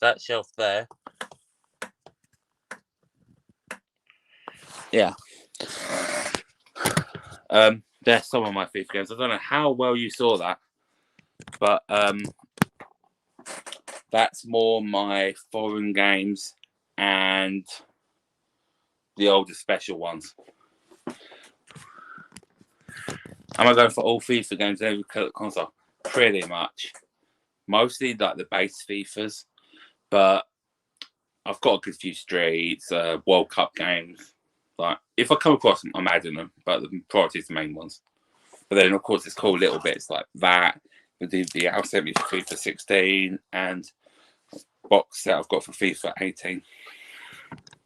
That shelf there. Yeah. There's some of my FIFA games. I don't know how well you saw that, but that's more my foreign games and the older special ones. Am I going for all FIFA games in every console? Pretty much. Mostly like the base FIFAs, but I've got a good few streets, World Cup games. Like, if I come across them, I'm adding them, but the priority is the main ones. But then, of course, there's cool little bits like that. The Al sent me for FIFA 16 and box set I've got for FIFA 18.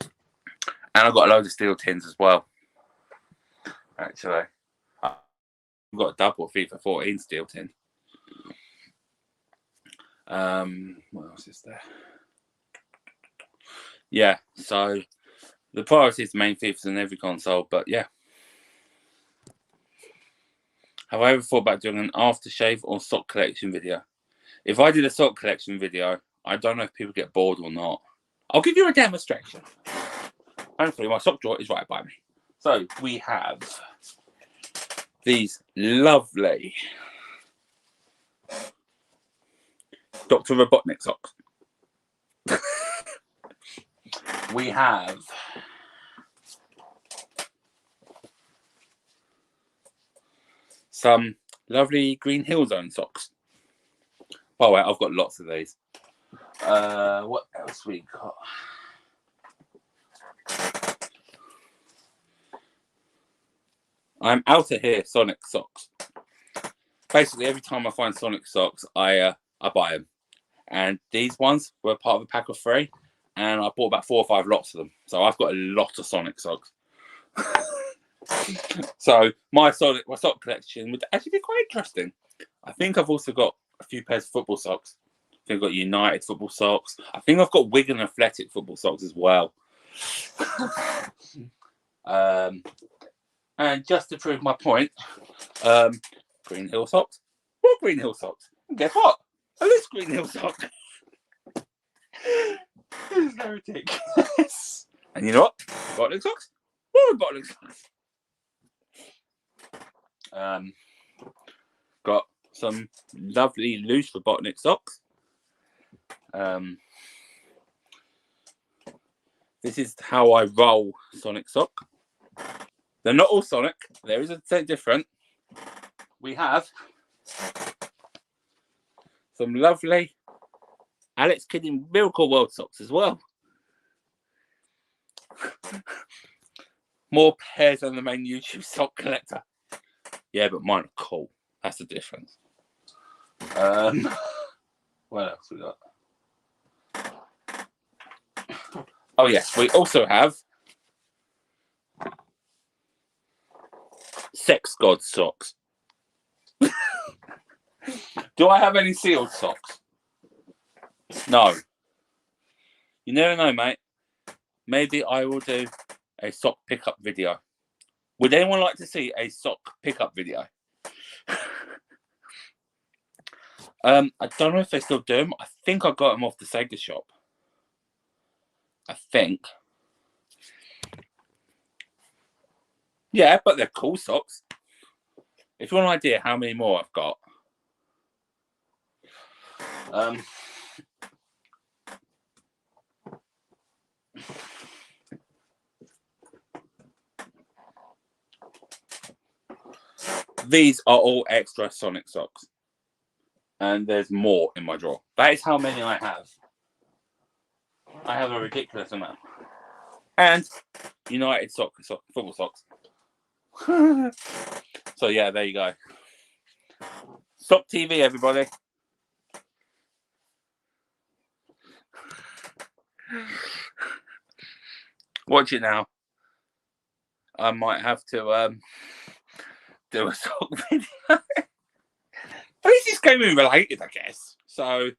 And I've got a load of steel tins as well, actually. I've got a double FIFA 14 steel tin. What else is there? Yeah, so the priority is the main FIFAs in every console, but yeah. Have I ever thought about doing an aftershave or sock collection video? If I did a sock collection video, I don't know if people get bored or not. I'll give you a demonstration. Hopefully my sock drawer is right by me. So we have these lovely Dr. Robotnik socks. We have some lovely Green Hill Zone socks. By the way, I've got lots of these. What else we got? I'm out of here, Sonic socks. Basically, every time I find Sonic socks, I buy them. And these ones were part of a pack of 3. And I bought about 4 or 5 lots of them. So I've got a lot of Sonic socks. So my sock collection would actually be quite interesting. I think I've also got a few pairs of football socks. I think I've got United football socks. I think I've got Wigan Athletic football socks as well. And just to prove my point, Green Hill socks. What Green Hill socks? And guess what? A loose Green Hill sock. This is so ridiculous. And you know what? Robotnik socks. What Robotnik socks? Got some lovely loose Robotnik socks. This is how I roll Sonic sock. They're not all Sonic. There is a set different. We have some lovely Alex Kidd in Miracle World socks as well. More pairs than the main YouTube sock collector. Yeah, but mine are cool. That's the difference. What else we got? Oh yes, we also have Sex God socks. Do I have any sealed socks? No. You never know, mate. Maybe I will do a sock pickup video. Would anyone like to see a sock pickup video? I don't know if they still do them. I think I got them off the Saga shop. I think. Yeah, but they're cool socks. If you want an idea how many more I've got, These are all extra Sonic socks. And there's more in my drawer. That is how many I have. I have a ridiculous amount. And United football socks. So yeah, there you go. Stop TV, everybody. Watch it now. I might have to do a sock video. At least it's gaming related, I guess. So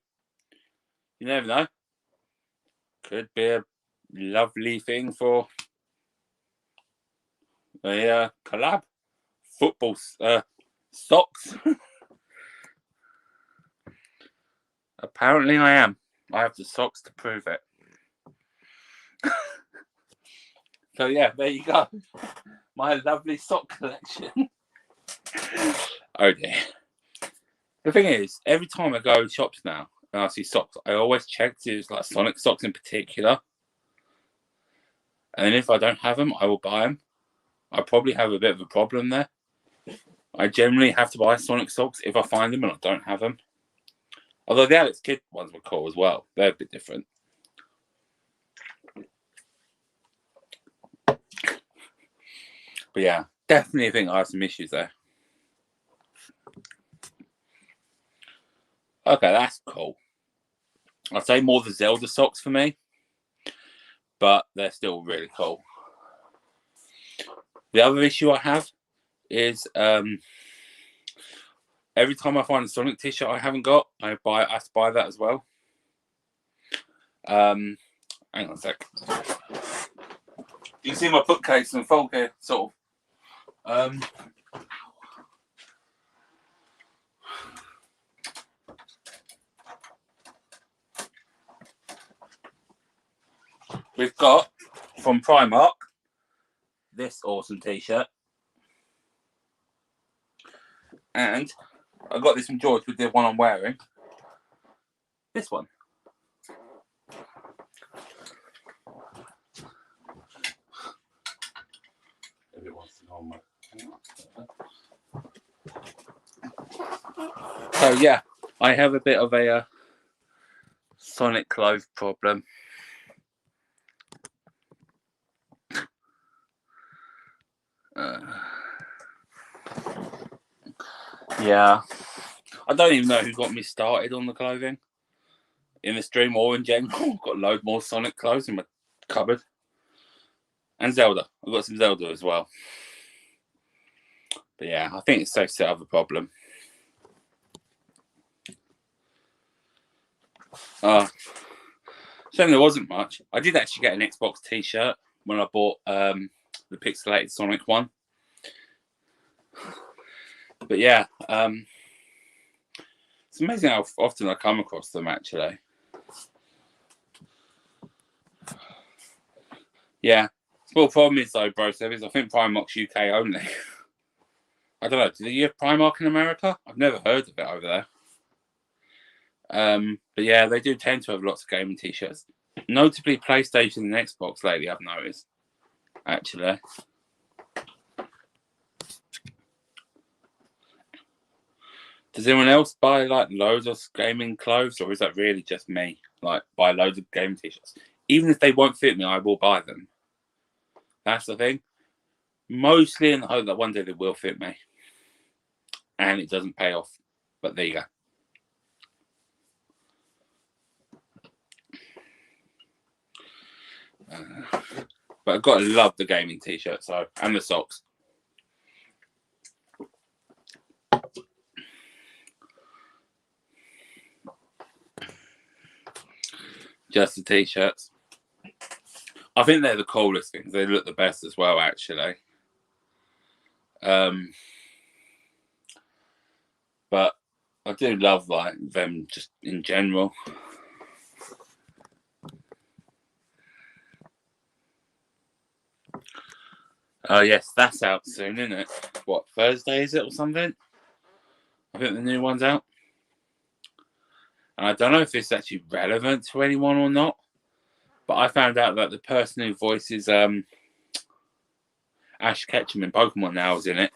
you never know. Could be a lovely thing for a collab. Football socks. Apparently I am. I have the socks to prove it. So yeah, there you go. My lovely sock collection. Oh dear. The thing is, every time I go to shops now and I see socks, I always check to use like Sonic socks in particular. And then if I don't have them, I will buy them. I probably have a bit of a problem there. I generally have to buy Sonic socks if I find them and I don't have them. Although the Alex Kidd ones were cool as well. They're a bit different. But yeah, definitely think I have some issues there. Okay, that's cool. I'd say more the Zelda socks for me. But they're still really cool. The other issue I have is every time I find a Sonic t-shirt I haven't got, I have to buy that as well. Hang on a sec. You can see my bookcase and fold here, sort of. We've got from Primark this awesome t-shirt, and I got this from George with the one I'm wearing. This one. So yeah, I have a bit of a Sonic clothes problem. Yeah, I don't even know who got me started on the clothing in the stream or in general. I've got a load more Sonic clothes in my cupboard. And Zelda. I've got some Zelda as well. But yeah, I think it's safe to have a problem. Shame there wasn't much. I did actually get an Xbox t-shirt when I bought the pixelated Sonic one. But yeah, it's amazing how often I come across them actually. Yeah. Small problem is though, bro, service. I think Primark's UK only. I don't know. Do you have Primark in America? I've never heard of it over there. But yeah, they do tend to have lots of gaming t-shirts. Notably PlayStation and Xbox lately, I've noticed. Actually. Does anyone else buy like loads of gaming clothes, or is that really just me? Like buy loads of gaming t-shirts. Even if they won't fit me, I will buy them. That's the thing. Mostly in the hope that one day they will fit me. And it doesn't pay off. But there you go. But I've got to love the gaming t-shirt, so, and the socks. Just the t-shirts. I think they're the coolest things. They look the best as well, actually. But I do love like them just in general. Oh yes, that's out soon, isn't it? What, Thursday is it or something? I think the new one's out. And I don't know if it's actually relevant to anyone or not, but I found out that the person who voices Ash Ketchum in Pokemon now is in it.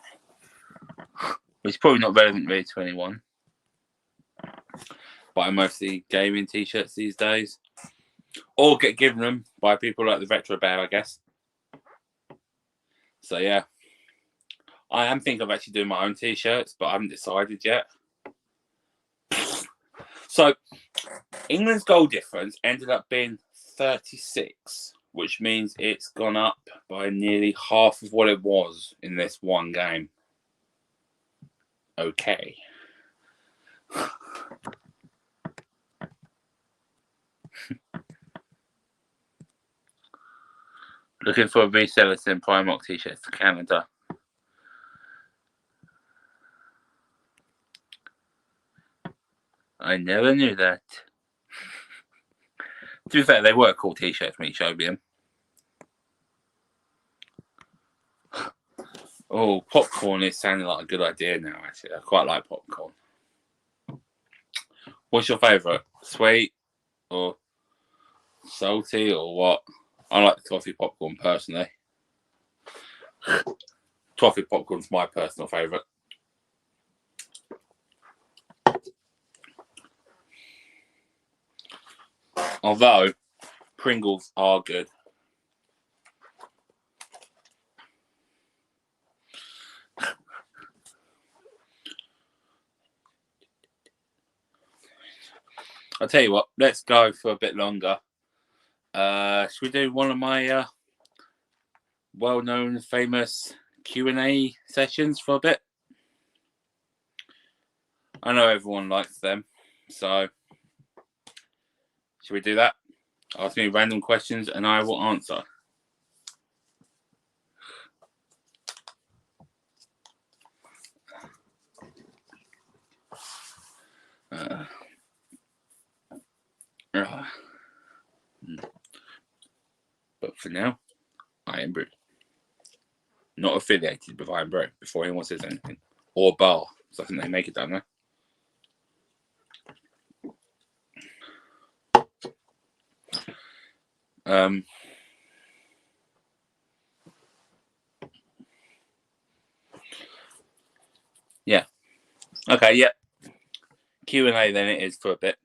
Which is probably not relevant really to anyone. But I mostly gaming t-shirts these days. Or get given them by people like the Retro Bear, I guess. So yeah. I am thinking of actually doing my own t-shirts, but I haven't decided yet. So England's goal difference ended up being 36, which means it's gone up by nearly half of what it was in this one game. Okay. Looking for a reseller to send Primark t-shirts to Canada. I never knew that. To be fair, they were cool t-shirts when you showed me them. Oh, popcorn is sounding like a good idea now, actually. I quite like popcorn. What's your favourite? Sweet or salty or what? I like the toffee popcorn personally. Toffee popcorn's my personal favourite. Although Pringles are good. I'll tell you what, let's go for a bit longer. Should we do one of my well-known, famous Q&A sessions for a bit? I know everyone likes them, so should we do that? Ask me random questions and I will answer. But for now, I am Brew. Not affiliated with I am Brew before anyone says anything. Or Bar, so I think they make it down there. Yeah. Okay, yeah. Q&A then it is for a bit.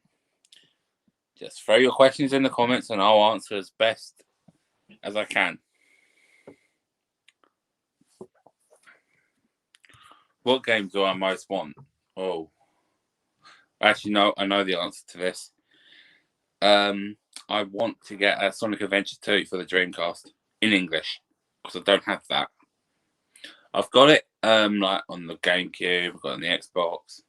Just throw your questions in the comments and I'll answer as best as I can. What game do I most want? Oh. Actually, no, I know the answer to this. I want to get a Sonic Adventure 2 for the Dreamcast in English because I don't have that. I've got it like on the GameCube, I've got it on the Xbox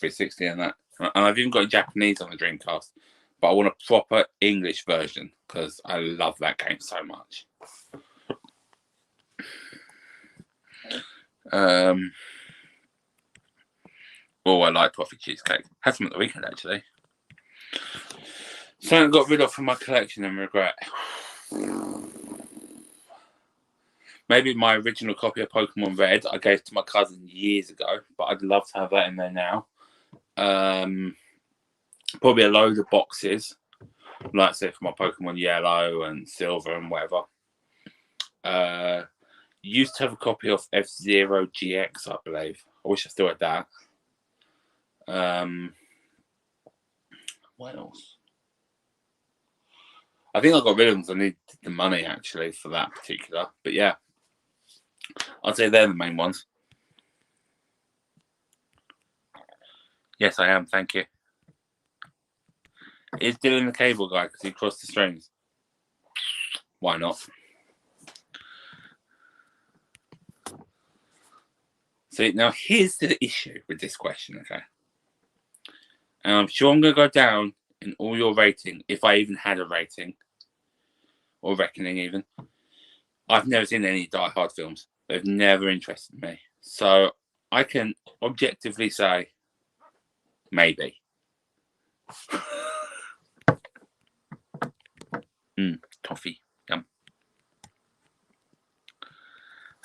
360 and that, and I've even got it Japanese on the Dreamcast. But I want a proper English version because I love that game so much. Oh, I like toffee cheesecake. Had some at the weekend actually. Something I got rid of from my collection and regret. Maybe my original copy of Pokemon Red I gave to my cousin years ago, but I'd love to have that in there now. Probably a load of boxes, like say for my Pokemon Yellow and Silver and whatever. Used to have a copy of F-Zero GX, I believe. I wish I still had that. What else? I think I got rid of them because I needed the money actually for that particular. But yeah, I'd say they're the main ones. Yes, I am. Thank you. Is Dylan the cable guy because he crossed the strings? Why not? See, now here's the issue with this question, okay? And I'm sure I'm going to go down in all your rating, if I even had a rating, or reckoning even. I've never seen any Die Hard films. They've never interested me. So I can objectively say, maybe. Toffee. Yum.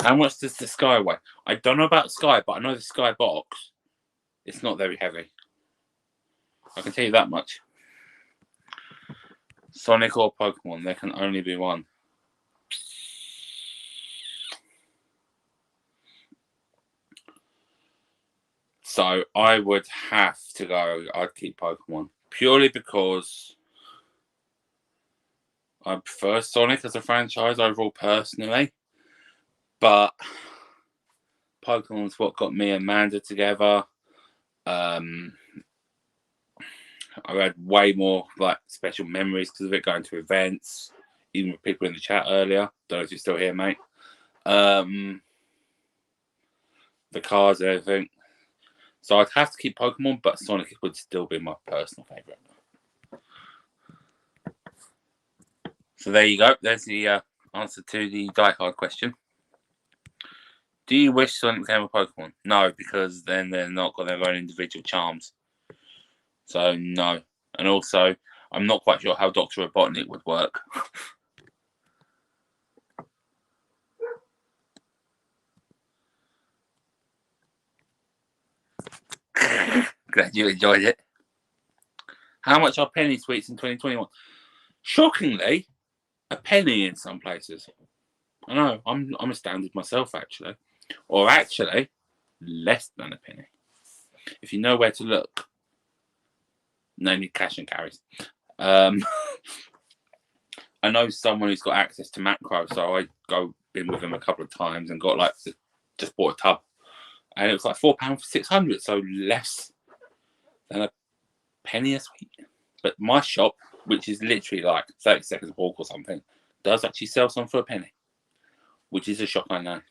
How much does the Sky weigh? I don't know about Sky, but I know the Sky box. It's not very heavy. I can tell you that much. Sonic or Pokemon, there can only be one. So I would have to go, I'd keep Pokemon. Purely because I prefer Sonic as a franchise overall personally. But Pokemon's what got me and Amanda together. I had way more like special memories because of it, going to events, even with people in the chat earlier. Don't know if you're still here, mate. The cars and everything. So I'd have to keep Pokemon, but Sonic would still be my personal favourite. So there you go. There's the answer to the Die Hard question. Do you wish Sonic became a Pokemon? No, because then they're not got their own individual charms. So no. And also, I'm not quite sure how Dr. Robotnik would work. Glad you enjoyed it. How much are penny sweets in 2021? Shockingly, a penny in some places. I know, I'm astounded myself, actually. Or actually, less than a penny. If you know where to look. Namely cash and carries. I know someone who's got access to macro, so I been with him a couple of times and got like just bought a tub, and it was like £4 for 600, so less than a penny a sweet. But my shop, which is literally like 30 seconds walk or something, does actually sell some for a penny, which is a shock, I know.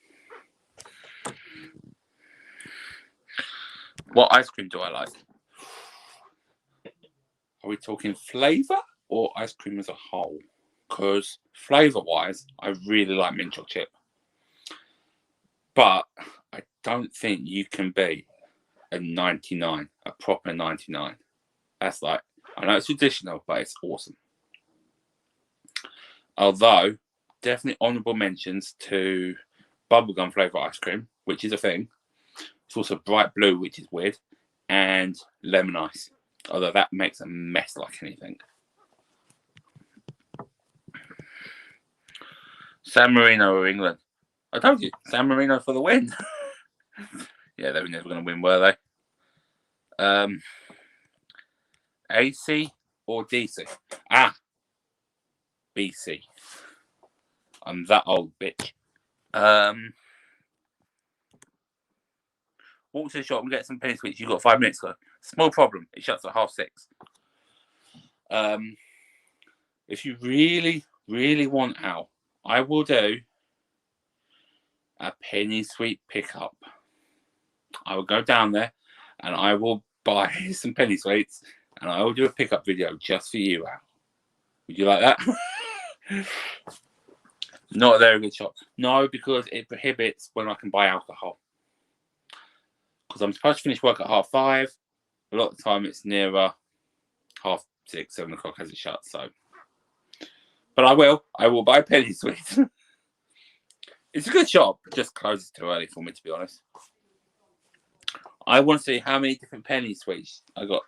What ice cream do I like? Are we talking flavour or ice cream as a whole? Because flavour-wise, I really like mint chocolate chip. But I don't think you can beat a 99, a proper 99. That's like, I know it's traditional, but it's awesome. Although, definitely honourable mentions to bubblegum flavour ice cream, which is a thing. It's also bright blue, which is weird, and lemon ice. Although that makes a mess like anything. San Marino or England? I told you, San Marino for the win. Yeah, they were never going to win, were they? AC or DC? BC. I'm that old bitch. Walk to the shop and get some penny sweets. You've got 5 minutes ago. Small problem. It shuts at 6:30. If you really, really want out, I will do a penny sweet pickup. I will go down there and I will buy some penny sweets and I will do a pickup video just for you, Al. Would you like that? Not a very good shop. No, because it prohibits when I can buy alcohol. Because I'm supposed to finish work at 5:30. A lot of the time it's nearer 6:30, 7 o'clock as it shuts. So, but I will buy penny sweets. It's a good shop, but just closes too early for me, to be honest. I want to see how many different penny sweets I got.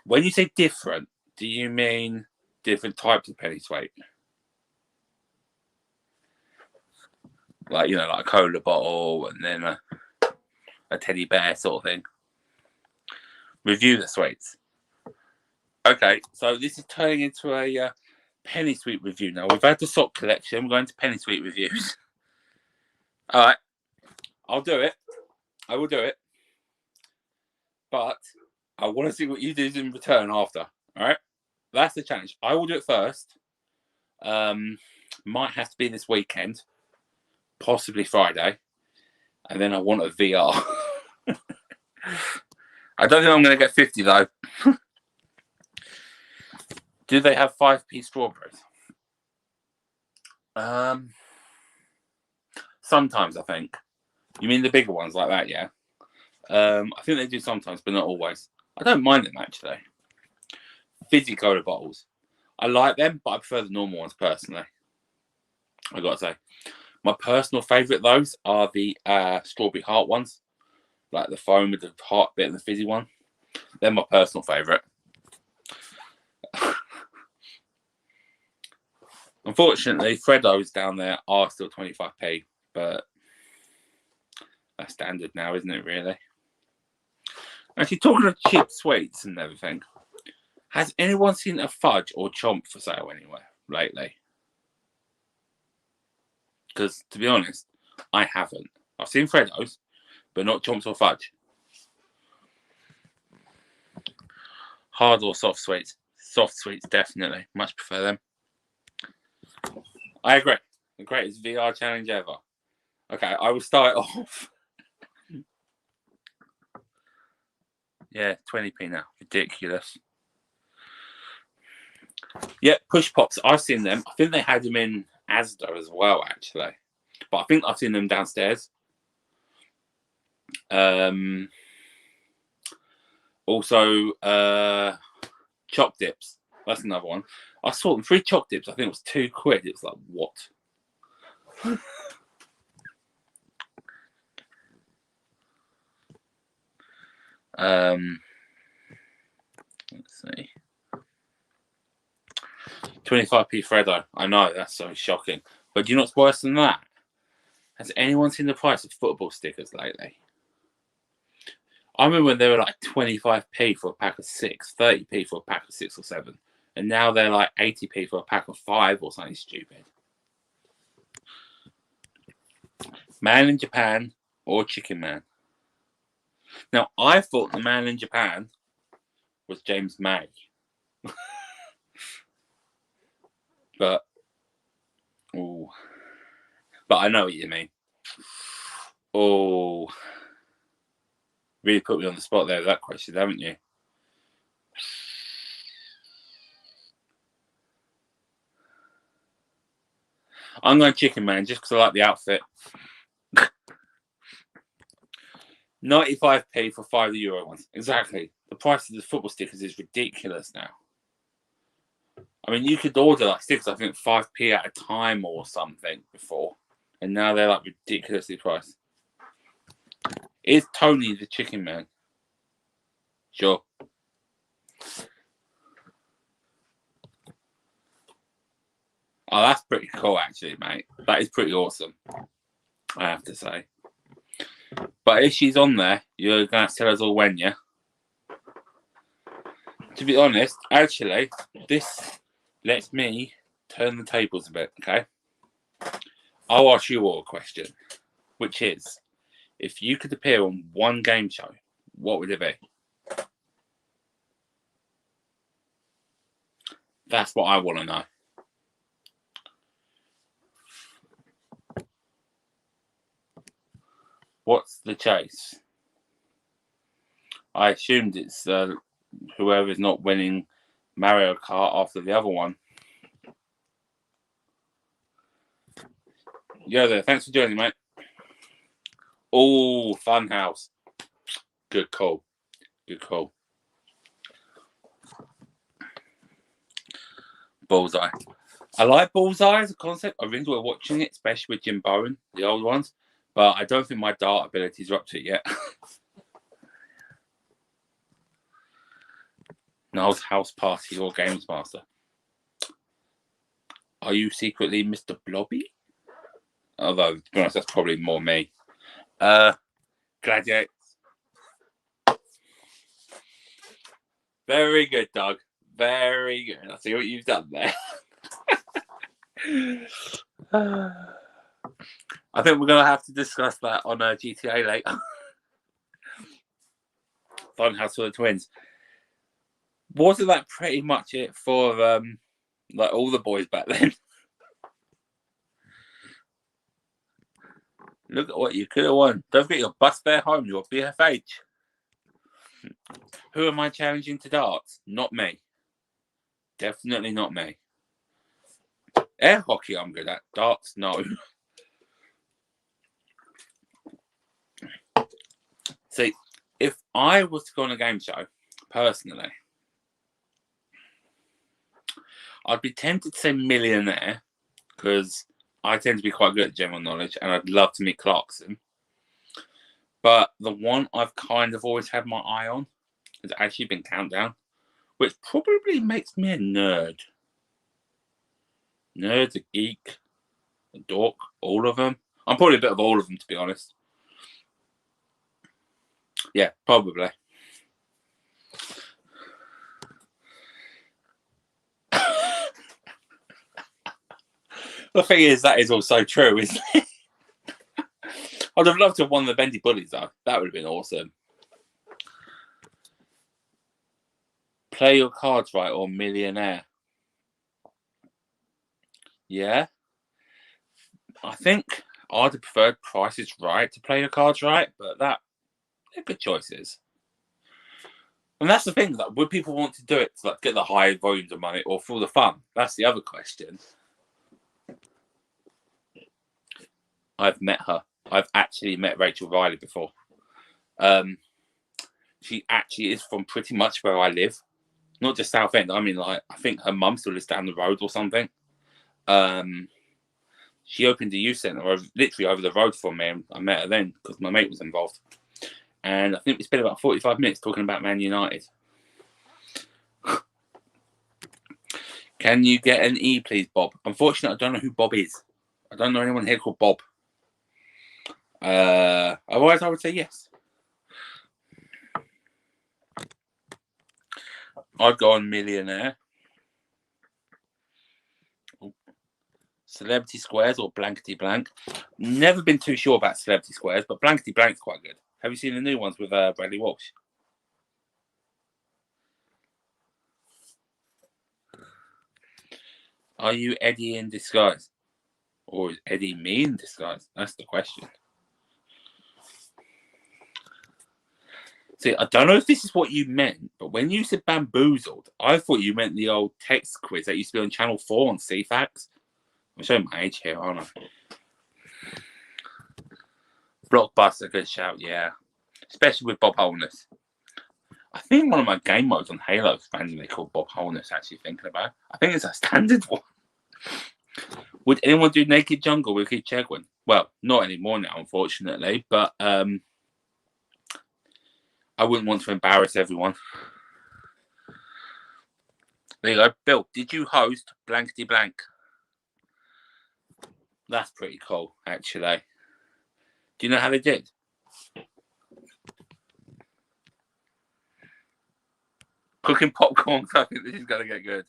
When you say different, do you mean different types of penny sweet? Like, you know, like a cola bottle and then a teddy bear sort of thing. Review the sweets. Okay, so this is turning into a penny sweet review now. We've had the sock collection. We're going to penny sweet reviews. All right, I'll do it. I will do it. But I want to see what you do in return after. All right, that's the challenge. I will do it first. Might have to be this weekend, possibly Friday, and then I want a VR. I don't think I'm going to get 50 though. Do they have 5p strawberries? Sometimes, I think. You mean the bigger ones like that, yeah? I think they do sometimes, but not always. I don't mind them, actually. Fizzy cola bottles. I like them, but I prefer the normal ones, personally. I got to say. My personal favourite, those, are the strawberry heart ones. Like the foam with the heart bit and the fizzy one. They're my personal favourite. Unfortunately, Freddos down there are still 25p, but that's standard now, isn't it, really? Actually, talking of cheap sweets and everything, has anyone seen a fudge or chomp for sale anywhere lately? Because, to be honest, I haven't. I've seen Freddos, but not chomps or fudge. Hard or soft sweets? Soft sweets, definitely. Much prefer them. I agree. The greatest VR challenge ever. Okay, I will start off. Yeah, 20p now. Ridiculous. Yeah, push pops. I've seen them. I think they had them in Asda as well, actually. But I think I've seen them downstairs. Also, choc dips. That's another one. I saw them. 3 choc dips. I think it was £2. It was like, what? Let's see. 25p Freddo. I know, that's so shocking. But do you know what's worse than that? Has anyone seen the price of football stickers lately? I remember when they were like 25p for a pack of 6, 30p for a pack of 6 or 7. And now they're like 80p for a pack of 5 or something stupid. Man in Japan or Chicken Man? Now, I thought the man in Japan was James May. But I know what you mean. Oh, really put me on the spot there with that question, haven't you? I'm going Chicken Man just because I like the outfit. 95p for €5 ones. Exactly. The price of the football stickers is ridiculous now. I mean, you could order like stickers, I think 5p at a time or something before. And now they're like ridiculously priced. Is Tony the Chicken Man? Sure. Oh, that's pretty cool, actually, mate. That is pretty awesome, I have to say. But if she's on there, you're going to tell us all when, yeah? To be honest, actually, this lets me turn the tables a bit, okay? I'll ask you all a question, which is, if you could appear on one game show, what would it be? That's what I want to know. What's the chase? I assumed it's whoever's not winning Mario Kart after the other one. Yo there, thanks for joining, mate. Oh, Funhouse. Good call. Good call. Bullseye. I like Bullseye as a concept. I really enjoy watching it, especially with Jim Bowen, the old ones. But I don't think my dart abilities are up to it yet. Niall's house party or games master. Are you secretly Mr. Blobby? Although, to be honest, that's probably more me. Gladiators. Very good, Doug. Very good. I see what you've done there. I think we're going to have to discuss that on GTA later. Funhouse for the Twins. Wasn't that pretty much it for like all the boys back then? Look at what you could have won. Don't forget your bus fare home, your BFH. Who am I challenging to darts? Not me. Definitely not me. Air hockey I'm good at. Darts, no. See, if I was to go on a game show, personally, I'd be tempted to say millionaire, because I tend to be quite good at general knowledge, and I'd love to meet Clarkson. But the one I've kind of always had my eye on has actually been Countdown, which probably makes me a nerd. Nerd, a geek, a dork, all of them. I'm probably a bit of all of them, to be honest. Yeah, probably. The thing is, that is also true, isn't it? I'd have loved to have won the Bendy Bullies, though. That would have been awesome. Play your cards right or millionaire. Yeah. I think I'd have preferred Price is Right to play your cards right, but they're good choices. And that's the thing, like, would people want to do it to like get the high volumes of money or for the fun? That's the other question. I've met her. I've actually met Rachel Riley before. She actually is from pretty much where I live. Not just Southend. I mean, like, I think her mum still lives down the road or something. She opened a youth centre literally over the road from me, and I met her then because my mate was involved. And I think we spent about 45 minutes talking about Man United. Can you get an E, please, Bob? Unfortunately, I don't know who Bob is. I don't know anyone here called Bob. Otherwise, I would say yes. I'd go on millionaire. Celebrity Squares or Blankety Blank. Never been too sure about Celebrity Squares, but Blankety Blank's quite good. Have you seen the new ones with Bradley Walsh? Are you Eddie in disguise? Or is Eddie me in disguise? That's the question. See, I don't know if this is what you meant, but when you said bamboozled, I thought you meant the old text quiz that used to be on Channel 4 on CFAX. I'm showing my age here, aren't I? Blockbuster, good shout, yeah. Especially with Bob Holness. I think one of my game modes on Halo is randomly called Bob Holness, actually thinking about it. I think it's a standard one. Would anyone do Naked Jungle with Keith Chegwin? Well, not anymore now, unfortunately, but I wouldn't want to embarrass everyone. There you go. Bill, did you host Blankety Blank? That's pretty cool, actually. Do you know how they did? Cooking popcorn, I think this is going to get good.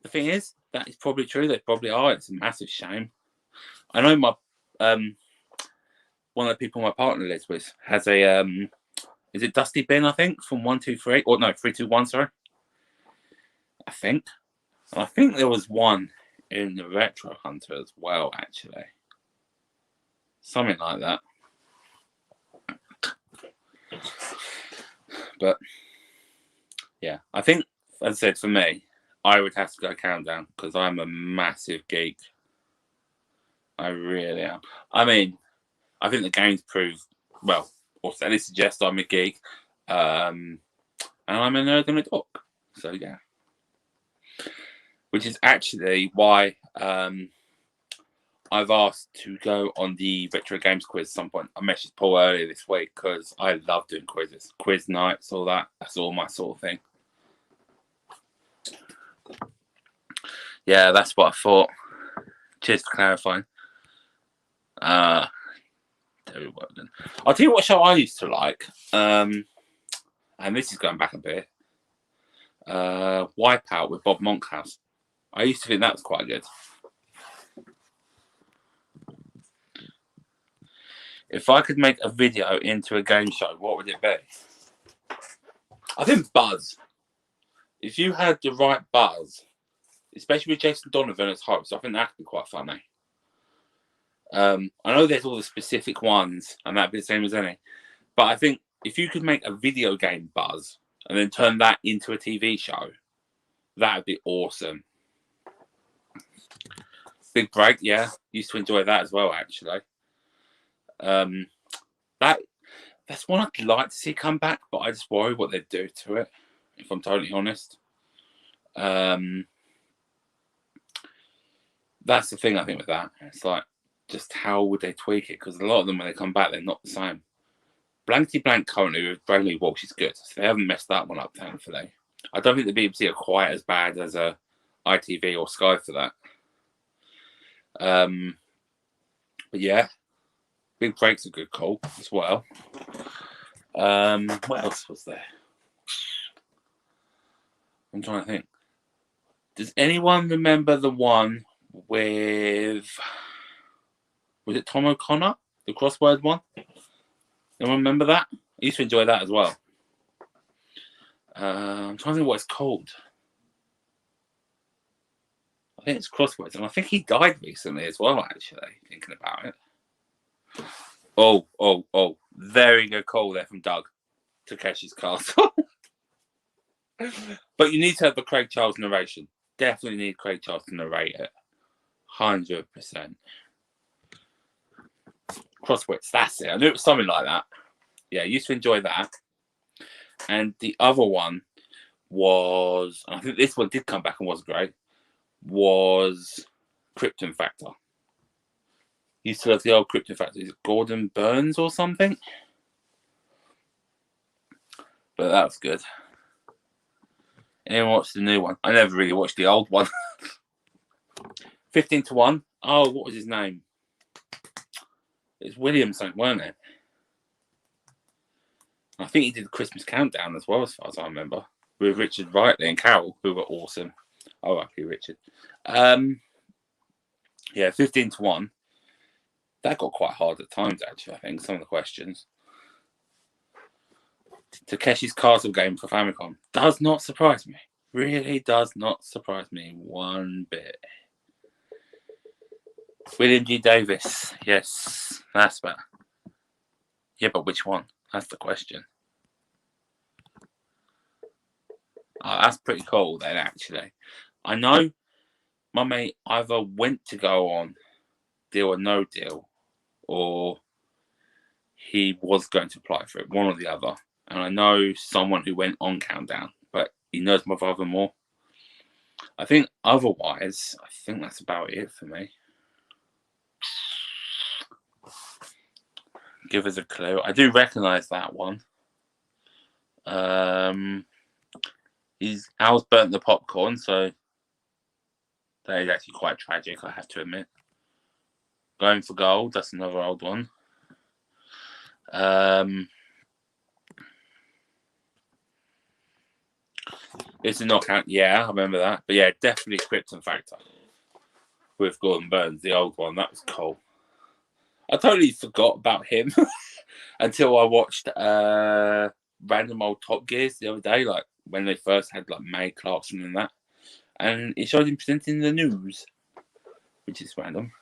The thing is, that is probably true. They probably are. It's a massive shame. I know my one of the people my partner lives with has a is it Dusty Bin, I think, from 123 or no 321, sorry. I think. And I think there was one in the Retro Hunter as well, actually. Something like that. But yeah, I think, as I said, for me, I would have to go Countdown because I'm a massive geek. I really am. I mean, I think the games prove, well, or at least suggest I'm a geek. And I'm a nerd and a dork. So, yeah. Which is actually why I've asked to go on the Retro Games quiz at some point. I messaged Paul earlier this week because I love doing quizzes. Quiz nights, all that. That's all my sort of thing. Yeah, that's what I thought. Cheers for clarifying. I'll tell you what show I used to like. And this is going back a bit. Wipeout with Bob Monkhouse. I used to think that was quite good. If I could make a video into a game show, what would it be? I think buzz. If you had the right buzz, especially with Jason Donovan as host, I think that could be quite funny. I know there's all the specific ones, and that'd be the same as any. But I think if you could make a video game buzz and then turn that into a TV show, that would be awesome. Big Break, yeah. Used to enjoy that as well, actually. That's one I'd like to see come back, but I just worry what they'd do to it, if I'm totally honest. That's the thing I think with that. It's like, just how would they tweak it? Because a lot of them, when they come back, they're not the same. Blankety Blank currently with Bradley Walsh is good. So they haven't messed that one up, thankfully. I don't think the BBC are quite as bad as ITV or Sky for that. But yeah, Big Break's a good call as well. What else was there? I'm trying to think. Does anyone remember the one with, was it Tom O'Connor, the crossword one? Anyone remember that? I used to enjoy that as well. I'm trying to think what it's called. I think it's crosswords, and I think he died recently as well, actually, thinking about it. Oh, very good call there from Doug. Takeshi's Castle. But you need to have the Craig Charles narration. Definitely need Craig Charles to narrate it. 100%. Crosswits, that's it. I knew it was something like that. Yeah, I used to enjoy that. And the other one was, and I think this one did come back and was great, was Krypton Factor. Used to love the old Krypton Factor. Is it Gordon Burns or something? But that was good. Anyone watched the new one? I never really watched the old one. 15-1. Oh, what was his name? It's William something, weren't it? I think he did the Christmas Countdown as well, as far as I remember, with Richard Wrightley and Carol, who were awesome. Oh, okay, Richard. Yeah, 15-1. That got quite hard at times, actually, I think, some of the questions. Takeshi's Castle game for Famicom does not surprise me. Really does not surprise me one bit. William G. Davis. Yes, that's better. Yeah, but which one? That's the question. Oh, that's pretty cool then, actually. I know my mate either went to go on Deal or No Deal, or he was going to apply for it, one or the other. And I know someone who went on Countdown, but he knows my father more. I think otherwise, I think that's about it for me. Give us a clue. I do recognise that one. Al's burnt the popcorn, so that is actually quite tragic, I have to admit. Going for Gold, that's another old one. It's a knockout, yeah, I remember that. But yeah, definitely Krypton Factor with Gordon Burns, the old one. That was cool. I totally forgot about him until I watched random old Top Gears the other day, like when they first had like May Clarkson and that. And it showed him presenting the news, which is random.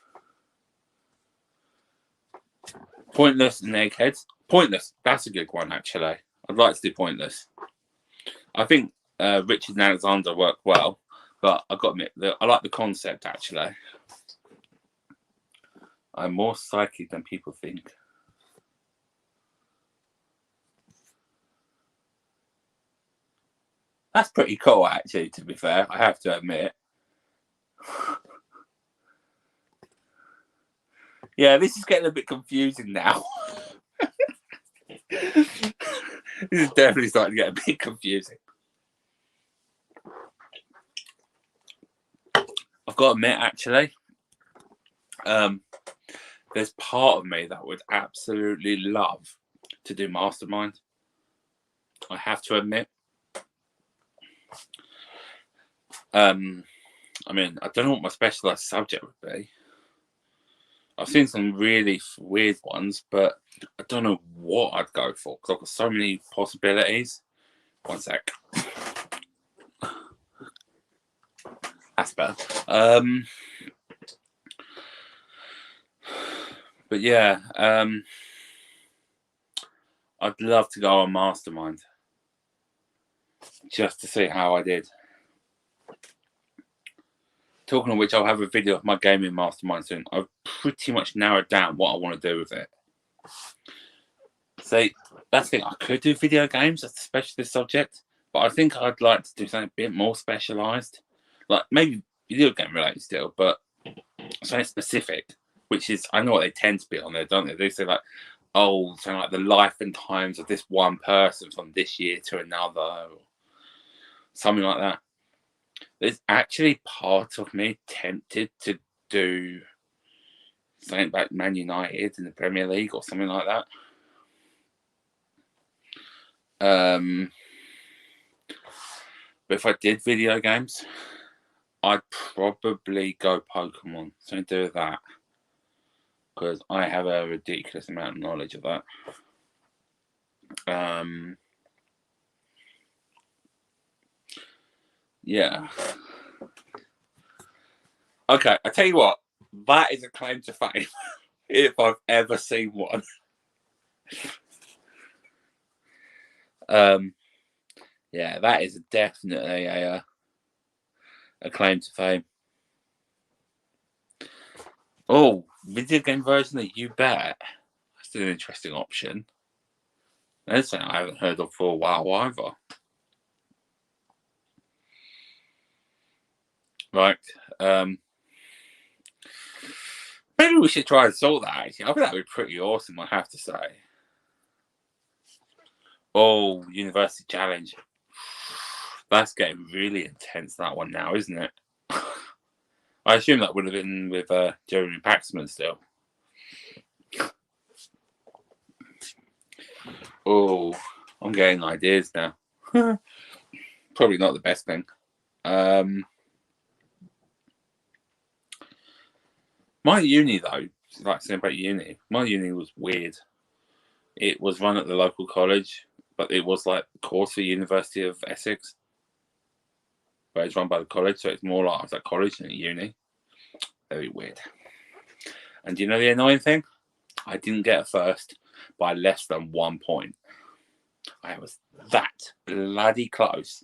Pointless and Eggheads. Pointless, that's a good one, actually. I'd like to do Pointless. I think Richard and Alexander work well, but I've got to admit that I like the concept, actually. I'm more psychic than people think. That's pretty cool, actually, to be fair, I have to admit. Yeah, this is getting a bit confusing now. This is definitely starting to get a bit confusing. I've got to admit, actually, there's part of me that would absolutely love to do Mastermind. I have to admit. I mean, I don't know what my specialised subject would be. I've seen some really weird ones, but I don't know what I'd go for because I've got so many possibilities. One sec. That's better. But yeah, I'd love to go on Mastermind just to see how I did. Talking of which, I'll have a video of my gaming Mastermind soon. I've pretty much narrowed down what I want to do with it. So that's the thing. I could do video games, that's a specialist subject, but I think I'd like to do something a bit more specialised, like maybe video game related still, but something specific. Which is, I know what they tend to be on there, don't they? They say like oh, so like the life and times of this one person from this year to another, or something like that. There's actually part of me tempted to do something about Man United in the Premier League or something like that. But if I did video games, I'd probably go Pokemon. So do that, because I have a ridiculous amount of knowledge of that. Yeah. Okay, I tell you what, that is a claim to fame if I've ever seen one. Yeah, that is definitely a claim to fame. Oh, video game version of You Bet. That's an interesting option. That's something I haven't heard of for a while either. Right. Maybe we should try and sort that, actually. I think that would be pretty awesome, I have to say. Oh, University Challenge. That's getting really intense, that one now, isn't it? I assume that would have been with Jeremy Paxman still. Oh, I'm getting ideas now. Probably not the best thing. My uni, though, like saying about uni, my uni was weird. It was run at the local college, but it was like the course for University of Essex, but it's run by the college, so it's more like I was at college than at uni. Very weird. And do you know the annoying thing? I didn't get a first by less than 1 point. I was that bloody close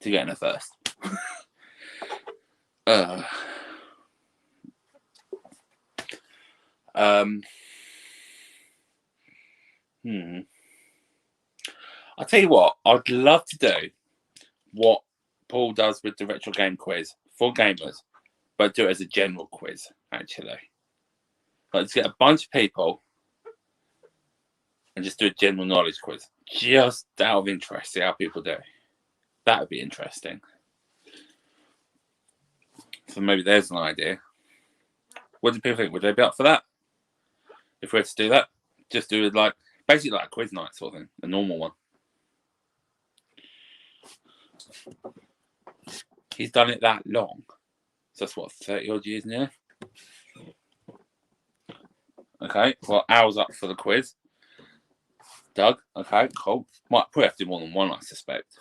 to getting a first. I'll tell you what, I'd love to do what Paul does with the retro game quiz for gamers, but do it as a general quiz, actually. Let's get a bunch of people and just do a general knowledge quiz, just out of interest, see how people do. That would be interesting. So maybe there's an idea. What do people think? Would they be up for that? If we had to do that, just do it like basically like a quiz night sort of thing, a normal one. He's done it that long. So that's what, 30 odd years now? Okay, well, Al's up for the quiz. Doug, okay, cool. Might probably have to do more than one, I suspect.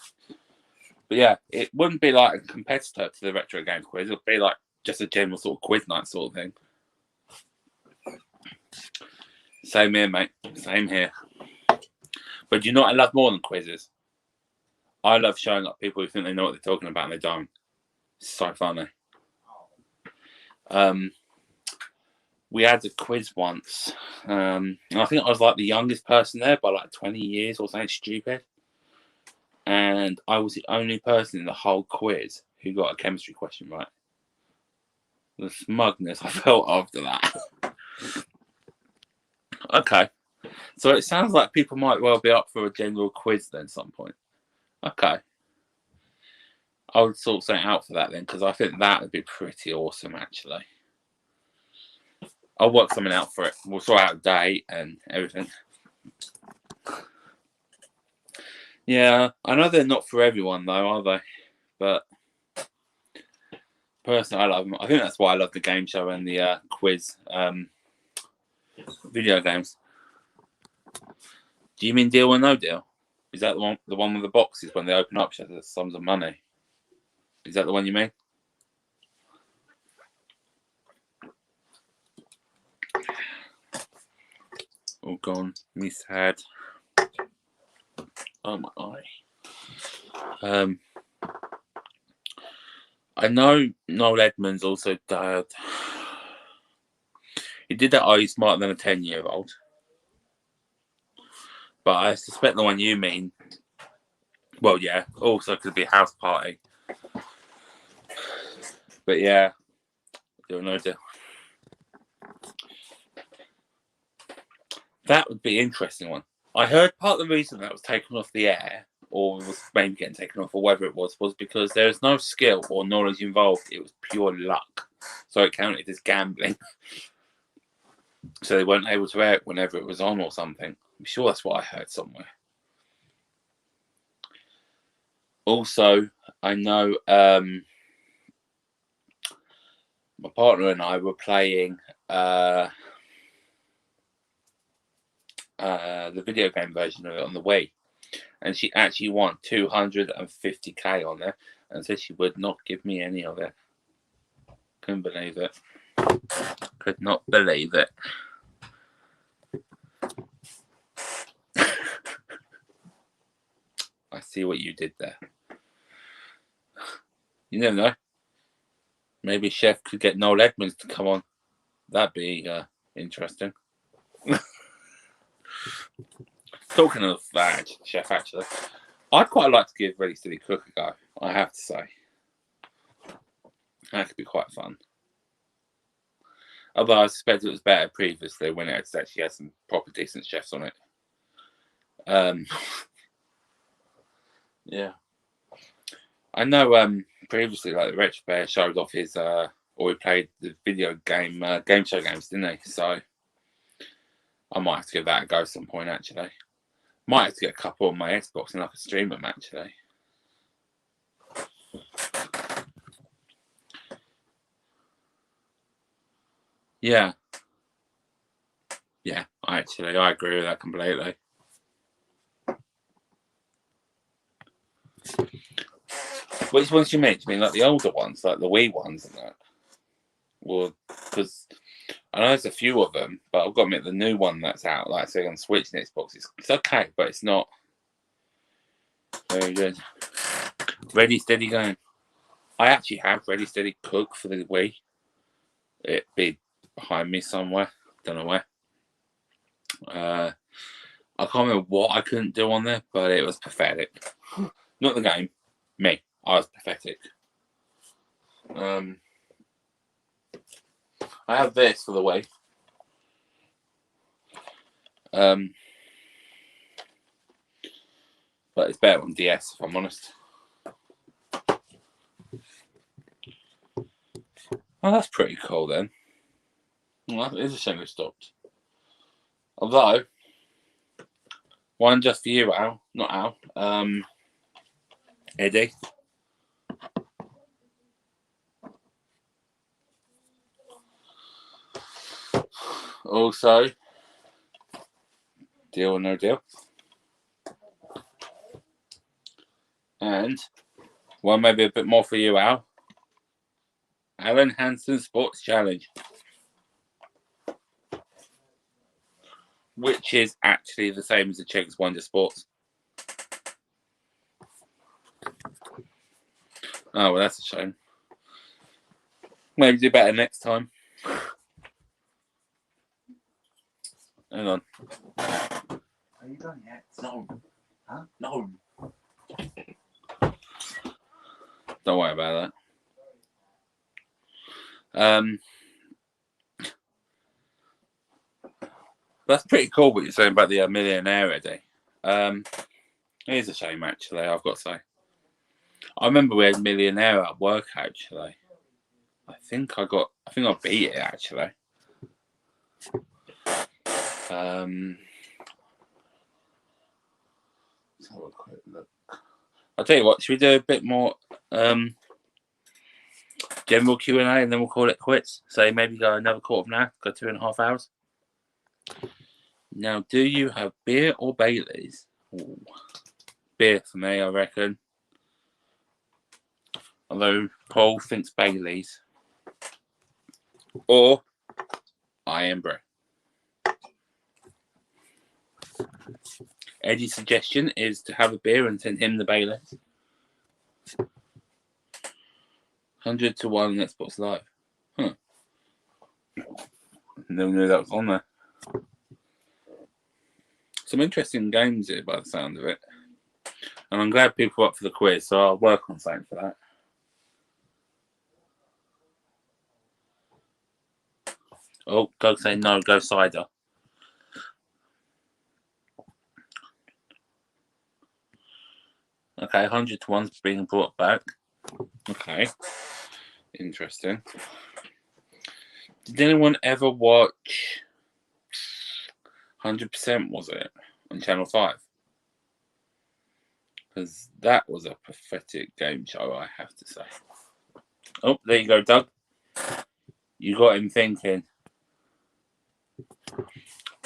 But yeah, it wouldn't be like a competitor to the retro game quiz. It would be like just a general sort of quiz night sort of thing. Same here, mate. Same here. But do you know what I love more than quizzes? I love showing up people who think they know what they're talking about and they don't. It's so funny. We had a quiz once. And I think I was like the youngest person there by like 20 years or something stupid. And I was the only person in the whole quiz who got a chemistry question right. The smugness I felt after that. Okay. So it sounds like people might well be up for a general quiz then at some point. Okay. I would sort something out for that then, because I think that would be pretty awesome, actually. I'll work something out for it. We'll sort out a date and everything. Yeah, I know they're not for everyone, though, are they? But personally, I love them. I think that's why I love the game show and the quiz video games. Do you mean Deal or No Deal? Is that the one with the boxes when they open up, shows the sums of money? Is that the one you mean? Oh, gone. Me sad. Oh my eye. I know Noel Edmonds also died. He did that. Are you smarter than a 10-year-old? But I suspect the one you mean. Well, yeah. Also could be a house party. But yeah, Deal or No Deal. That would be an interesting one. I heard part of the reason that was taken off the air, or was maybe getting taken off, or whatever it was because there was no skill or knowledge involved. It was pure luck. So it counted as gambling. So they weren't able to air it whenever it was on or something. I'm sure that's what I heard somewhere. Also, I know my partner and I were playing the video game version of it on the Wii, and she actually won 250k on there, and said she would not give me any of it. Couldn't believe it. Could not believe it. I see what you did there. You never know. Maybe Chef could get Noel Edmonds to come on. That'd be interesting. Talking of that, Chef, actually, I'd quite like to give Ready Steady Cook a go, I have to say. That could be quite fun. Although I suspect it was better previously when it actually had some proper decent chefs on it. Yeah. I know previously, like, the Retro Bear showed off his, or he played the video game, game show games, didn't he? So I might have to give that a go at some point, actually. Might have to get a couple on my Xbox and I could stream them, actually. Yeah. Yeah, I agree with that completely. Which ones you mean? Do you mean like the older ones, like the Wii ones and that? Well, because I know there's a few of them, but I've got to admit the new one that's out, like say on Switch and Xbox, it's okay, but it's not very good. Ready Steady Game. I actually have Ready Steady Cook for the Wii. It'd be behind me somewhere. Don't know where. I can't remember what I couldn't do on there, but it was pathetic. Not the game, me. I was pathetic. I have this for the Wii. But it's better on DS, if I'm honest. Oh, that's pretty cool then. Well, it is a shame it stopped. Although, one just for you, Al. Not Al. Eddie. Also, Deal or No Deal. And one maybe a bit more for you, Al. Alan Hansen Sports Challenge. Which is actually the same as the Checkers Wonder Sports. Oh, well, that's a shame. Maybe do better next time. Hang on. Are you done yet? No. Huh? No. Don't worry about that. That's pretty cool what you're saying about the millionaire, Eddie. It is a shame, actually, I've got to say. I remember we had Millionaire at work, actually. I think I beat it, actually. Let's have a quick look. I'll tell you what, should we do a bit more general Q&A and then we'll call it quits? Say maybe go another quarter of an hour, go 2.5 hours. Now, do you have beer or Baileys? Ooh. Beer for me, I reckon. Although Paul thinks Baileys. Or Iron Brew. Eddie's suggestion is to have a beer and send him the Baileys. 100 to 1 on Xbox Live. Huh. Never knew that was on there. Some interesting games here by the sound of it. And I'm glad people are up for the quiz, so I'll work on something for that. Oh, go say no, go cider. Okay, 100 to 1's being brought back. Okay. Interesting. Did anyone ever watch 100%, was it? On Channel 5? Because that was a pathetic game show, I have to say. Oh, there you go, Doug. You got him thinking.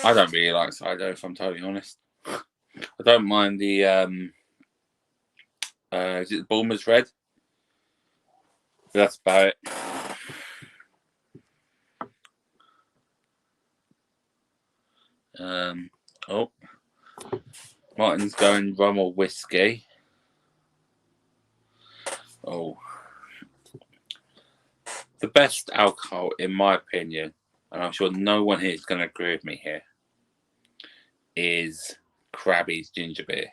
I don't really like Saga, if I'm totally honest. I don't mind the is it the Bulmer's Red? That's about it. Oh, Martin's going rum or whiskey. Oh, the best alcohol, in my opinion, and I'm sure no one here is going to agree with me here, is Crabby's ginger beer.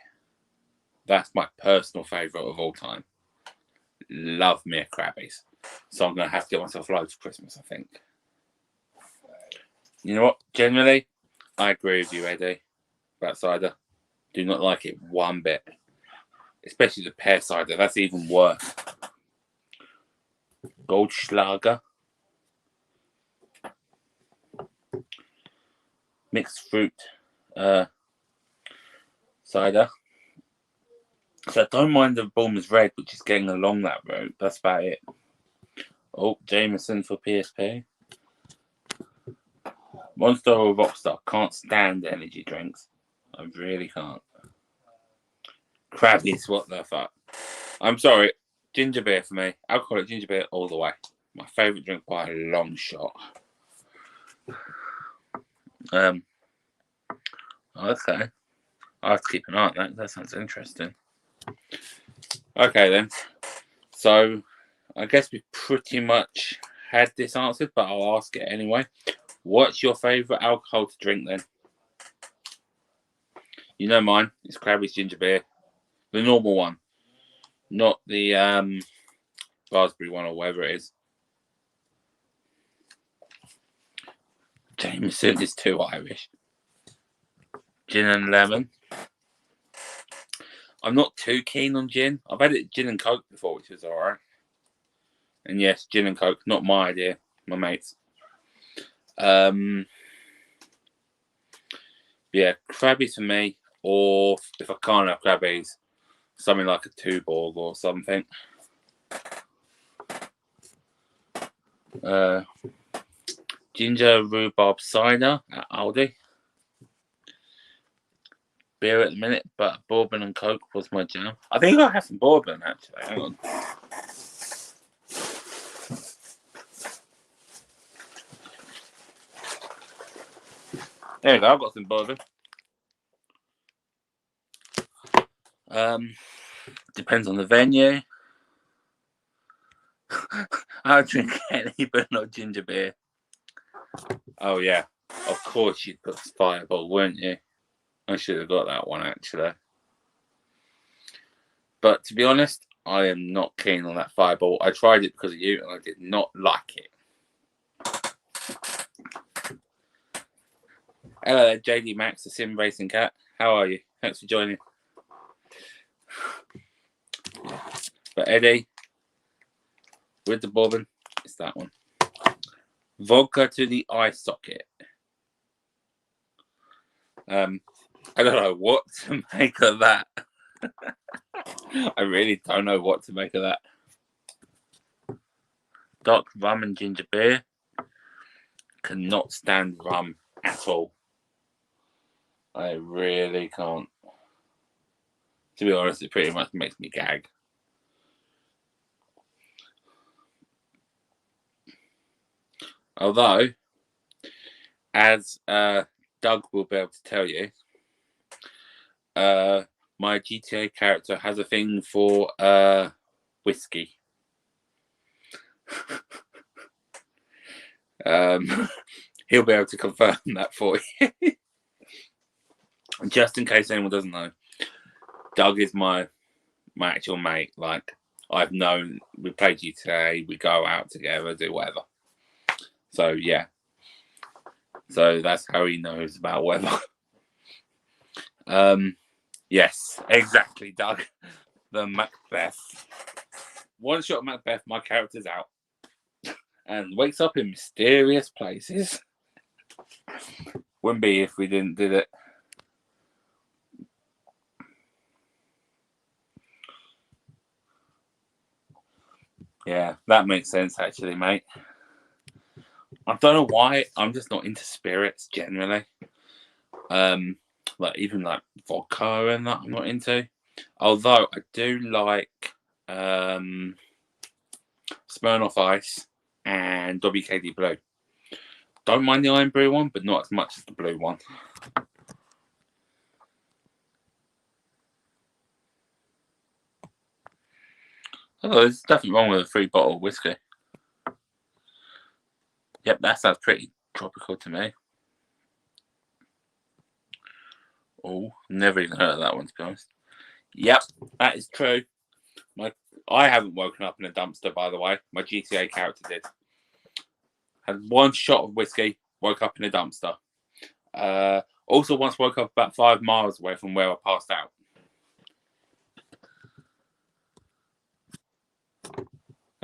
That's my personal favourite of all time. Love me a Crabby's. So I'm going to have to get myself loads for Christmas, I think. You know what? Generally, I agree with you, Eddie, about cider. Do not like it one bit. Especially the pear cider. That's even worse. Goldschlager. Mixed fruit cider. So I don't mind the Bulmer's Red, which is getting along that route. That's about it. Oh, Jameson for PSP. Monster or Rockstar. Can't stand energy drinks. I really can't. Crabby's, what the fuck. I'm sorry. Ginger beer for me. Alcoholic ginger beer all the way. My favourite drink by a long shot. Okay. I'll have to keep an eye on that. That sounds interesting. Okay then. So I guess we've pretty much had this answered, but I'll ask it anyway. What's your favourite alcohol to drink then? You know mine. It's Crabby's ginger beer. The normal one. Not the raspberry one or whatever it is. Jameson is too Irish. Gin and lemon. I'm not too keen on gin. I've had it gin and coke before, which is alright. And yes, gin and coke, not my idea, my mates. Yeah, Crabby's for me, or if I can't have Crabby's, something like a Tuborg or something. Ginger rhubarb cider at Aldi. Beer at the minute, but bourbon and coke was my jam. I think I have some bourbon actually. Hang on. There we go. I've got some bourbon. Depends on the venue. I'll drink any, but not ginger beer. Oh yeah, of course you'd put Fireball, wouldn't you? I should have got that one actually. But to be honest, I am not keen on that Fireball. I tried it because of you, and I did not like it. Hello there, JD Max, the Sim Racing Cat. How are you? Thanks for joining. But Eddie, with the bourbon, it's that one. Vodka to the eye socket. I don't know what to make of that. I really don't know what to make of that. Dark rum and ginger beer. Cannot stand rum at all. I really can't. To be honest, it pretty much makes me gag. Although, as Doug will be able to tell you, my GTA character has a thing for whiskey. He'll be able to confirm that for you. Just in case anyone doesn't know, Doug is my actual mate. Like, I've known, we play GTA, we go out together, do whatever. So yeah, so that's how he knows about weather. Yes, exactly, Doug. the Macbeth. One shot of Macbeth, my character's out. And wakes up in mysterious places. Wouldn't be if we didn't do it. Yeah, that makes sense actually, mate. I don't know why. I'm just not into spirits generally. Like even like vodka and that I'm not into. Although I do like Smirnoff Ice and WKD Blue. Don't mind the Iron Brew one, but not as much as the blue one. Oh, there's nothing wrong with a 3-bottle whiskey. Yep, that sounds pretty tropical to me. Oh, never even heard of that one, to be honest. Yep, that is true. I haven't woken up in a dumpster, by the way. My GTA character did. Had one shot of whiskey, woke up in a dumpster. Also, once woke up about 5 miles away from where I passed out.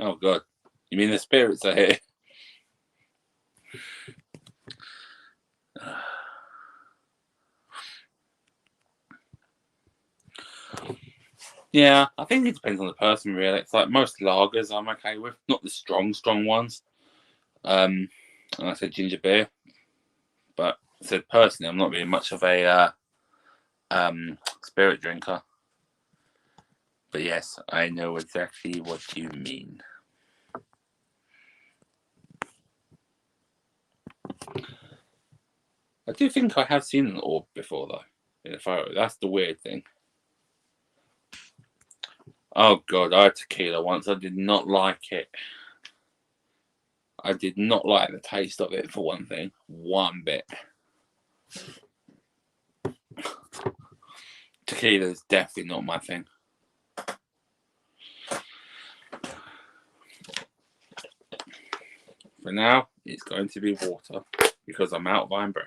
Oh, God. You mean the spirits are here? Yeah, I think it depends on the person, really. It's like most lagers I'm okay with, not the strong ones. And I said ginger beer, but I said personally, I'm not really much of a spirit drinker. But yes, I know exactly what you mean. I do think I have seen an orb before, though, in a photo. That's the weird thing. Oh, God, I had tequila once. I did not like it. I did not like the taste of it, for one thing. One bit. Tequila is definitely not my thing. For now, it's going to be water, because I'm out of iron brew.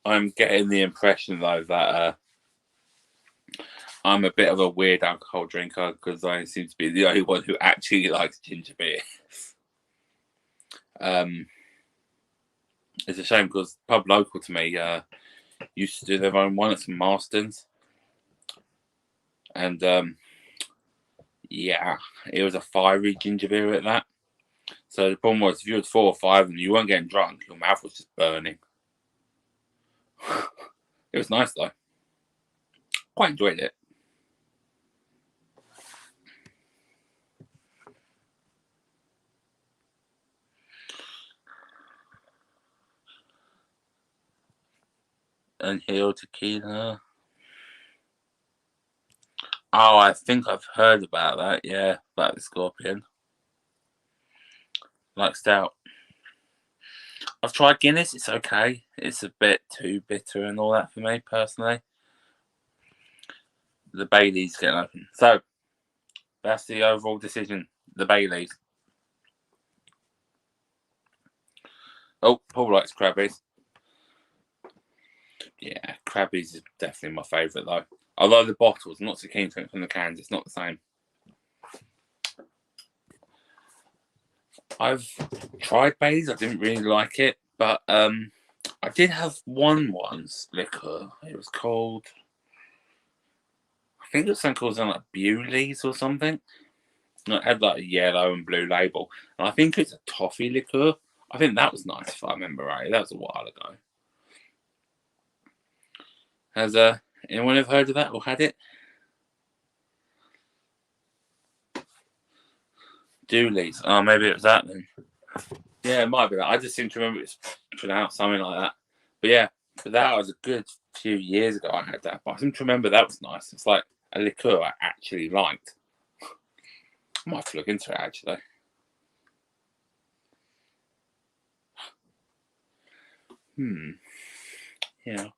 I'm getting the impression, though, that I'm a bit of a weird alcohol drinker because I seem to be the only one who actually likes ginger beer. It's a shame because pub local to me used to do their own one at St Marston's. And yeah, it was a fiery ginger beer at that. So the problem was if you had 4 or 5 and you weren't getting drunk, your mouth was just burning. It was nice though. Quite enjoyed it. Untitled Tequila. Oh, I think I've heard about that. Yeah, about the Scorpion. Like stout. I've tried Guinness. It's okay. It's a bit too bitter and all that for me personally. The Bailey's getting open. So that's the overall decision. The Bailey's. Oh, Paul likes Crabbies. Yeah, Crabbies is definitely my favourite though. Although the bottles, I'm not so keen to it from the cans. It's not the same. I've tried Bailey's. I didn't really like it, but I did have one once liquor. It was called, I think it was something called like Bewley's or something. And it had like a yellow and blue label, and I think it's a toffee liqueur. I think that was nice if I remember right. That was a while ago. Has anyone ever heard of that or had it? Dooley's. Oh, maybe it was that then. Yeah, it might be that. I just seem to remember it's pronounced something like that. But yeah, but that was a good few years ago I had that. But I seem to remember that was nice. It's like a liqueur I actually liked. I might have to look into it actually. Yeah.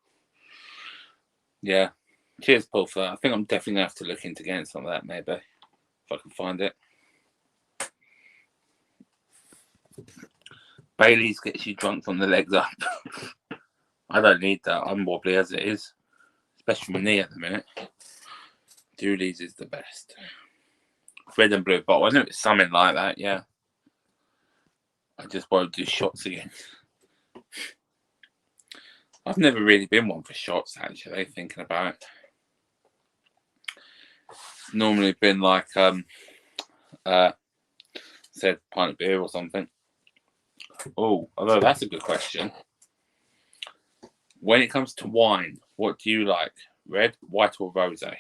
Yeah. Cheers, Paul, for that. I think I'm definitely gonna have to look into getting some of that maybe. If I can find it. Bailey's gets you drunk from the legs up. I don't need that. I'm wobbly as it is, especially my knee at the minute. Dooley's is the best. Red and blue bottle. I know it's something like that, yeah. I just want to do shots again. I've never really been one for shots, actually, thinking about it. It's normally been like, said, pint of beer or something. Oh, although that's a good question. When it comes to wine, what do you like? Red, white, or rosé?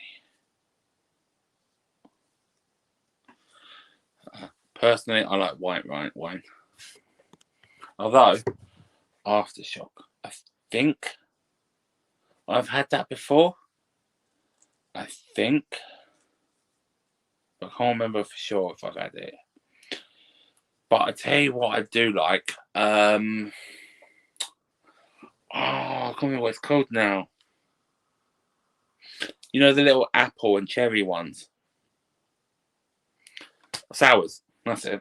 Personally, I like white wine. Although, Aftershock, I think I've had that before. I think. I can't remember for sure if I've had it. But I tell you what I do like. I can't remember what it's called now. You know, the little apple and cherry ones. Sours. That's it.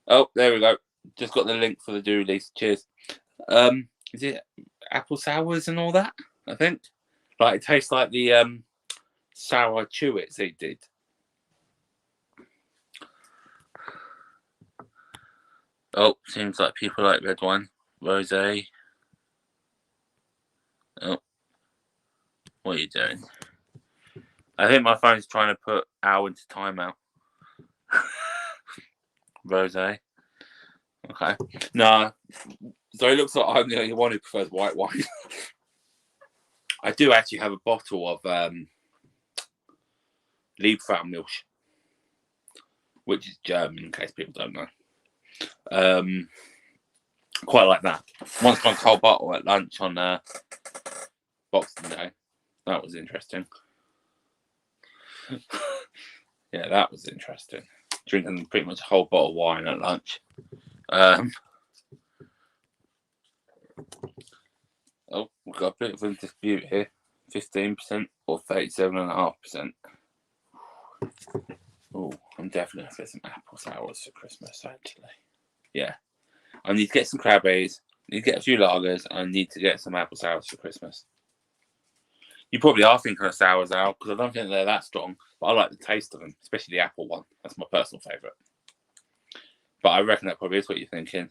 Oh, there we go. Just got the link for the Doolies. Cheers. Is it apple sours and all that? I think. Like it tastes like the sour Chewits they did. Oh, seems like people like red wine. Rosé. Oh. What are you doing? I think my phone's trying to put Al into timeout. Rosé. Okay. No. So it looks like I'm the only one who prefers white wine. I do actually have a bottle of Liebfraumilch, which is German, in case people don't know. Quite like that. Once drank a whole bottle at lunch on Boxing Day. That was interesting. Yeah, that was interesting. Drinking pretty much a whole bottle of wine at lunch. Oh, we've got a bit of a dispute here. 15% or 37.5%. Oh, I'm definitely going to get some apple sours for Christmas, actually. Yeah. I need to get some Crabbies, I need to get a few lagers, and I need to get some apple sours for Christmas. You probably are thinking of sours, Al, because I don't think they're that strong, but I like the taste of them, especially the apple one. That's my personal favourite. But I reckon that probably is what you're thinking.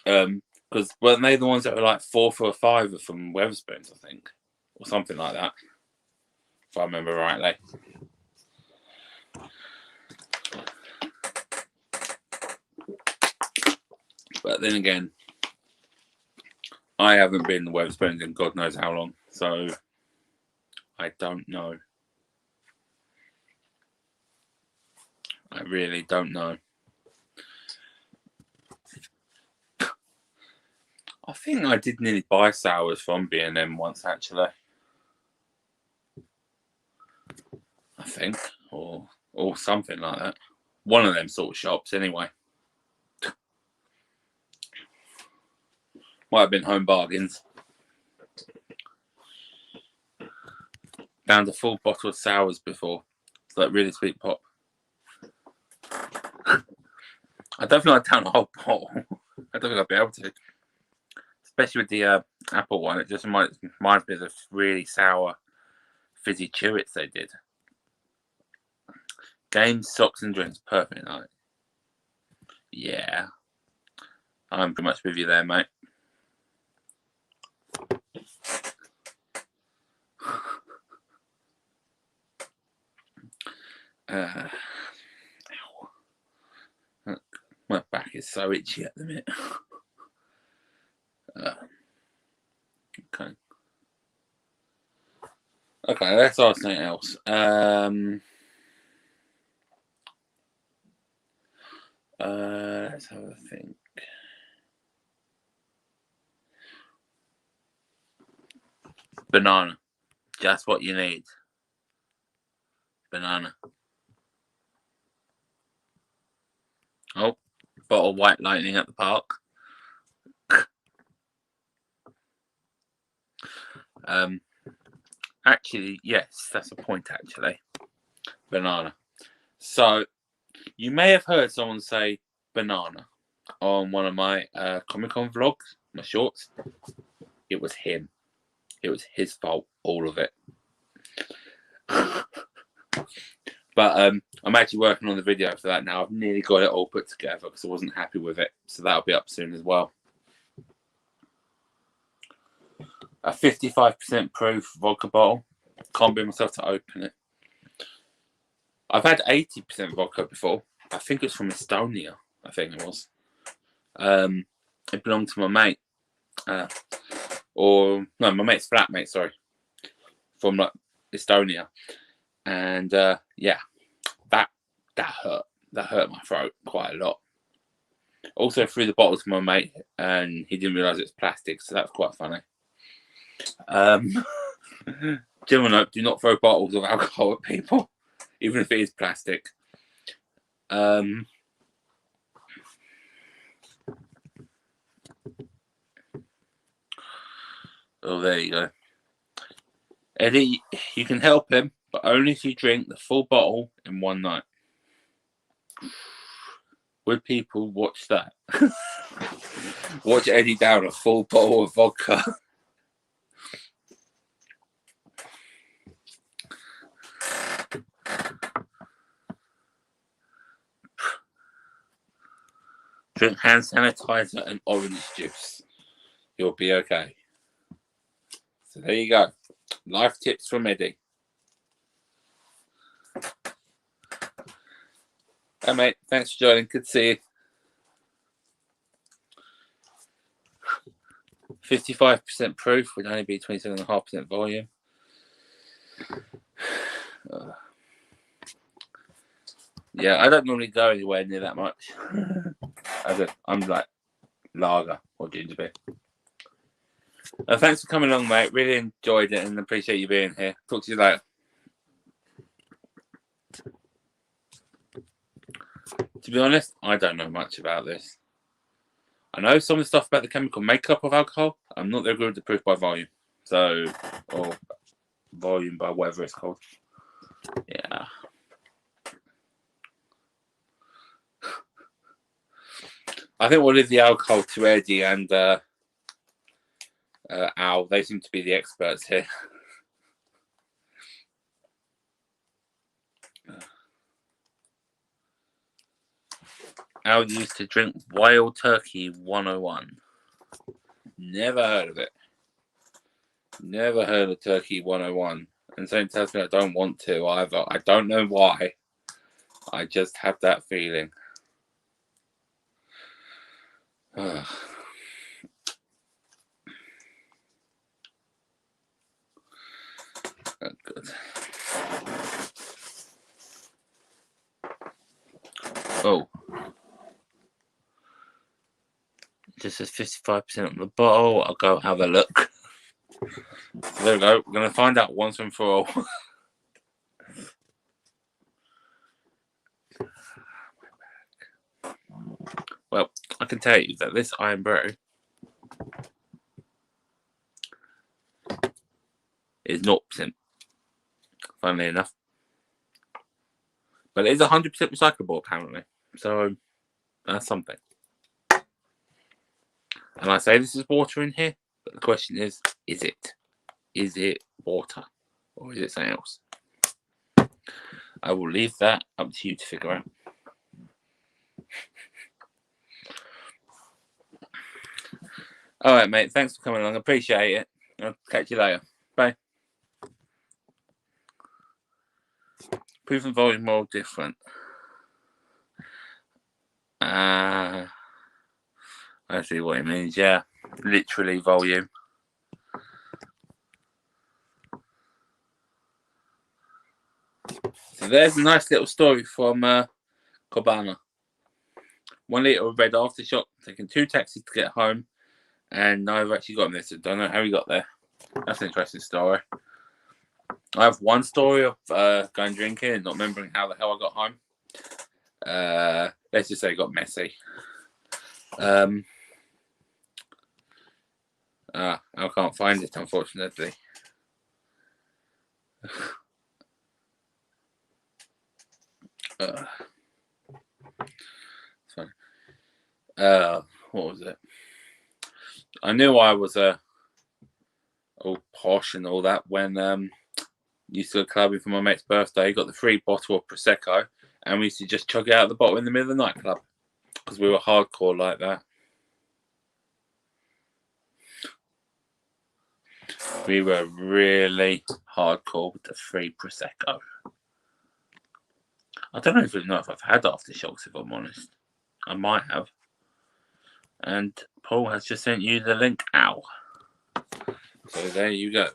Because weren't they the ones that were like 4 for a $5 from Wetherspoons, I think, or something like that, if I remember rightly. But then again, I haven't been to Wetherspoons in God knows how long, so I don't know. I really don't know. I think I did nearly buy sours from B&M once, actually. I think, or something like that. One of them sort of shops, anyway. Might have been Home Bargains. Found a full bottle of sours before. It's like really sweet pop. I don't think I'd down a whole bottle. I don't think I'd be able to. Especially with the apple one. It just reminds me of the really sour, fizzy Chewits they did. Games, socks, and drinks. Perfect night. Yeah. I'm pretty much with you there, mate. My back is so itchy at the minute. Okay. Okay, let's ask something else. Let's have a think. Banana. Just what you need. Banana. Oh, bottle of White Lightning at the park. Actually, yes, that's a point, actually. Banana. So, You may have heard someone say banana on one of my Comic-Con vlogs, my shorts. It was him. It was his fault, all of it. But I'm actually working on the video for that now. I've nearly got it all put together because I wasn't happy with it. So that'll be up soon as well. A 55% proof vodka bottle. Can't bring myself to open it. I've had 80% vodka before. I think it's from Estonia. I think it was. It belonged to my mate. Or no, my mate's flatmate. Sorry, from like Estonia. And yeah, that hurt. That hurt my throat quite a lot. Also threw the bottle to my mate, and he didn't realise it was plastic, so that was quite funny. General note: do not throw bottles of alcohol at people, even if it is plastic. Oh, there you go. Eddie, you can help him, but only if you drink the full bottle in one night. Would people watch that? Watch Eddie down a full bottle of vodka. Drink hand sanitizer and orange juice. You'll be okay. So there you go. Life tips from Eddie. Hey mate, thanks for joining. Good to see you. 55% proof would only be 27.5% volume. Yeah, I don't normally go anywhere near that much. I'm like lager or ginger beer. Thanks for coming along, mate. Really enjoyed it and appreciate you being here. Talk to you later. To be honest, I don't know much about this. I know some of the stuff about the chemical makeup of alcohol. I'm not very good at the proof by volume. So, or volume by whatever it's called. Yeah. I think we'll leave the alcohol to Eddie and Al. They seem to be the experts here. Al used to drink Wild Turkey 101. Never heard of it. Never heard of Turkey 101. And something tells me I don't want to either. I don't know why. I just have that feeling. Oh, good. Oh. Just says 55% on the bottle. I'll go have a look. So there we go. We're going to find out once and for all. Well, I can tell you that this Iron Brew is 0%. Funnily enough. But it is 100% recyclable, apparently. So, that's something. And I say this is water in here, but the question is it? Is it water? Or is it something else? I will leave that up to you to figure out. Alright, mate. Thanks for coming along. Appreciate it. I'll catch you later. Bye. Proof and volume are all different. I see what it means. Yeah. Literally volume. So there's a nice little story from Commando. 1 litre of red aftershock, taking 2 taxis to get home, and I've actually got this. I don't know how he got there. That's an interesting story. I have one story of going drinking and not remembering how the hell I got home. Let's just say it got messy. I can't find it, unfortunately. So, what was it? I knew I was all posh and all that when used to go clubbing for my mate's birthday. Got the free bottle of prosecco, and we used to just chug it out of the bottle in the middle of the nightclub because we were hardcore like that. We were really hardcore with the free prosecco. I don't even know if I've had aftershocks, if I'm honest. I might have. And Paul has just sent you the link. Ow. So there you go.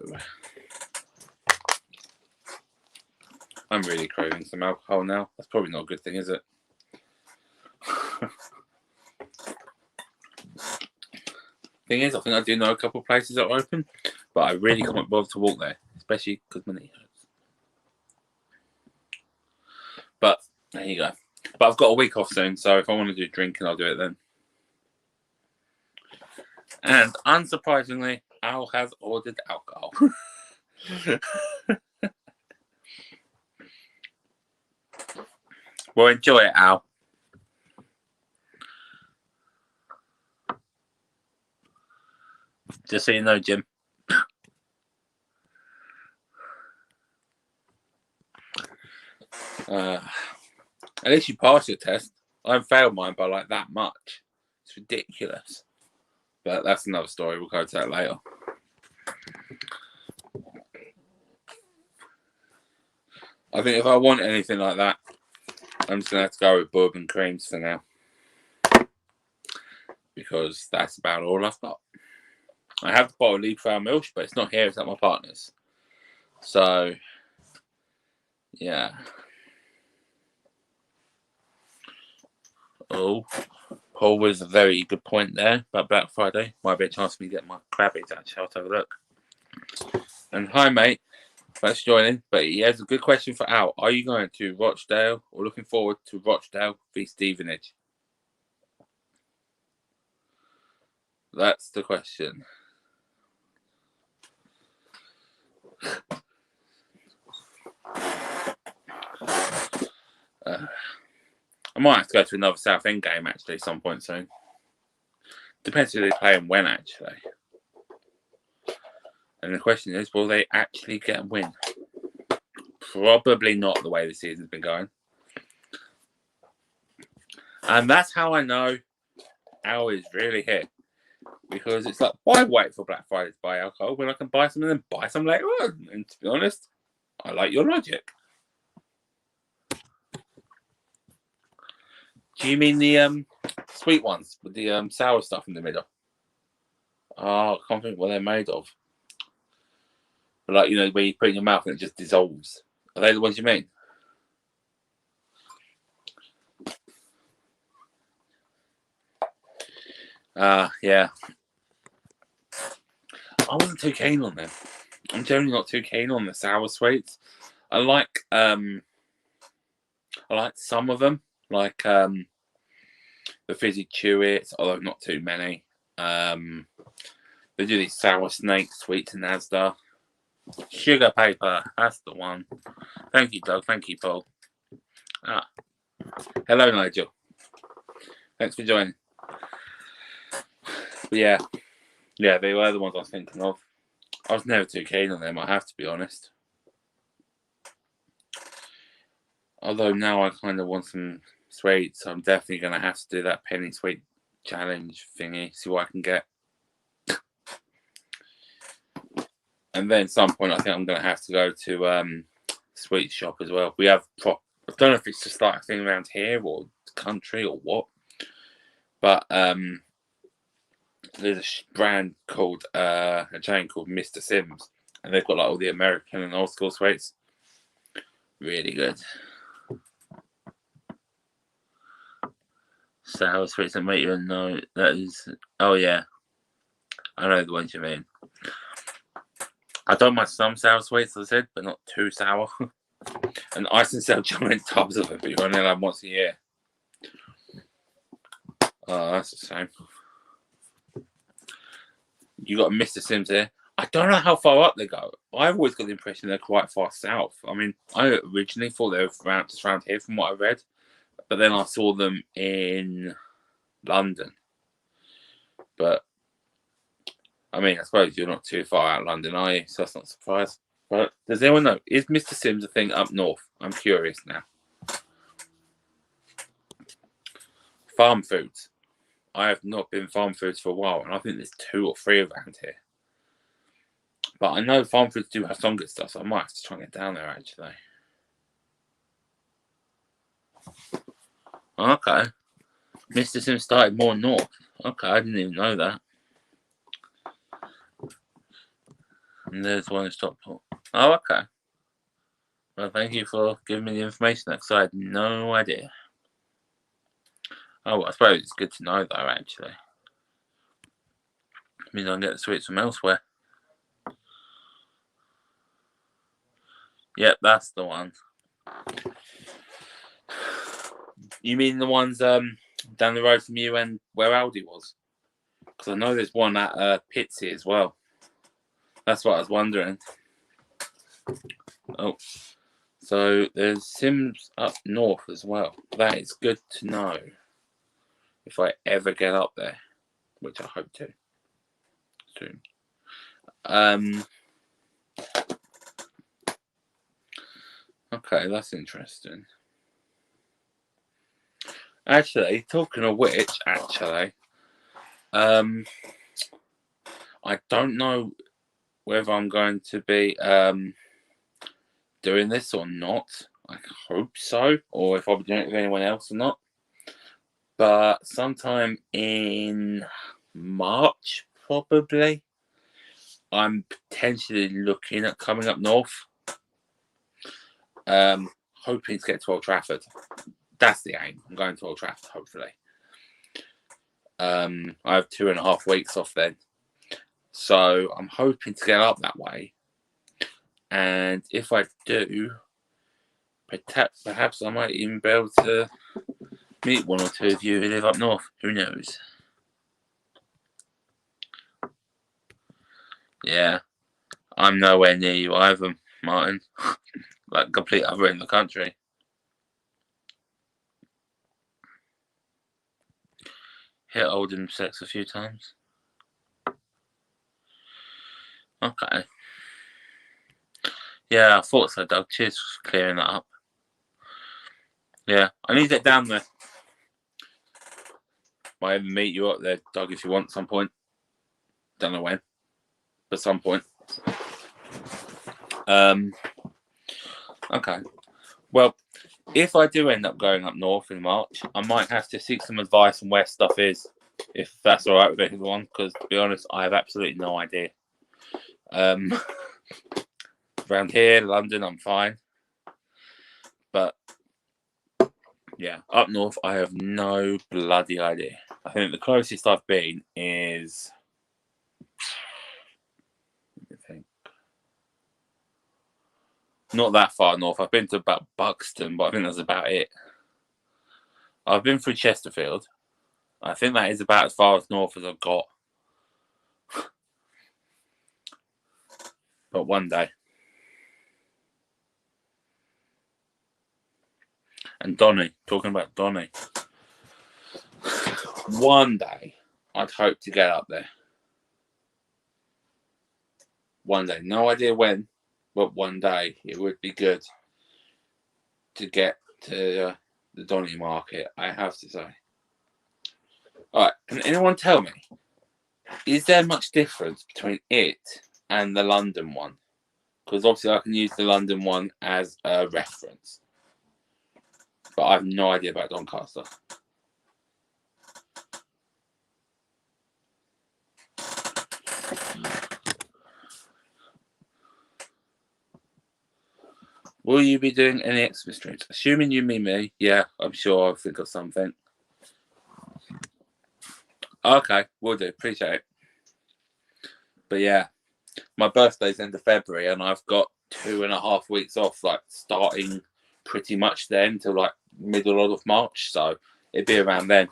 I'm really craving some alcohol now. That's probably not a good thing, is it? Thing is, I think I do know a couple of places that are open, but I really can't bother to walk there, especially because my knee hurts. But there you go. But I've got a week off soon, so if I want to do drinking, I'll do it then. And unsurprisingly, Al has ordered alcohol. Well, enjoy it, Al. Just so you know, Jim. At least you passed your test. I failed mine by like that much. It's ridiculous. But that's another story. We'll go to that later. I think if I want anything like that, I'm just going to have to go with bourbon creams for now. Because that's about all I've got. I have the bottle of Liebfrau Milch, but it's not here. It's at my partner's. So, yeah. Oh, Paul was a very good point there about Black Friday. Might be a chance for me to get my Crabby actually. I'll have a look. And hi, mate. Thanks for joining. But he has a good question for Al. Are you going to Rochdale or looking forward to Rochdale v Stevenage? That's the question. I might have to go to another Southend game actually at some point soon. Depends who they play and when actually. And the question is, will they actually get a win? Probably not the way the season's been going. And that's how I know Al is really here. Because it's like, why wait for Black Friday to buy alcohol when I can buy some and then buy some later on? And to be honest, I like your logic. Do you mean the sweet ones with the sour stuff in the middle? Oh, I can't think what they're made of. But like, you know, where you put it in your mouth and it just dissolves. Are they the ones you mean? Yeah. I wasn't too keen on them. I'm generally not too keen on the sour sweets. I like some of them, like the fizzy chewy, although not too many. They do these sour snake sweets in Asda. Sugar paper, that's the one. Thank you, Doug. Thank you, Paul. Hello, Nigel. Thanks for joining. But yeah, they were the ones I was thinking of. I was never too keen on them, I have to be honest. Although now I kind of want some sweets, so I'm definitely going to have to do that penny sweet challenge thingy, see what I can get. And then at some point, I think I'm going to have to go to sweet shop as well. We have I don't know if it's just like a thing around here or the country or what, but there's a brand called a chain called Mr. Sims, and they've got like all the American and old school sweets. Really good. Sour sweets that make you know that is. Oh yeah, I know the ones you mean. I don't mind some sour sweets, as I said, but not too sour. And I can sell giant tubs of it, but you only have once a year. Oh, that's a shame. You got Mr. Sims here. I don't know how far up they go. I've always got the impression they're quite far south. I mean, I originally thought they were just around here from what I read, But then I saw them in London. But I mean, I suppose you're not too far out of London, are you? So that's not a surprise. But does anyone know? Is Mr. Sims a thing up north? I'm curious now. Farm foods. I have not been farm foods for a while, and I think there's 2 or 3 around here. But I know farm foods do have some good stuff, so I might have to try and get down there actually. Okay. Mr. Sims started more north. Okay, I didn't even know that. And there's one in Stockport. Oh, okay. Well, thank you for giving me the information because I had no idea. Oh, well, I suppose it's good to know though, actually. It means I can get the sweets from elsewhere. Yep, that's the one. You mean the ones down the road from you and where Aldi was? Because I know there's one at Pitsy as well. That's what I was wondering. Oh, so there's Sims up north as well. That is good to know. If I ever get up there, which I hope to soon. Okay, that's interesting. Actually, talking of which, I don't know whether I'm going to be doing this or not. I hope so, or if I'll be doing it with anyone else or not. But sometime in March, probably, I'm potentially looking at coming up north. Hoping to get to Old Trafford. That's the aim. I'm going to Old Trafford, hopefully. I have 2.5 weeks off then. So I'm hoping to get up that way. And if I do, perhaps I might even be able to meet 1 or 2 of you who live up north. Who knows? Yeah. I'm nowhere near you either, Martin. Like, complete other end of the country. Hit Oldham sex a few times. Okay. Yeah, I thought so, Doug. Cheers for clearing that up. Yeah, I need to get down there. Might even meet you up there, Doug, if you want, some point. Don't know when, but some point. Okay. Well, if I do end up going up north in March, I might have to seek some advice on where stuff is, if that's all right with everyone, because to be honest, I have absolutely no idea. Around here, London, I'm fine. But yeah, up north, I have no bloody idea. I think the closest I've been is, let me think, not that far north. I've been to about Buxton, but I think that's about it. I've been through Chesterfield. I think that is about as far as north as I've got. But one day. And Donny, talking about Donny. One day, I'd hope to get up there. One day. No idea when, but one day it would be good to get to the Donny market, I have to say. Alright, can anyone tell me, is there much difference between it and the London one? Because obviously I can use the London one as a reference. But I have no idea about Doncaster. Will you be doing any Xmas streams? Assuming you mean me, yeah, I'm sure I'll think of something. Okay, will do. Appreciate it. But yeah, my birthday's end of February, and I've got 2.5 weeks off, like starting pretty much then till like middle of March. So it'd be around then.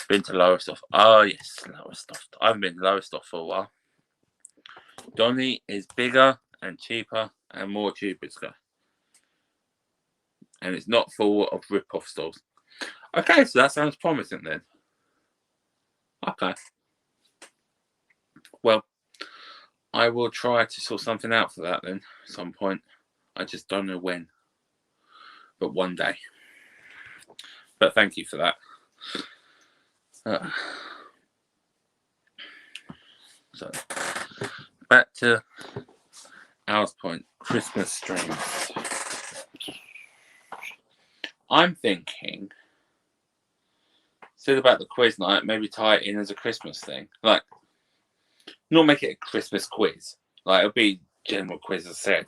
Been to Lowestoft. Oh yes, Lowestoft. I haven't been to Lowestoft for a while. Donny is bigger and cheaper and more Jupiter. and it's not full of rip-off stores. Okay, so that sounds promising then. Okay. Well, I will try to sort something out for that then at some point. I just don't know when, but one day. But thank you for that. So, back to Al's point, Christmas streams. I'm thinking, instead about the quiz night, maybe tie it in as a Christmas thing. Like, not make it a Christmas quiz. Like, it'll be general quiz as I said,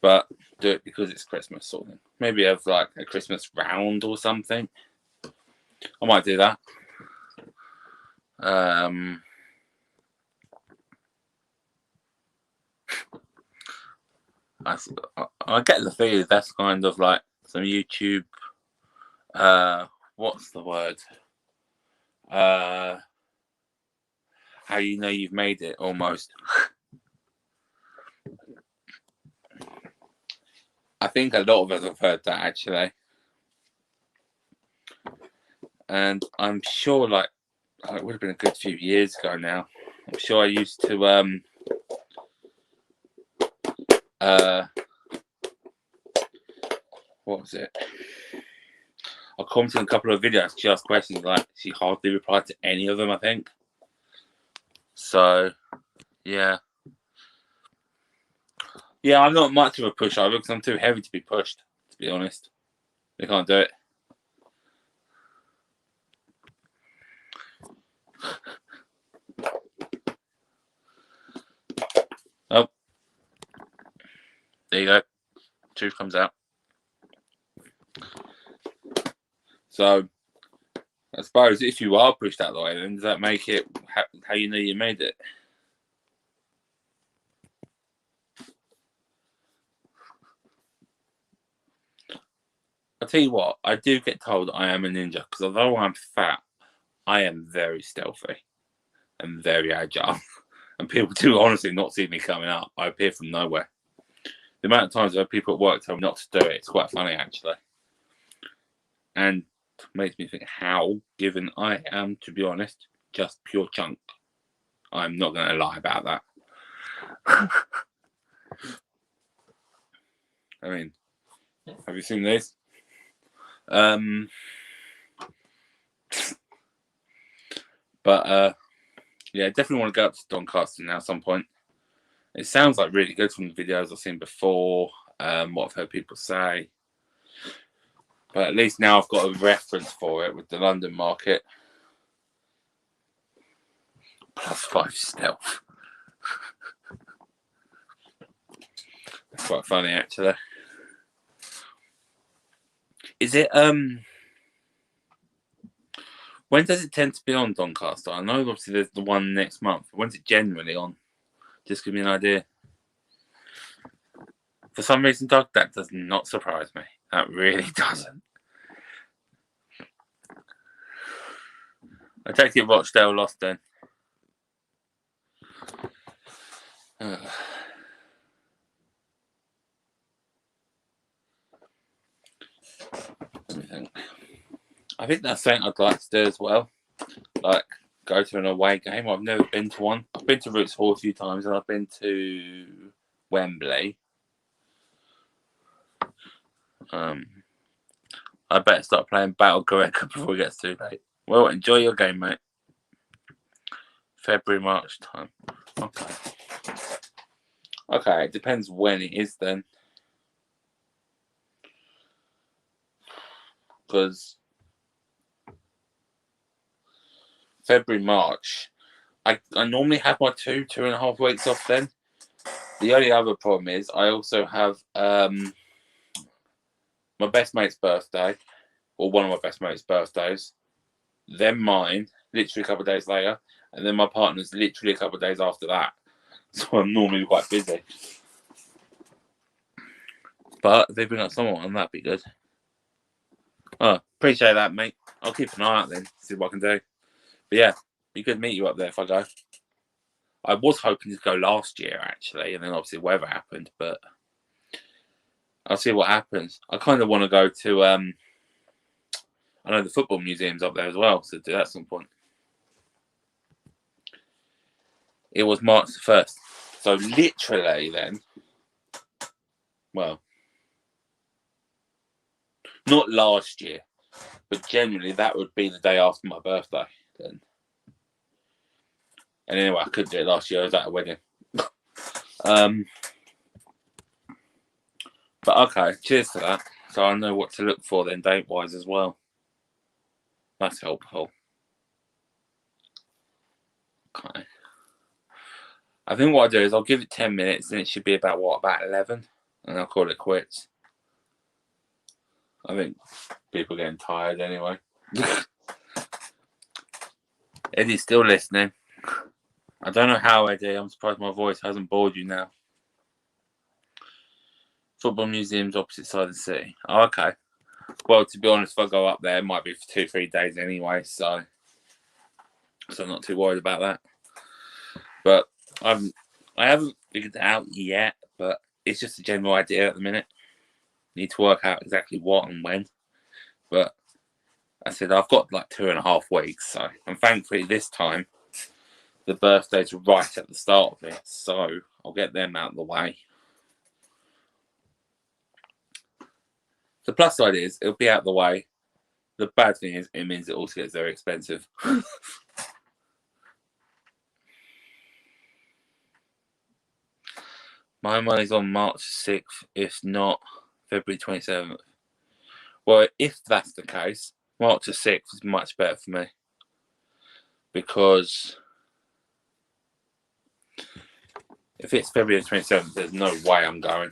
but do it because it's Christmas sort of thing. Maybe have like a Christmas round or something. I might do that. I get the feeling that's kind of like some YouTube. What's the word? How you know you've made it almost. I think a lot of us have heard that actually, and I'm sure like it would have been a good few years ago now. I'm sure I used to what was it? I commented on a couple of videos. She asked questions like she hardly replied to any of them, I think. So, yeah. Yeah, I'm not much of a pushover because I'm too heavy to be pushed, to be honest. I can't do it. Oh. There you go. Truth comes out. So, I suppose if you are pushed out of the way, then does that make it how you know you made it? I'll tell you what, I do get told I am a ninja because although I'm fat, I am very stealthy and very agile. And people do honestly not see me coming up. I appear from nowhere. The amount of times where people at work tell me not to do it, it's quite funny actually. And makes me think how, given I am, to be honest, just pure chunk. I'm not going to lie about that. I mean, have you seen this? But yeah, definitely want to go up to Doncaster now at some point. It sounds like really good from the videos I've seen before, what I've heard people say. But at least now I've got a reference for it with the London market. +5 stealth. That's quite funny actually. Is it when does it tend to be on Doncaster? I know obviously there's the one next month. When's it generally on? Just give me an idea. For some reason, Doug, that does not surprise me. That really doesn't. I take it Rochdale lost then. Let me think. I think that's something I'd like to do as well. Like, go to an away game. I've never been to one. I've been to Roots Hall a few times and I've been to Wembley. I better start playing Battle Gregor before it gets too late. Well, enjoy your game, mate. February, March time. Okay. Okay, it depends when it is then. Because February, March, I normally have my 2.5 weeks off then. The only other problem is I also have my best mate's birthday, or one of my best mate's birthdays, then mine, literally a couple of days later, and then my partner's literally a couple of days after that. So I'm normally quite busy. But if they bring up someone, that'd be good. Oh, appreciate that, mate. I'll keep an eye out then, see what I can do. But yeah, be good to meet you up there if I go. I was hoping to go last year, actually, and then obviously weather happened, but I'll see what happens. I kind of want to go to, I know the football museum's up there as well, so do that at some point. It was March the 1st. So literally then, well, not last year, but generally that would be the day after my birthday then. And anyway, I couldn't do it last year. I was at a wedding. But okay, cheers to that. So I know what to look for then, date-wise as well. That's helpful. Okay. I think what I'll do is I'll give it 10 minutes, and it should be about 11? And I'll call it quits. I think people are getting tired anyway. Eddie's still listening. I don't know how, Eddie. I'm surprised my voice hasn't bored you now. Football museum's opposite side of the city. Oh, okay. Well, to be honest, if I go up there, it might be for 2-3 days anyway, so I'm not too worried about that. But I haven't figured it out yet, but it's just a general idea at the minute. Need to work out exactly what and when. But I said I've got like 2.5 weeks, so and thankfully this time the birthdays are right at the start of it, so I'll get them out of the way. The plus side is it'll be out of the way. The bad thing is it means it also gets very expensive. My money's on March 6th, if not February 27th. Well, if that's the case, March the 6th is much better for me. Because if it's February 27th, there's no way I'm going.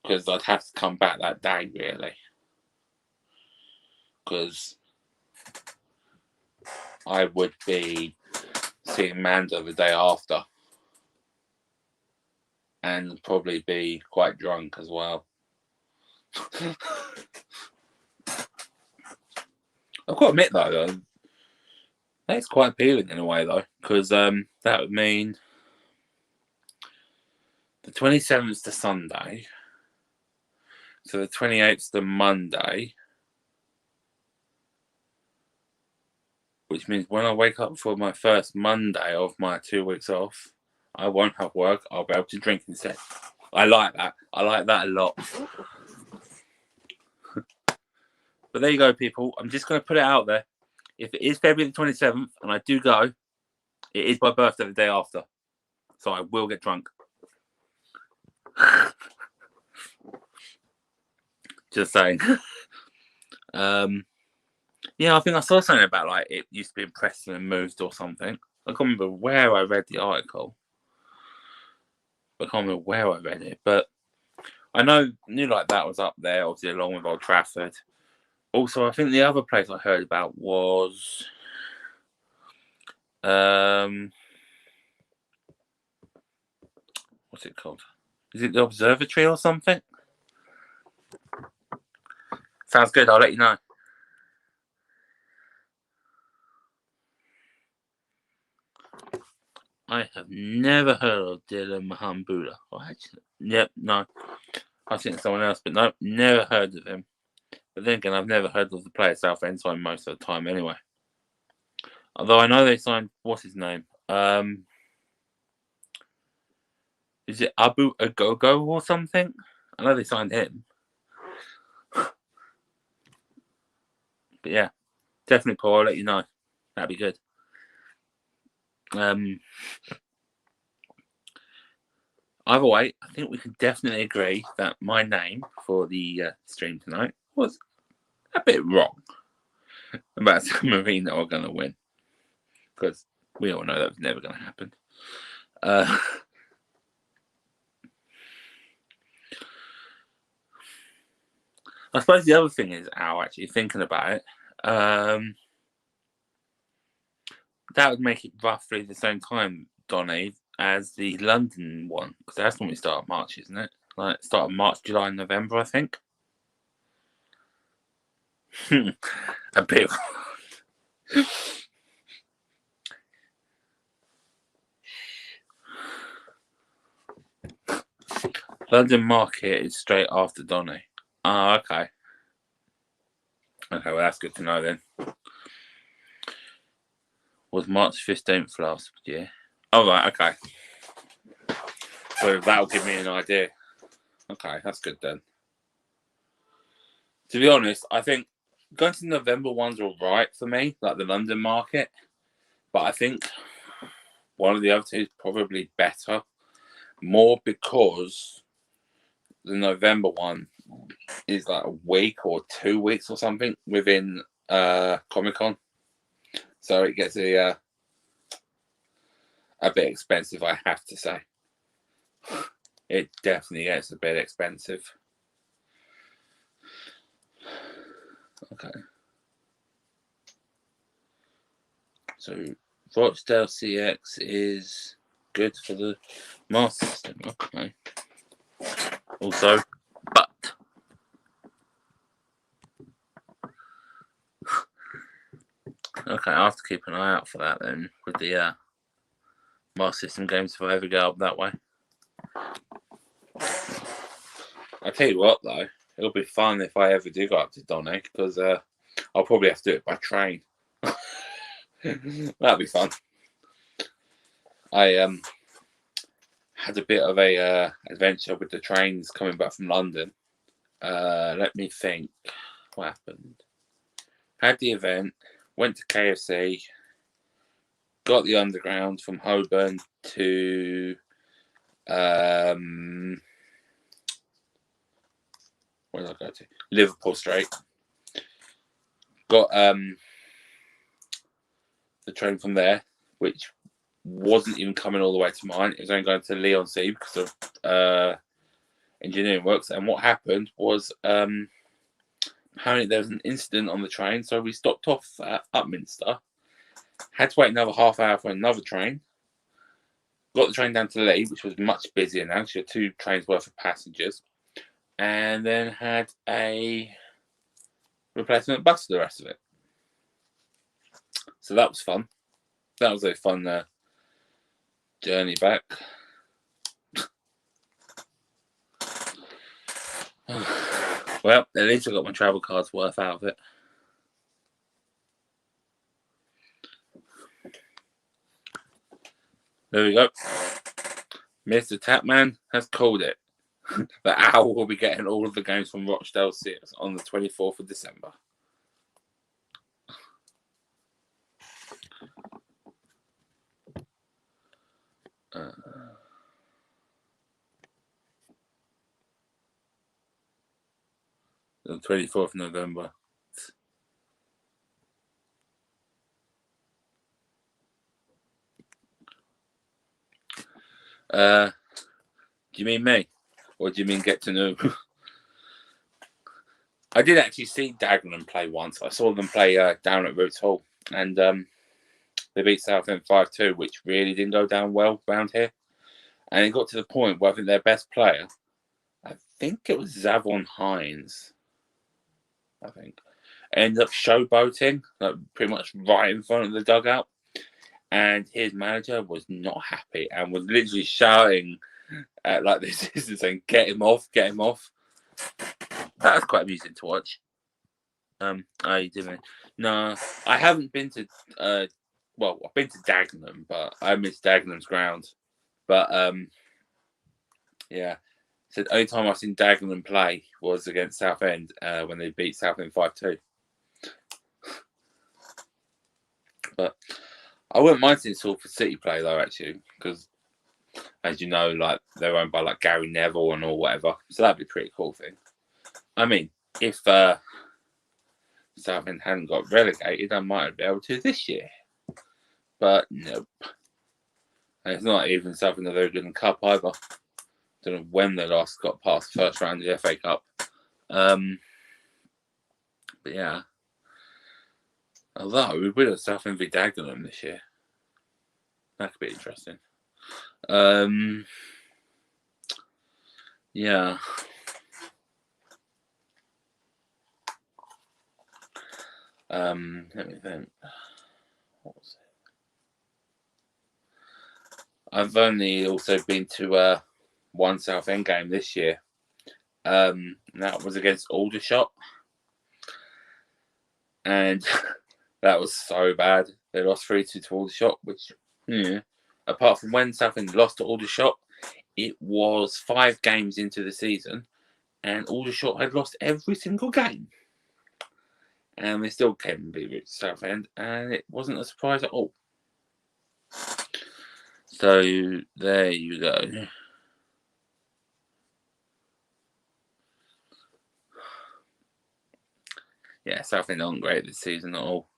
Because I'd have to come back that day, really. Because I would be seeing Mando the day after. And probably be quite drunk as well. I've got to admit, though, that's quite appealing in a way, though. Because that would mean the 27th is the Sunday. So the 28th is the Monday. Which means when I wake up for my first Monday of my 2 weeks off, I won't have work. I'll be able to drink instead. I like that. I like that a lot. But there you go, people. I'm just going to put it out there. If it is February the 27th and I do go, it is my birthday the day after. So I will get drunk. Just saying. Yeah, I think I saw something about like it used to be in Preston and moved or something. I can't remember where I read the article. I can't remember where I read it, but I knew like that was up there, obviously along with Old Trafford. Also, I think the other place I heard about was what's it called? Is it the Observatory or something? Sounds good. I'll let you know. I have never heard of Dylan Mahambula. Oh, actually, yep, no. I think someone else, but no, never heard of him. But then again, I've never heard of the player Southend sign most of the time anyway. Although I know they signed, what's his name? Is it Abu Agogo or something? I know they signed him. But yeah, definitely, Paul. I'll let you know. That'd be good. Either way, I think we can definitely agree that my name for the stream tonight was a bit wrong about San Marino are going to win. Because we all know that was never going to happen. I suppose the other thing is, actually thinking about it, that would make it roughly the same time, Donny, as the London one. Because that's when we start March, isn't it? Like, start of March, July, November, I think. A bit. London Market is straight after Donny. Oh, okay. Okay, well, that's good to know then. Was March 15th last year. Oh, right, okay. So that'll give me an idea. Okay, that's good then. To be honest, I think going to the November ones are right for me, like the London Market. But I think one of the other two is probably better. More because the November one is like a week or 2 weeks or something within Comic-Con. So it gets a bit expensive, I have to say. It definitely gets a bit expensive. Okay. So Rochdale CX is good for the Master System. Okay. Also, but okay, I have to keep an eye out for that then with the Master System games if I ever go up that way. I tell you what though, it'll be fun if I ever do go up to Donny because I'll probably have to do it by train. That'll be fun. I had a bit of a adventure with the trains coming back from London. Let me think. What happened? Had the event, went to KFC, got the underground from Holborn to where did I go to? Liverpool Street. Got the train from there, which wasn't even coming all the way to mine. It was only going to Leon C because of engineering works. And what happened was apparently there was an incident on the train, so we stopped off at Upminster. Had to wait another half hour for another train. Got the train down to Lee, which was much busier now. She had 2 trains worth of passengers. And then had a replacement bus for the rest of it. So that was fun. That was a fun journey back. Well, at least I got my travel cards worth out of it. There we go. Mr. Tapman has called it. The Owl will be getting all of the games from Rochdale Sears on the 24th of December. The 24th of November. Do you mean me? Or do you mean get to know? I did actually see Dagenham play once. I saw them play down at Roots Hall. And they beat Southend 5-2, which really didn't go down well around here. And it got to the point where I think their best player, I think it was Zavon Hines, ended up showboating, like pretty much right in front of the dugout. And his manager was not happy and was literally shouting at like the assistant saying, get him off, get him off. That was quite amusing to watch. I didn't. No, I haven't been to well, I've been to Dagenham, but I miss Dagenham's ground. But yeah. So the only time I've seen Dagenham play was against Southend when they beat Southend 5-2. But I wouldn't mind seeing Salford City play though, actually, because as you know, like they're owned by like Gary Neville and all whatever. So that'd be a pretty cool thing. I mean, if Southend hadn't got relegated, I might be able to this year. But nope. And it's not even Southend are very good in Cup either. Don't know when they last got past the first round of the FA Cup. But yeah. Although we would have Southend v Dagenham this year. That could be interesting. Yeah. Let me think. What was it? I've only also been to one Southend game this year. That was against Aldershot. And that was so bad. They lost 3-2 to Aldershot, which, apart from when Southend lost to Aldershot, it was 5 games into the season, and Aldershot had lost every single game. And they still came and beat Southend, and it wasn't a surprise at all. So, there you go. Yeah, Southend aren't great this season at all.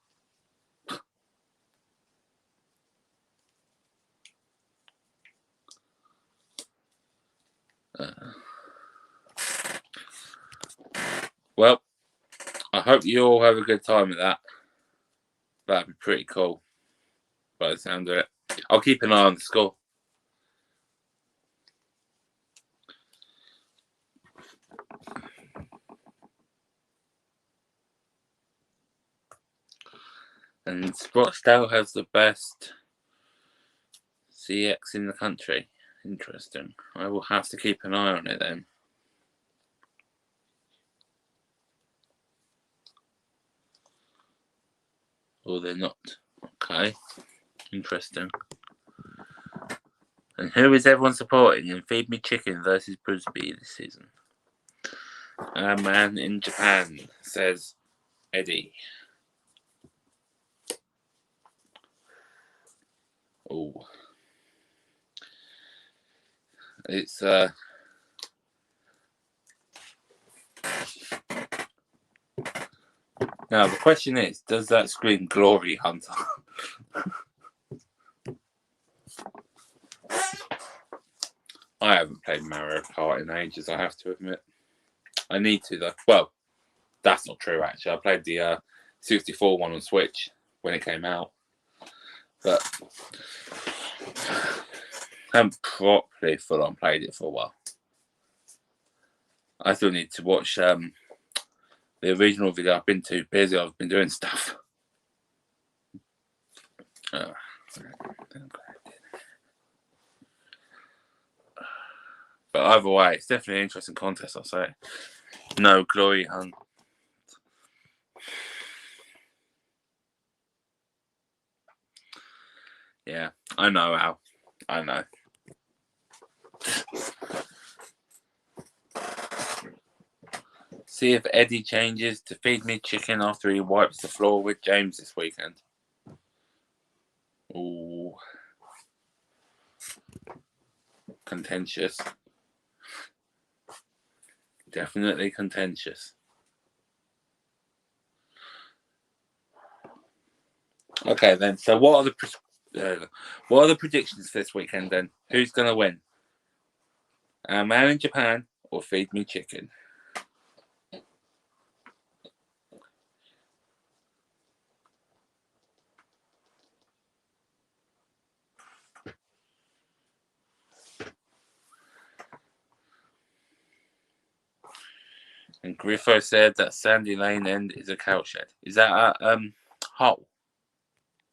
Well, I hope you all have a good time with that. That'd be pretty cool, by the sound of it. I'll keep an eye on the score. And Sprottsdale has the best CX in the country. Interesting. I will have to keep an eye on it then. Or they're not. Okay. Interesting. And who is everyone supporting in Feed Me Chicken versus Brisbane this season? A man in Japan, says Eddie. Oh. It's now the question is, does that scream Glory Hunter? I haven't played Mario Kart in ages, I have to admit. I need to though. Well, that's not true actually. I played the 64 one on Switch when it came out. But I haven't properly full on played it for a while. I still need to watch the original video. I've been too busy. I've been doing stuff. But either way, it's definitely an interesting contest, I'll say. No glory hunt. Yeah, I know, Al. I know. See if Eddie changes to Feed Me Chicken after he wipes the floor with James this weekend. Ooh. Contentious. Definitely contentious. Okay then. So what are the predictions for this weekend then? Who's gonna win? A Man in Japan or Feed Me Chicken? And Griffo said that Sandy Lane End is a cow shed. Is that at Hull?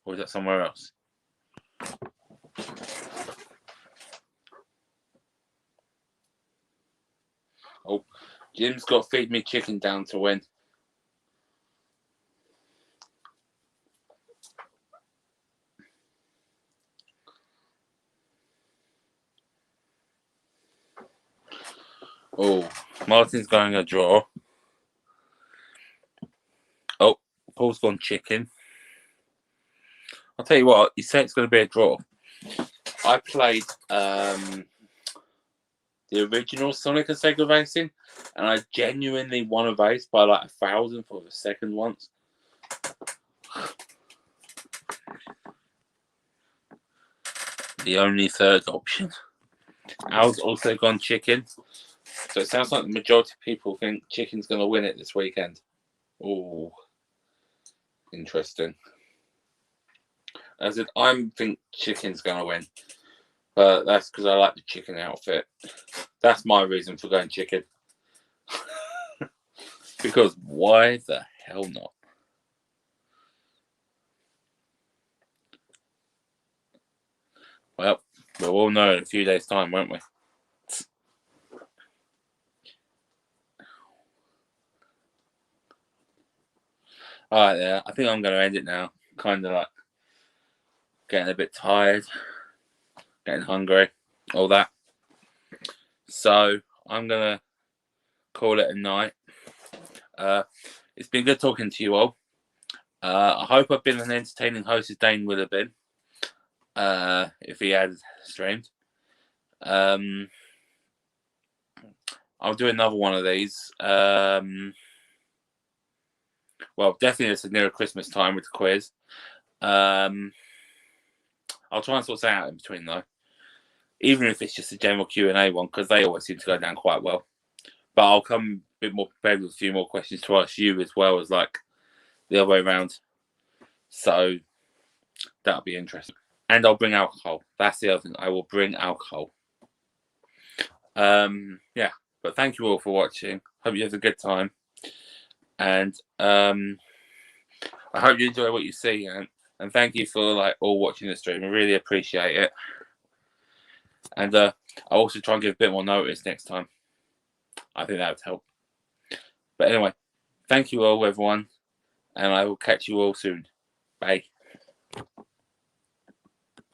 Or is that somewhere else? Oh, Jim's got Feed Me Chicken down to win. Oh, Martin's going a draw. Oh, Paul's gone chicken. I'll tell you what, you say it's going to be a draw. I played the original Sonic and Sega Racing, and I genuinely won a race by like 1,000 for the second once. The only third option. Al's also gone chicken. So it sounds like the majority of people think chicken's going to win it this weekend. Oh, interesting. As in, I think chicken's going to win. But that's because I like the chicken outfit. That's my reason for going chicken. Because why the hell not? Well, we'll all know in a few days' time, won't we? Alright, yeah, I think I'm going to end it now. Kind of like getting a bit tired, getting hungry, all that. So I'm going to call it a night. It's been good talking to you all. I hope I've been an entertaining host as Dane would have been, if he had streamed. I'll do another one of these. Well, definitely it's near Christmas time with the quiz. I'll try and sort that out in between though, even if it's just a general Q&A one, because they always seem to go down quite well. But I'll come a bit more prepared with a few more questions to ask you as well as like the other way around. So that'll be interesting. And I'll bring alcohol. That's the other thing. I will bring alcohol. Yeah. But thank you all for watching. Hope you have a good time. And I hope you enjoy what you see. And thank you for like all watching the stream. I really appreciate it. And I'll also try and give a bit more notice next time. I think that would help. But anyway, thank you all, everyone. And I will catch you all soon. Bye.